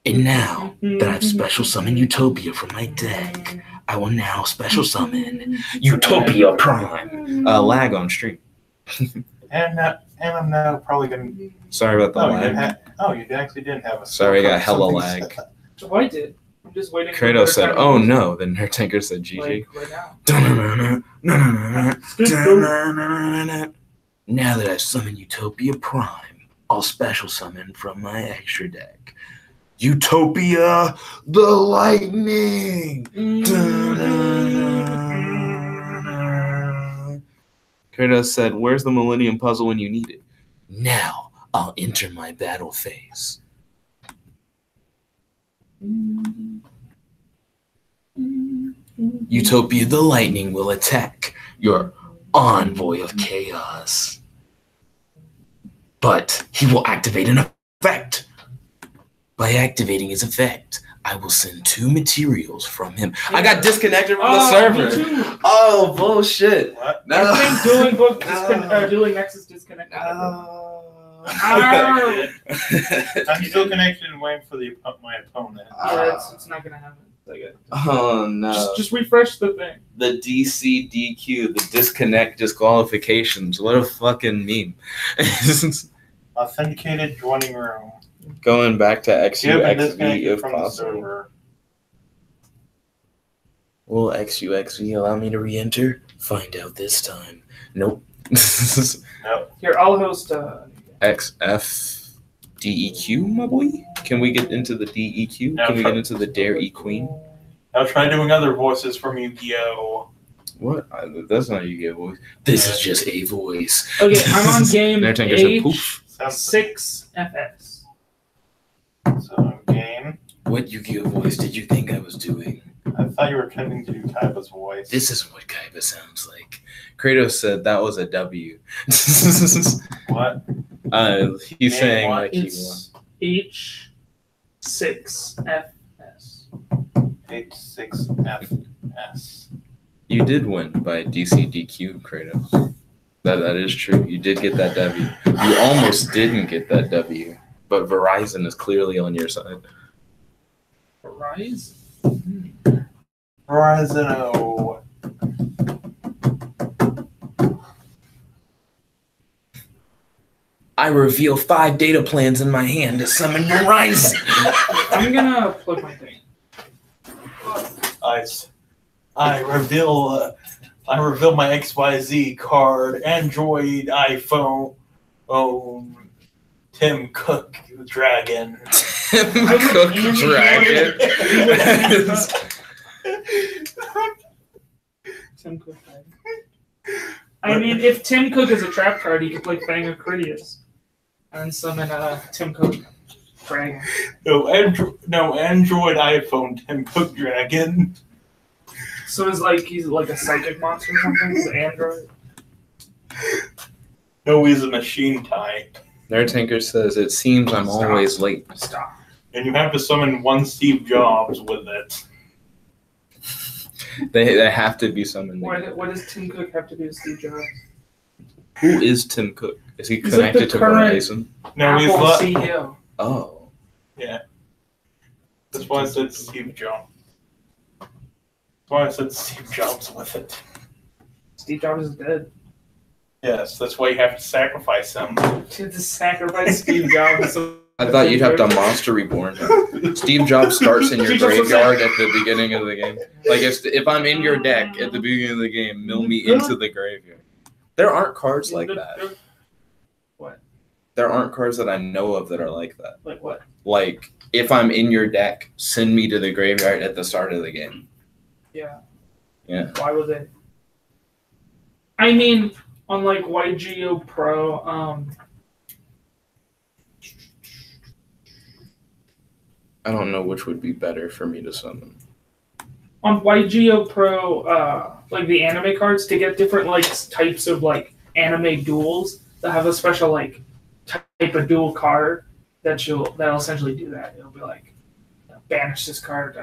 And now that I've special summoned Utopia from my deck, I will now special summon Utopia Prime. Lag on stream. And I'm now probably gonna. Sorry about the lag. You actually didn't have a. Sorry, I got hella lag. So I did. I'm just waiting. Kratos said, "Oh no." Then Nerd Tanker said, "GG." Now that I've summoned Utopia Prime, I'll special summon from my extra deck. Utopia the Lightning! Kratos said, where's the Millennium Puzzle when you need it? Now I'll enter my battle phase. Utopia the Lightning will attack your envoy of chaos. But he will activate an effect. By activating his effect, I will send 2 materials from him. I got disconnected from the server. Oh, bullshit. What? No. I think Dueling Nexus disconnected. I'm still connected and waiting for my opponent. Yeah, it's not gonna happen. Oh no. Just refresh the thing. The DCDQ, the disconnect disqualifications. What a fucking meme. Authenticated joining room. Going back to XUXV if from possible. Will XUXV allow me to re-enter? Find out this time. Nope. Nope. Here, I'll host XF DEQ, my boy? Can we get into the DEQ? No, Can we get into the Dare E Queen? I'll try doing other voices from Yu-Gi-Oh! What? That's not Yu-Gi-Oh! voice. This is just a voice. Okay, I'm on game Nerd Tanker said, poof. H6FS. So, game. What Yu-Gi-Oh! voice did you think I was doing? I thought you were attempting to do Kaiba's voice. This isn't what Kaiba sounds like. Kratos said that was a W. What? He's saying what? like he It's H6FS. H6FS. You did win by DCDQ, Kratos. That is true. You did get that W. You almost didn't get that W, but Verizon is clearly on your side. Verizon? Verizon O. I reveal 5 data plans in my hand to summon Verizon. I'm gonna plug my thing. I reveal my XYZ card, Android, iPhone, Tim Cook Dragon. Tim Cook Dragon. Tim Cook Dragon. I mean, if Tim Cook is a trap card, he could play Fang of Critias and summon Tim Cook Dragon. No, Android, iPhone, Tim Cook Dragon. So he's like a psychic monster or something? He's an android? No, he's a machine type. Nerd Tanker says, it seems I'm always late. Stop. And you have to summon one Steve Jobs with it. They have to be summoned. What does Tim Cook have to do with Steve Jobs? Who is Tim Cook? Is he He's connected like the to Verizon? No, he's Apple not. CEO. Oh. Yeah. That's why I said Steve Jobs. That's why I said Steve Jobs with it. Steve Jobs is dead. Yes, that's why you have to sacrifice him. To sacrifice Steve Jobs. I thought you'd have to Monster Reborn him. Steve Jobs starts in your graveyard at the beginning of the game. Like if I'm in your deck at the beginning of the game, mill me into the graveyard. There aren't cards like that. What? There aren't cards that I know of that are like that. Like what? Like if I'm in your deck, send me to the graveyard at the start of the game. Yeah. Yeah. Why would they? I mean, on like YGO Pro, I don't know which would be better for me to summon. On YGO Pro, like the anime cards, to get different like types of like anime duels that have a special like type of duel card that'll essentially do that. It'll be like banish this card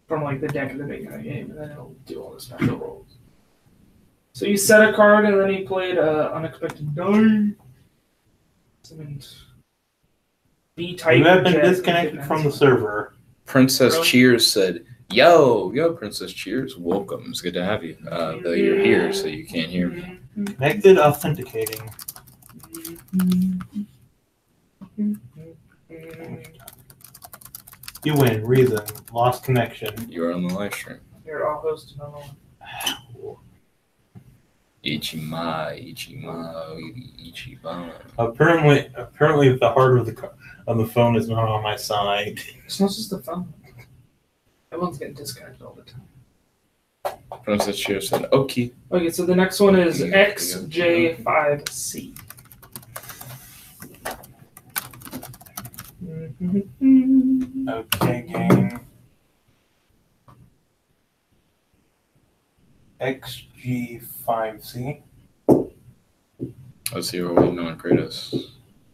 from like the deck at the beginning of the game, and then it'll do all the special rolls. So you set a card, and then he played Unexpected Die. Summoned B-type. You have been disconnected from the server. Princess Cheers said, Yo, Princess Cheers, welcome. It's good to have you. Though you're here, so you can't hear me. Connected authenticating. You win. Reason. Lost connection. You're on the live stream. You're all hosted on Ichiban. Apparently the hardware of the phone is not on my side. It's not just the phone. Everyone's getting disconnected all the time. Princess Cheers said, okay. Okay, so the next one is XJ5C. Okay, game. XG5C. Let's see, we're waiting on Kratos.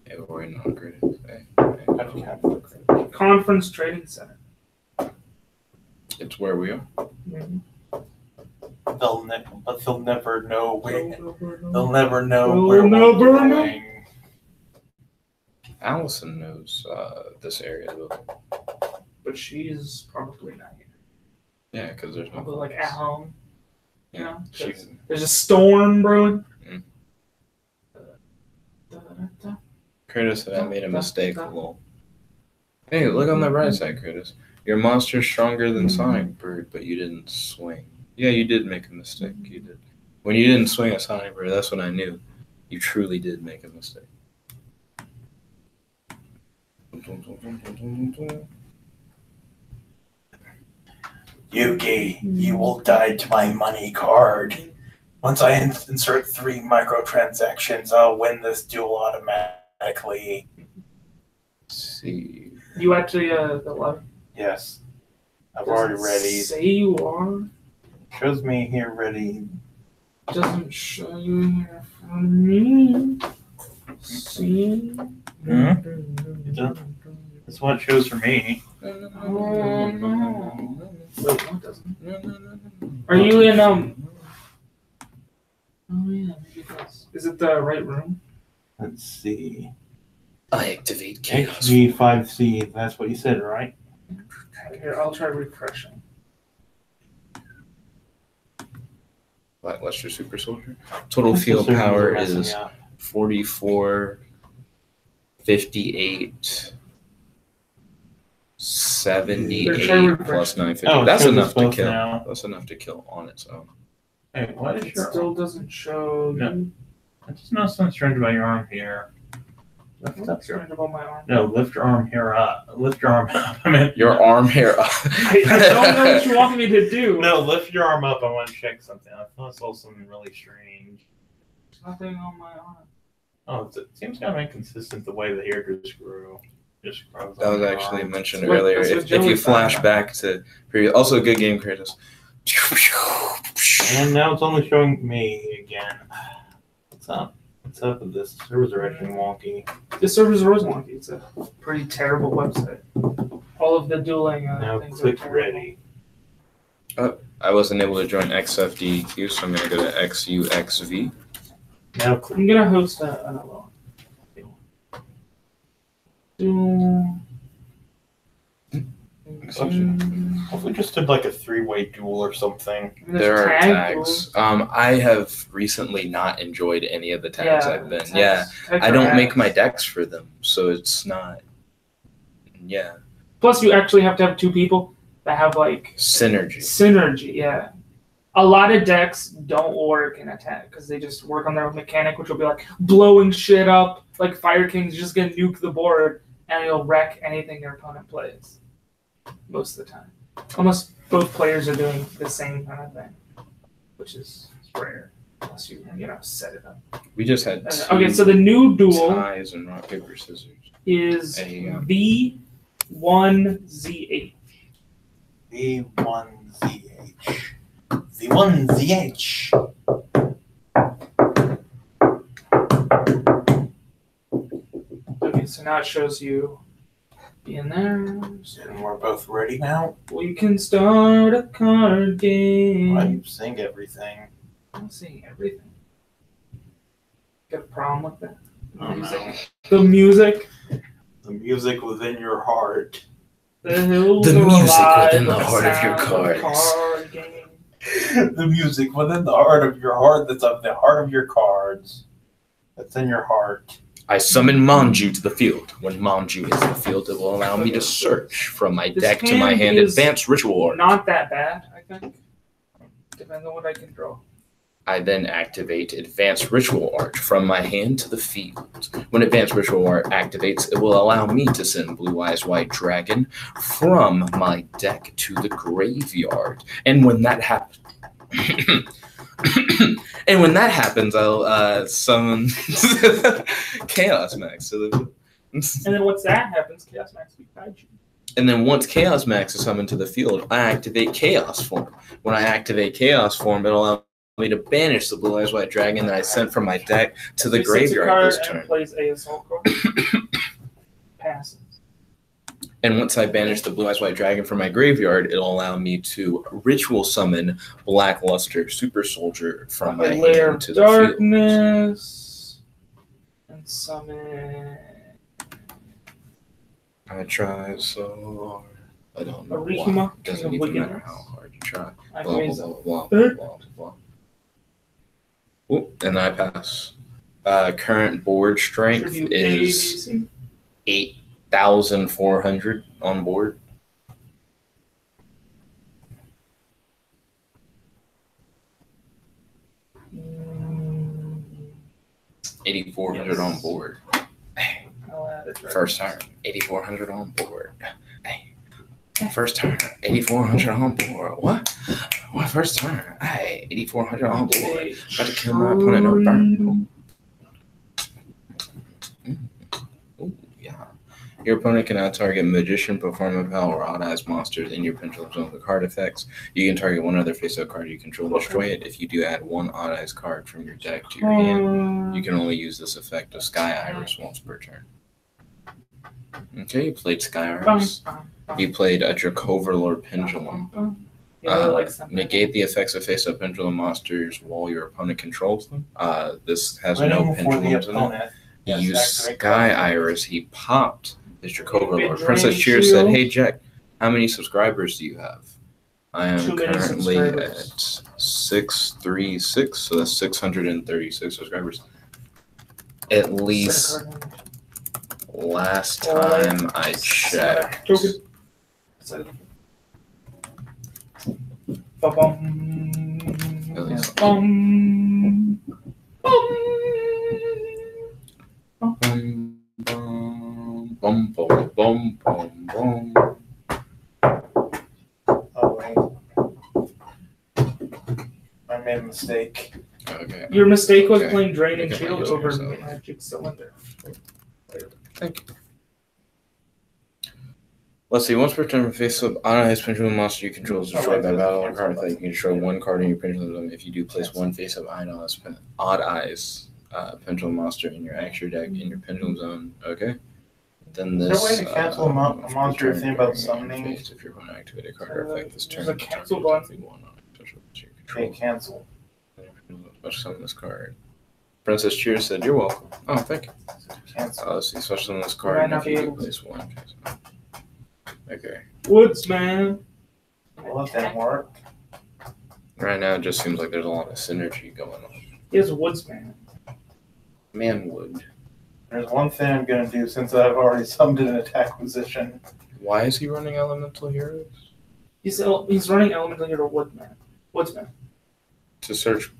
Yeah, we're waiting on Kratos. Hey. Conference Trading Center. It's where we are. Mm-hmm. They'll never know where. They'll never know They'll where never we're know. going. Allison knows this area, though. But she's probably not here. Yeah, because there's no. Probably like at home. You know? She's, There's a storm brewing. Kratos said I made a mistake. Lol. Hey, look on the bright side, Kratos. Your monster's stronger than Sonic Bird, but you didn't swing. Yeah, you did make a mistake. You did. When you didn't swing a Sonic Bird, that's when I knew you truly did make a mistake. Yugi, you will die to my money card. Once I insert 3 microtransactions, I'll win this duel automatically. Let's see. You actually, the letter? Yes. I've already ready. Say you are. Shows me here ready. Doesn't show you here for me. See? That's what it shows for me. Oh, no. Wait, no, it doesn't. Are you in, Oh, yeah, maybe it does. Is it the right room? Let's see. I activate chaos. XG5C, that's what you said, right? Here, I'll try refreshing. Lackluster Super Soldier. Total field power is 44, 58, 78 plus 950. Oh, that's enough to kill. Now. That's enough to kill on its own. Hey, what is It your still doesn't show. No. There's no something strange about your arm here. Lift up your about my arm. No, lift your arm here up. Lift your arm up. I mean, Your arm hair up. I don't know what you want me to do. no, lift your arm up. I want to check something. I thought I saw something really strange. There's nothing on my arm. Oh, it seems kind of inconsistent the way the hair just grew. Just grows That was on actually your arm. mentioned That's what- earlier. that's what If Joey you flash found. back to previous, also good game, Kratos. And now it's only showing me again. What's up? What's up with this? Servers are actually wonky. The server's rose wonky. It's a pretty terrible website. All of the dueling Now things click are terrible. ready. I wasn't able to join XFDQ, so I'm going to go to XUXV. Now click. I'm gonna host another one. If we just did like a 3-way duel or something. There are Tag tags. I have recently not enjoyed any of the tags I've been. tags- Yeah, tags I are don't ass. make my decks for them, so it's not. Yeah, Plus, you actually have to have 2 people that have like synergy. synergy. Yeah, a lot of decks don't work in attack because they just work on their mechanic, which will be like blowing shit up. Like Fire King's just gonna nuke the board and you'll wreck anything your opponent plays. Most of the time, unless both players are doing the same kind of thing, which is rare. Unless you set it up. We just had okay, so the new duel ties and rock, paper, scissors. Is V1ZH. V1ZH. V1ZH. Okay, so now it shows you being there. So and we're both ready now. We can start a card game. Why do you sing everything? I'm singing everything. Got a problem with that? Oh, no. The music. The music within your heart. The music within the heart of your cards. Card game. The music within the heart of your heart that's of the heart of your cards. That's in your heart. I summon Manju to the field. When Manju is in the field, it will allow me to search from my deck to my hand advanced ritual art. Not that bad, I think. Depends on what I can draw. I then activate Advanced Ritual Art from my hand to the field. When Advanced Ritual Art activates, it will allow me to send Blue Eyes White Dragon from my deck to the graveyard. And when that happens, I'll summon Chaos Max. And then once that happens, Chaos Max will guide you. And then once Chaos Max is summoned to the field, I activate Chaos Form. When I activate Chaos Form, it'll allow me to banish the Blue Eyes White Dragon that I sent from my deck to the graveyard this turn. And plays a assault card. Passes. And once I banish the Blue Eyes White Dragon from my graveyard, it'll allow me to ritual summon Blackluster Super Soldier from my hand to the darkness field. And summon. I try so hard. I don't know Arima, why. It doesn't even matter how hard you try. Blah, blah, blah, blah, blah, blah. Ooh, and I pass. Current board strength is 8,400 on board. 8,400 on board. First turn, 8,400 on board. First turn, 8,400 on board. What? First turn? Hey, 8,400 on board. About to kill my opponent. No burn. Ooh, yeah. Your opponent cannot target Magician, Performance Power, or Odd Eyes monsters in your pendulum zone with card effects. You can target one other face-up card you control and destroy it. If you do add one Odd Eyes card from your deck to your hand, you can only use this effect of Sky Iris once per turn. Okay, you played Sky Iris. You played a Dracoverlord Pendulum. Negate the effects of face-up pendulum monsters while your opponent controls them. This has no pendulums in it. He used Sky Iris. He popped his Dracoverlord. Princess Cheer said, "Hey Jack, how many subscribers do you have?" I am currently at 636, so that's 636 subscribers. At least last time I checked. Oh, wait. I made a mistake. Okay. Your mistake was playing Drain and Shield over Magic Cylinder. Thank you. Let's see. Once per turn, face up Odd Eyes Pendulum monster you control is destroyed by battle or card effect. You can destroy one card in your pendulum zone. If you do, place one face up Odd Eyes Pendulum monster in your extra deck in your pendulum zone. Okay. Then this. Is there a way to cancel a monster thing about summoning? If you're going to activate a card effect this turn, a cancel button. Okay, cancel. Special summon this card. Princess Cheer said, "You're welcome." Oh, thank you. Cancel. Let's see. Special summon this card. And if you do, place one. Okay. Woodsman. Well, that didn't work. Right now, it just seems like there's a lot of synergy going on. He has Woodsman. Manwood. There's one thing I'm going to do since I've already summoned an attack position. Why is he running Elemental Heroes? He's running Elemental Hero Woodsman. To search.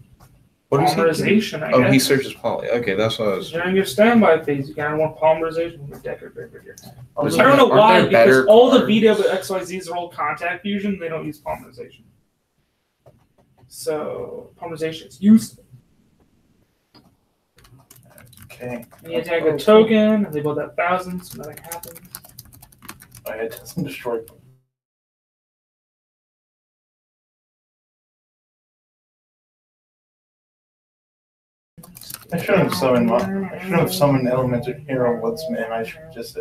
What is he? Polymerization, I guess. Oh, he searches poly. Okay, that's what I was. During your standby phase, you can add one polymerization from your deck or graveyard. I There's- don't know aren't why, there better because all the cards? VW XYZs are all contact fusion, they don't use polymerization. So, polymerization is useful. Okay. And you attack a token, and they build that 1,000, so nothing happens. It doesn't destroy. I should have summoned Elemental Hero Woodsman. I should just.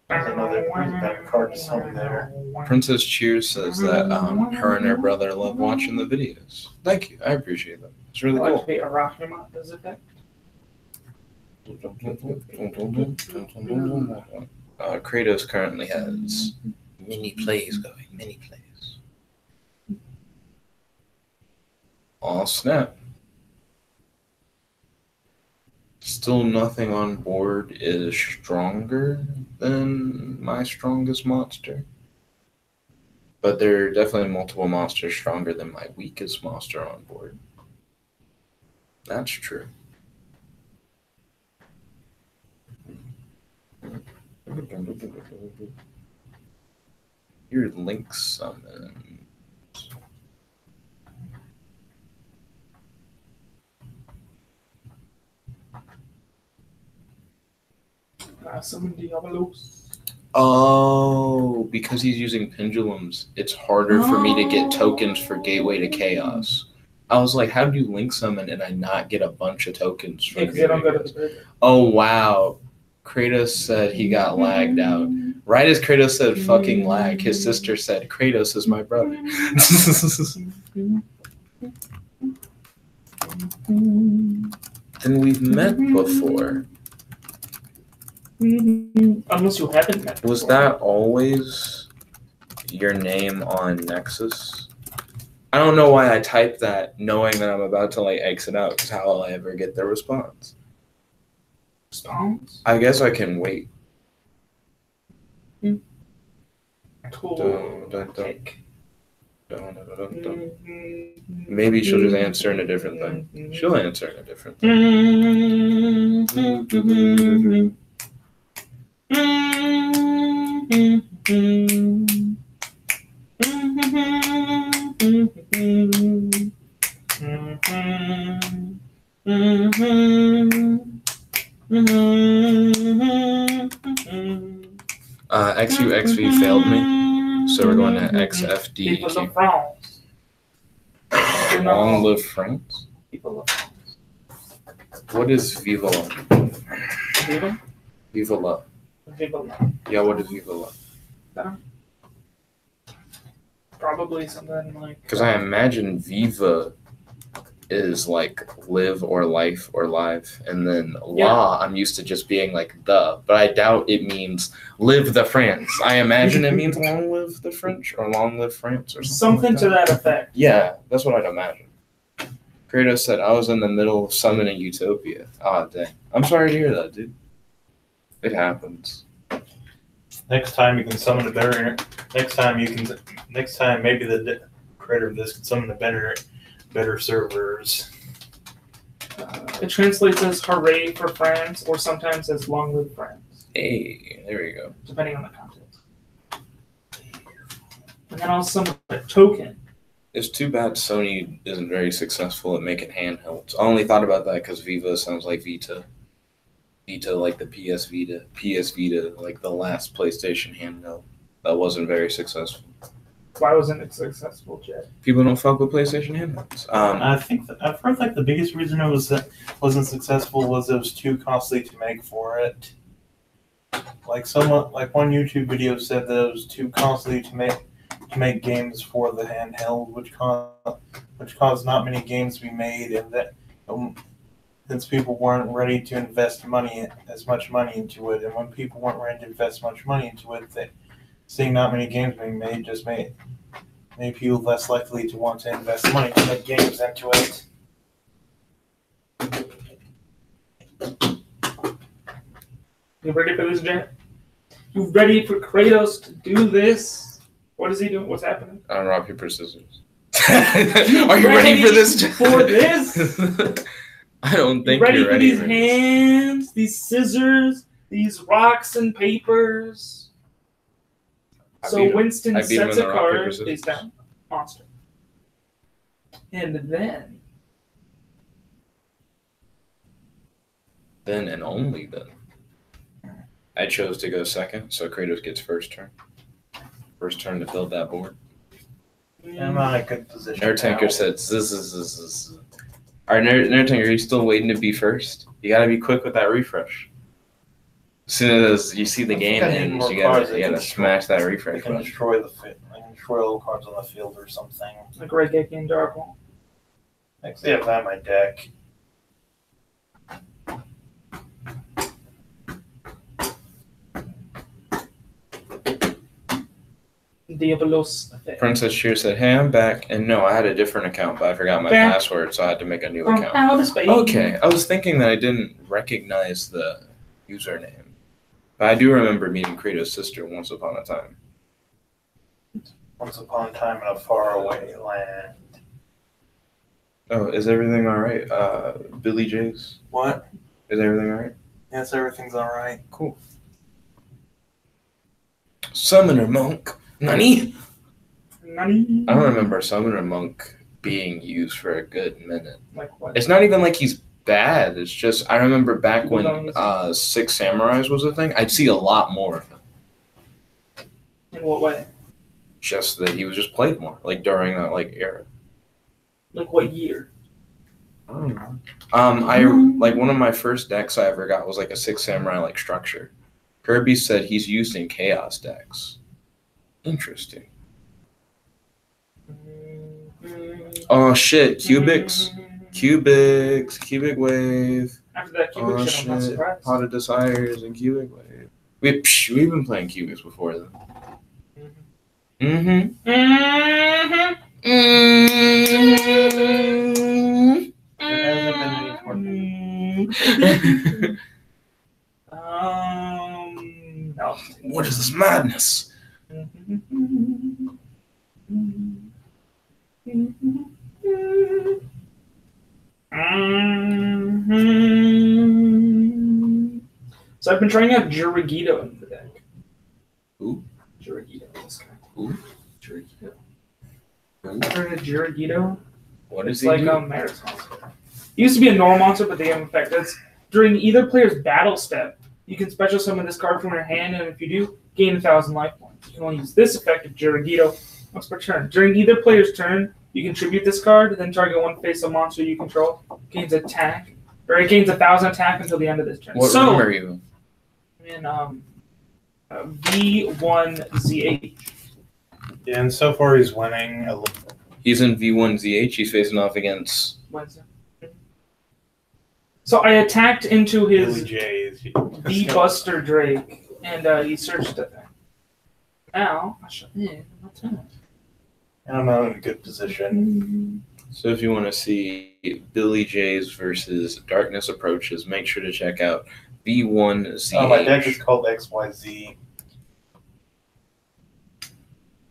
There's another better card to summon there. Princess Cheers says that her and her brother love watching the videos. Thank you. I appreciate that. It's really cool. Be a Rahima does effect. Kratos currently has mini plays going. Mini plays. Oh snap. Still nothing on board is stronger than my strongest monster. But there are definitely multiple monsters stronger than my weakest monster on board. That's true. Your Link summon. Summon Diabolos. Oh, because he's using pendulums, it's harder for me to get tokens for Gateway to Chaos. I was like, how do you Link summon and I not get a bunch of tokens for Oh, wow. Kratos said he got lagged out. Right as Kratos said fucking lag, his sister said, Kratos is my brother. Then we've met before. Unless you haven't met before. Was that always your name on Nexus? I don't know why I typed that knowing that I'm about to like exit out, because how will I ever get the response? Response? I guess I can wait. Cool. Maybe she'll just answer in a different thing. She'll answer in a different thing. XUXV failed me, so we're going to XFD. Long live France? What is Viva La? Viva? Viva La. Viva La. Yeah, what is Viva La? Probably something like. Because I imagine Viva is like live or life or live, and then La, I'm used to just being like the, but I doubt it means live the France. I imagine it means long live the French or long live France or something like to that effect. Yeah, that's what I'd imagine. Kratos said, I was in the middle of summoning Utopia. Ah, dang. I'm sorry to hear that, dude. It happens. Next time you can summon a better. Next time maybe the creator of this can summon a better servers. It translates as "Hooray for France" or sometimes as "Long live France." Hey, there you go. Depending on the context. And then also a token. It's too bad Sony isn't very successful at making handhelds. I only thought about that because Viva sounds like Vita. Vita like the PS Vita. PS Vita like the last PlayStation handheld. That wasn't very successful. Why wasn't it successful, Jed? People don't fuck with PlayStation handhelds. I think I've heard like the biggest reason it wasn't successful was it was too costly to make for it. Like one YouTube video said that it was too costly to make games for the handheld, which caused not many games to be made, and that since people weren't ready to invest as much money into it, and when people weren't ready to invest much money into it, seeing not many games being made just made people less likely to want to invest money to make games into it. You ready for this, Jet? You ready for Kratos to do this? What is he doing? What's happening? Rock, paper, scissors. Are you ready for this? For this? I don't think ready you're ready for these hands, these scissors, these rocks and papers. So Winston sets a card face down, monster. And then Then and only then. I chose to go second, so Kratos gets first turn. First turn to build that board. I'm not in a good position. Nerd Tanker said, zzz. Alright, Nerd Tanker, are you still waiting to be first? You gotta be quick with that refresh. As soon as you see the game ends, you gotta smash that refresh button. Destroy the field. I can destroy all the cards on the field or something. Like Regeki and Darkle. Actually, I have that in my deck. Diabolos effect. Princess Cheer said, hey, I'm back. And no, I had a different account, but I forgot my password, so I had to make a new account. Okay, I was thinking that I didn't recognize the username. But I do remember meeting Kratos' sister once upon a time. Once upon a time in a faraway land. Oh, is everything alright? Billy J's? What? Is everything alright? Yes, everything's alright. Cool. Summoner Monk. Nani? Nani? I don't remember Summoner Monk being used for a good minute. Like what? It's not even like he's bad. It's just I remember back when Six Samurais was a thing. I'd see a lot more of him. In what way? Just that he was just played more, like during that era. Like what year? I don't know. I like one of my first decks I ever got was like a Six Samurai like structure. Kirby said he's used in Chaos decks. Interesting. Oh shit! Cubics. Cubic Wave. After that Cubic shit, I'm not surprised. Pot of Desires and Cubic Wave. We've been playing Cubics before then. Mm-hmm. No. What is this madness? So I've been trying out Jurigito in the deck. Who? Jurigito, this guy. Who? Jurigito. Who? I've heard of Jurigito. What is he like a Merit's monster. He used to be a normal monster, but they have effect. That's during either player's battle step, you can special summon this card from your hand, and if you do, gain 1,000 life points. You can only use this effect of Jurigito once per turn. During either player's turn, you can tribute this card, then target one face-up monster you control, gains attack, or it gains 1,000 attack until the end of this turn. What room are you? In V1ZH. Yeah, and so far he's winning a little. He's in V1ZH. He's facing off against Wednesday. So I attacked into his V-Buster Drake, and he searched the thing. Now, I shall end my turn. I'm not in a good position. So if you want to see Billy J's versus Darkness Approaches, make sure to check out V1ZH. Oh, my deck is called XYZ.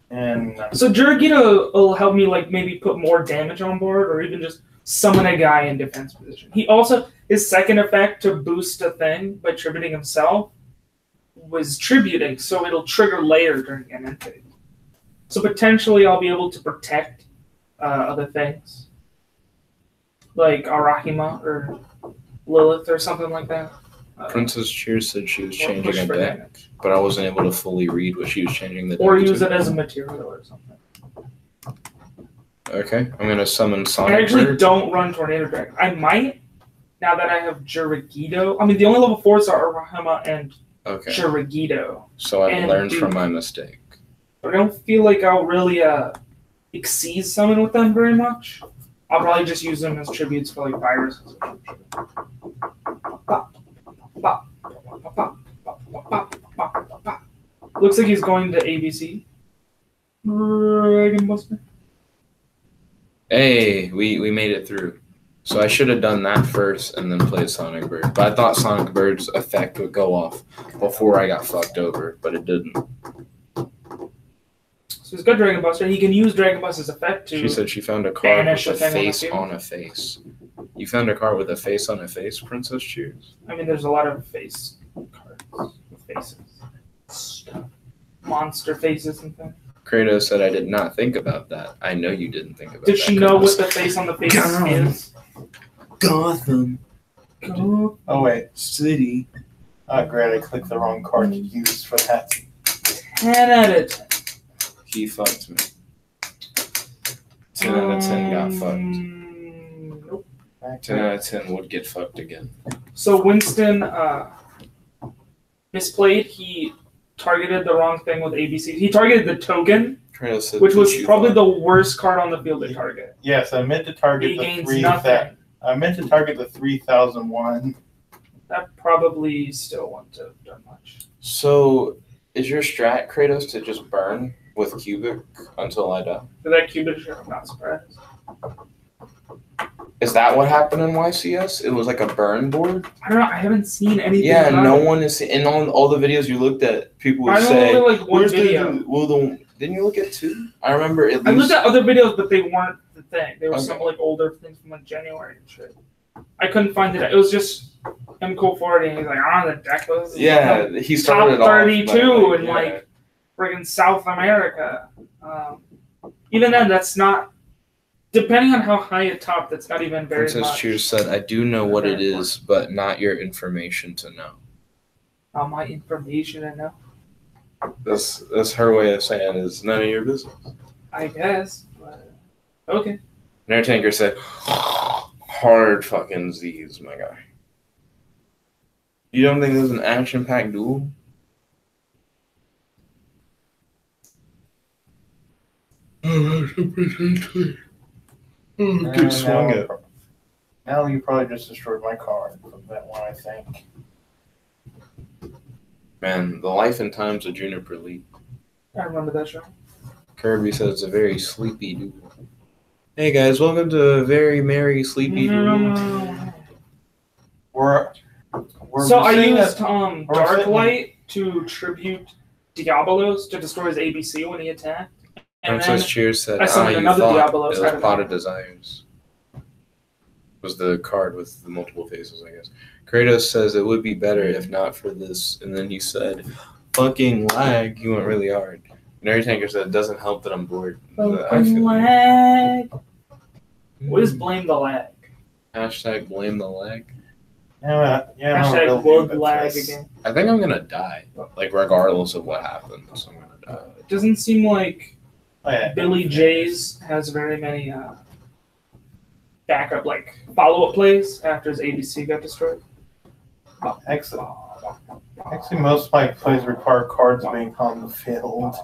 And so Jurigito will help me like maybe put more damage on board, or even just summon a guy in defense position. He also, his second effect to boost a thing by tributing himself was tributing, so it'll trigger layer during an entity. So potentially I'll be able to protect other things, like Arahima or Lilith or something like that. Princess Cheers said she was changing a deck, damage. But I wasn't able to fully read what she was changing the deck or use it as a material or something. Okay, I'm going to summon Sonic I actually Bird. don't run Tornado Dragon. I might, now that I have Jurigito. I mean, the only level 4s are Arahima and Jurigito. So I've learned from my mistake. But I don't feel like I'll really exceed summon with them very much. I'll probably just use them as tributes for like viruses. Looks like he's going to ABC. Dragon Buster. Hey, we made it through. So I should have done that first and then played Sonic Bird. But I thought Sonic Bird's effect would go off before I got fucked over, but it didn't. So he's got Dragon Buster. He can use Dragon Buster's effect to. She said she found a card with a face on a face. You found a card with a face on a face, Princess Cheers? I mean, there's a lot of face cards with faces. Stuff. Monster faces and things. Kratos said, I did not think about that. I know you didn't think about that. Did she know what the face on the face is? Gotham. Go. Oh wait. City. Oh great, I clicked the wrong card to use for that. 10 out of 10. He fucked me. 10 out of 10 got fucked. Nope. 10 out of 10 would get fucked again. So Winston misplayed. He targeted the wrong thing with ABC. He targeted the token, which was probably the worst card on the field to target. Yes, I meant to target He the gains 3,000. nothing. I meant to target the 3001. That probably still wouldn't have done much. So, is your strat, Kratos, to just burn with Cubic until I die? For that cubic, I'm not surprised. Is that what happened in YCS? It was like a burn board? I don't know. I haven't seen anything. Yeah, about no it. one is. In all the videos you looked at, people would I say, only like one "Where's video. didn't you look at two? I remember at least. I looked at other videos, but they weren't the thing. They were Okay. some like older things from like January and shit. I couldn't find it. It was just him forwarding. He's like, the deck was Yeah, he started top off 32 in yeah. like friggin' South America. Even then, that's not. Depending on how high it topped, that's not even very Princess much. Cheers said, "I do know what it is, but not your information to know." My information, I know. That's her way of saying is none of your business. I guess. But, okay. Nair Tanker said, "Hard fucking Z's, my guy." You don't think this is an action-packed duel? Good swung it. Now you probably just destroyed my card from that one, I think. Man, the life and times of Juniper Lee. I remember that show. Kirby says it's a very sleepy duel. Hey guys, welcome to a very merry sleepy duel. We're So I saying used that- Dark Light to tribute Diabolos to destroy his ABC when he attacked. And Princess then Cheers said, I summoned you another thought Diabolos it out was of Pot it. of Desires. Was the card with the multiple faces, I guess. Kratos says it would be better if not for this, and then he said, "Fucking lag." He went really hard. Nary Tanker said, "It doesn't help that I'm bored." I feel lag. What is blame the lag? Hashtag blame the lag. Hashtag would lag again. I think I'm gonna die, like regardless of what happens. I'm gonna die. It doesn't seem like Oh, yeah. Billy J's has very many backup, like follow-up plays after his ABC got destroyed. Actually, most of my plays require cards being on the field.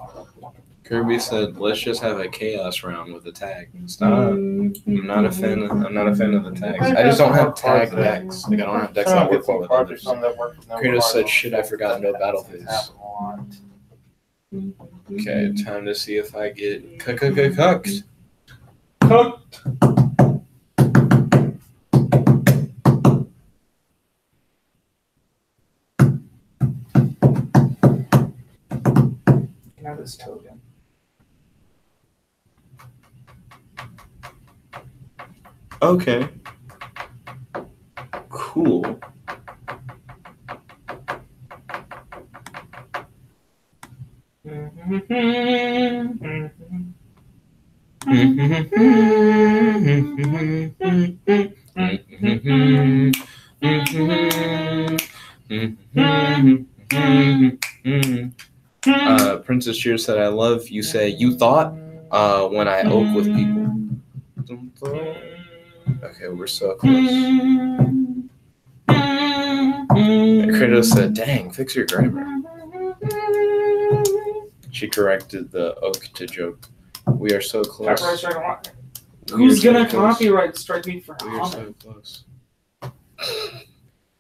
Kirby said, "Let's just have a chaos round with a tag." Stop. I'm not a fan of the tags. I just don't have tag decks. Like I don't have decks that work well with others. Kratos said, "Shit, I forgot no battle phase." Okay, time to see if I get cooked. Cooked. Can I have this token? Okay. Cool. Princess Cheers said, "I love you say you thought when I oak with people." Okay, we're so close. Kratos said, "Dang, fix your grammar." She corrected the oak to joke. We are so close. Who's gonna copyright strike me for We are comment? so close.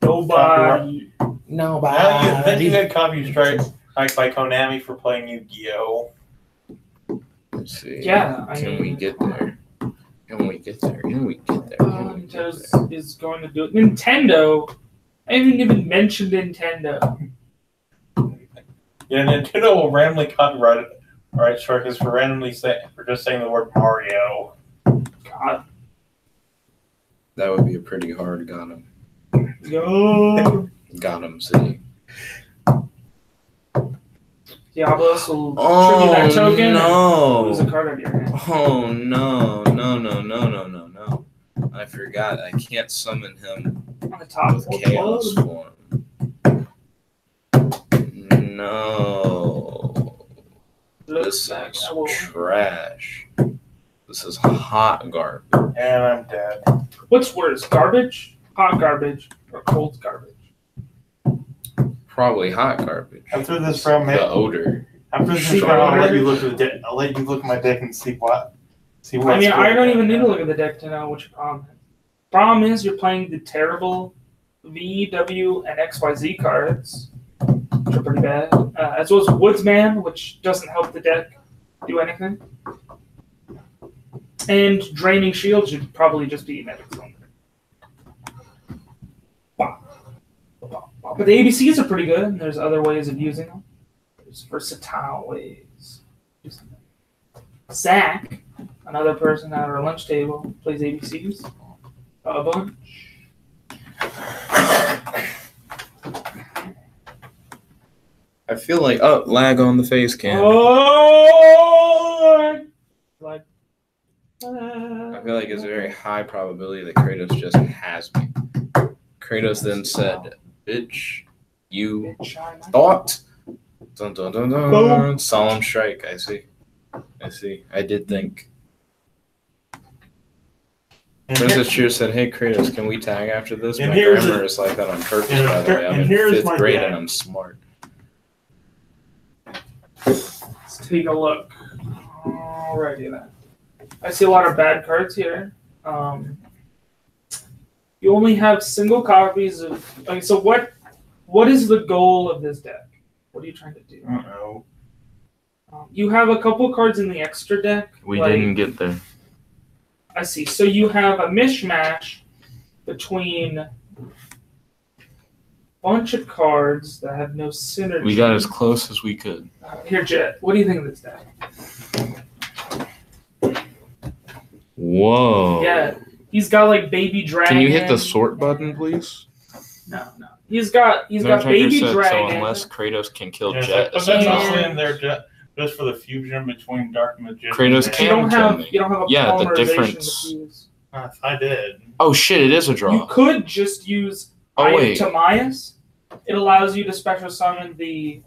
Nobody. Then you had copy strike by Konami for playing Yu-Gi-Oh. Let's see. Yeah, Can we get there? Can we get there? Can we get there? Can we get there? Nintendo is going to do it. Nintendo. I haven't even mentioned Nintendo. Yeah, Nintendo will randomly copyright it. Alright, Shark is for just saying the word Mario. God. That would be a pretty hard got him. Yo. Got him city. Diablos will tribute that token no. and lose a card out of your hand. Oh no. I forgot. I can't summon him On the top with four Chaos club. Form. No. This is trash. This is hot garbage. And I'm dead. What's worse, garbage, hot garbage, or cold garbage? Probably hot garbage. After this round, The odor. after this round, I'll let you look at the deck. I'll let you look at my deck and see what. See what. I mean, I don't even need to look at the deck to know what your problem is. Problem is, you're playing the terrible V, W, and XYZ cards, which are pretty bad, as well as Woodsman, which doesn't help the deck do anything. And Draining Shield should probably just be Magic Zone. But the ABCs are pretty good, and there's other ways of using them. There's versatile ways. Zach, another person at our lunch table, plays ABCs a bunch. I feel like lag on the face cam. Oh, like. I feel like it's a very high probability that Kratos just has me. Kratos then said, "Bitch, you thought." Dun dun dun dun. Boom. Solemn strike. I see. I did think. Princess Cheers said, "Hey Kratos, can we tag after this?" My grammar is like that on purpose, by the way. I'm in 5th grade and I'm smart. Let's take a look. Alrighty then. I see a lot of bad cards here. You only have single copies of. Okay, so what is the goal of this deck? What are you trying to do? I don't know. You have a couple cards in the extra deck. We didn't get there. I see. So you have a mishmash between a bunch of cards that have no synergy. We got as close as we could. Here, Jet. What do you think of this deck? Whoa. Yeah, he's got like Baby Dragon. Can you hit the sort button, please? No. He's got Baby Dragon. So unless Kratos can kill Jet, but that's also in there, Jet. Just for the fusion between Dark Magician. Kratos and can you don't have a the polymerization difference. to fuse. I did. Oh shit! It is a draw. You could just use Demise. It allows you to special summon the.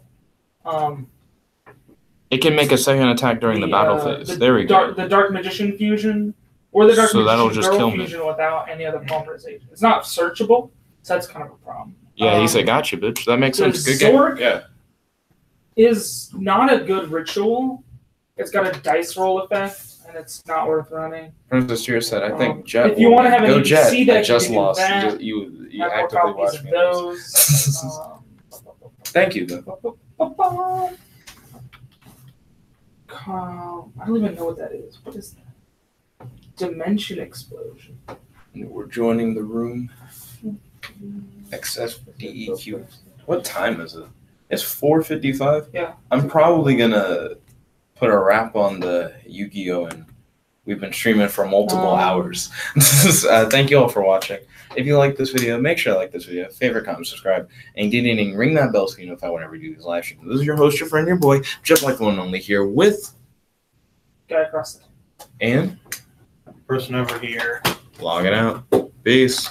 It can make a second attack during the battle phase. There we go. The Dark Magician fusion, or the Dark So that'll Magician just Girl kill me. fusion without any other polymerization. It's not searchable, so that's kind of a problem. Yeah, he said, "Gotcha, bitch." That makes sense. Good Zork game. Yeah. Is not a good ritual. It's got a dice roll effect, and it's not worth running. Princess Cheers said, "I think Jet." If you want to have an go Jet. ABC deck, I just you can lost. do that. You Have more actively copies watched of me. those. Thank you, though. I don't even know what that is. What is that? Dimension Explosion. We're joining the room. XFDEQ. What time is it? It's 4:55. Yeah. I'm probably gonna put a wrap on the Yu-Gi-Oh! And we've been streaming for multiple hours. Thank you all for watching. If you like this video, make sure to like this video, favorite, comment, subscribe, and ring that bell so you know if I whenever do these live streams. This is your host, your friend, your boy, just like the one and only here with Guy across the and Person over here. logging out. Peace.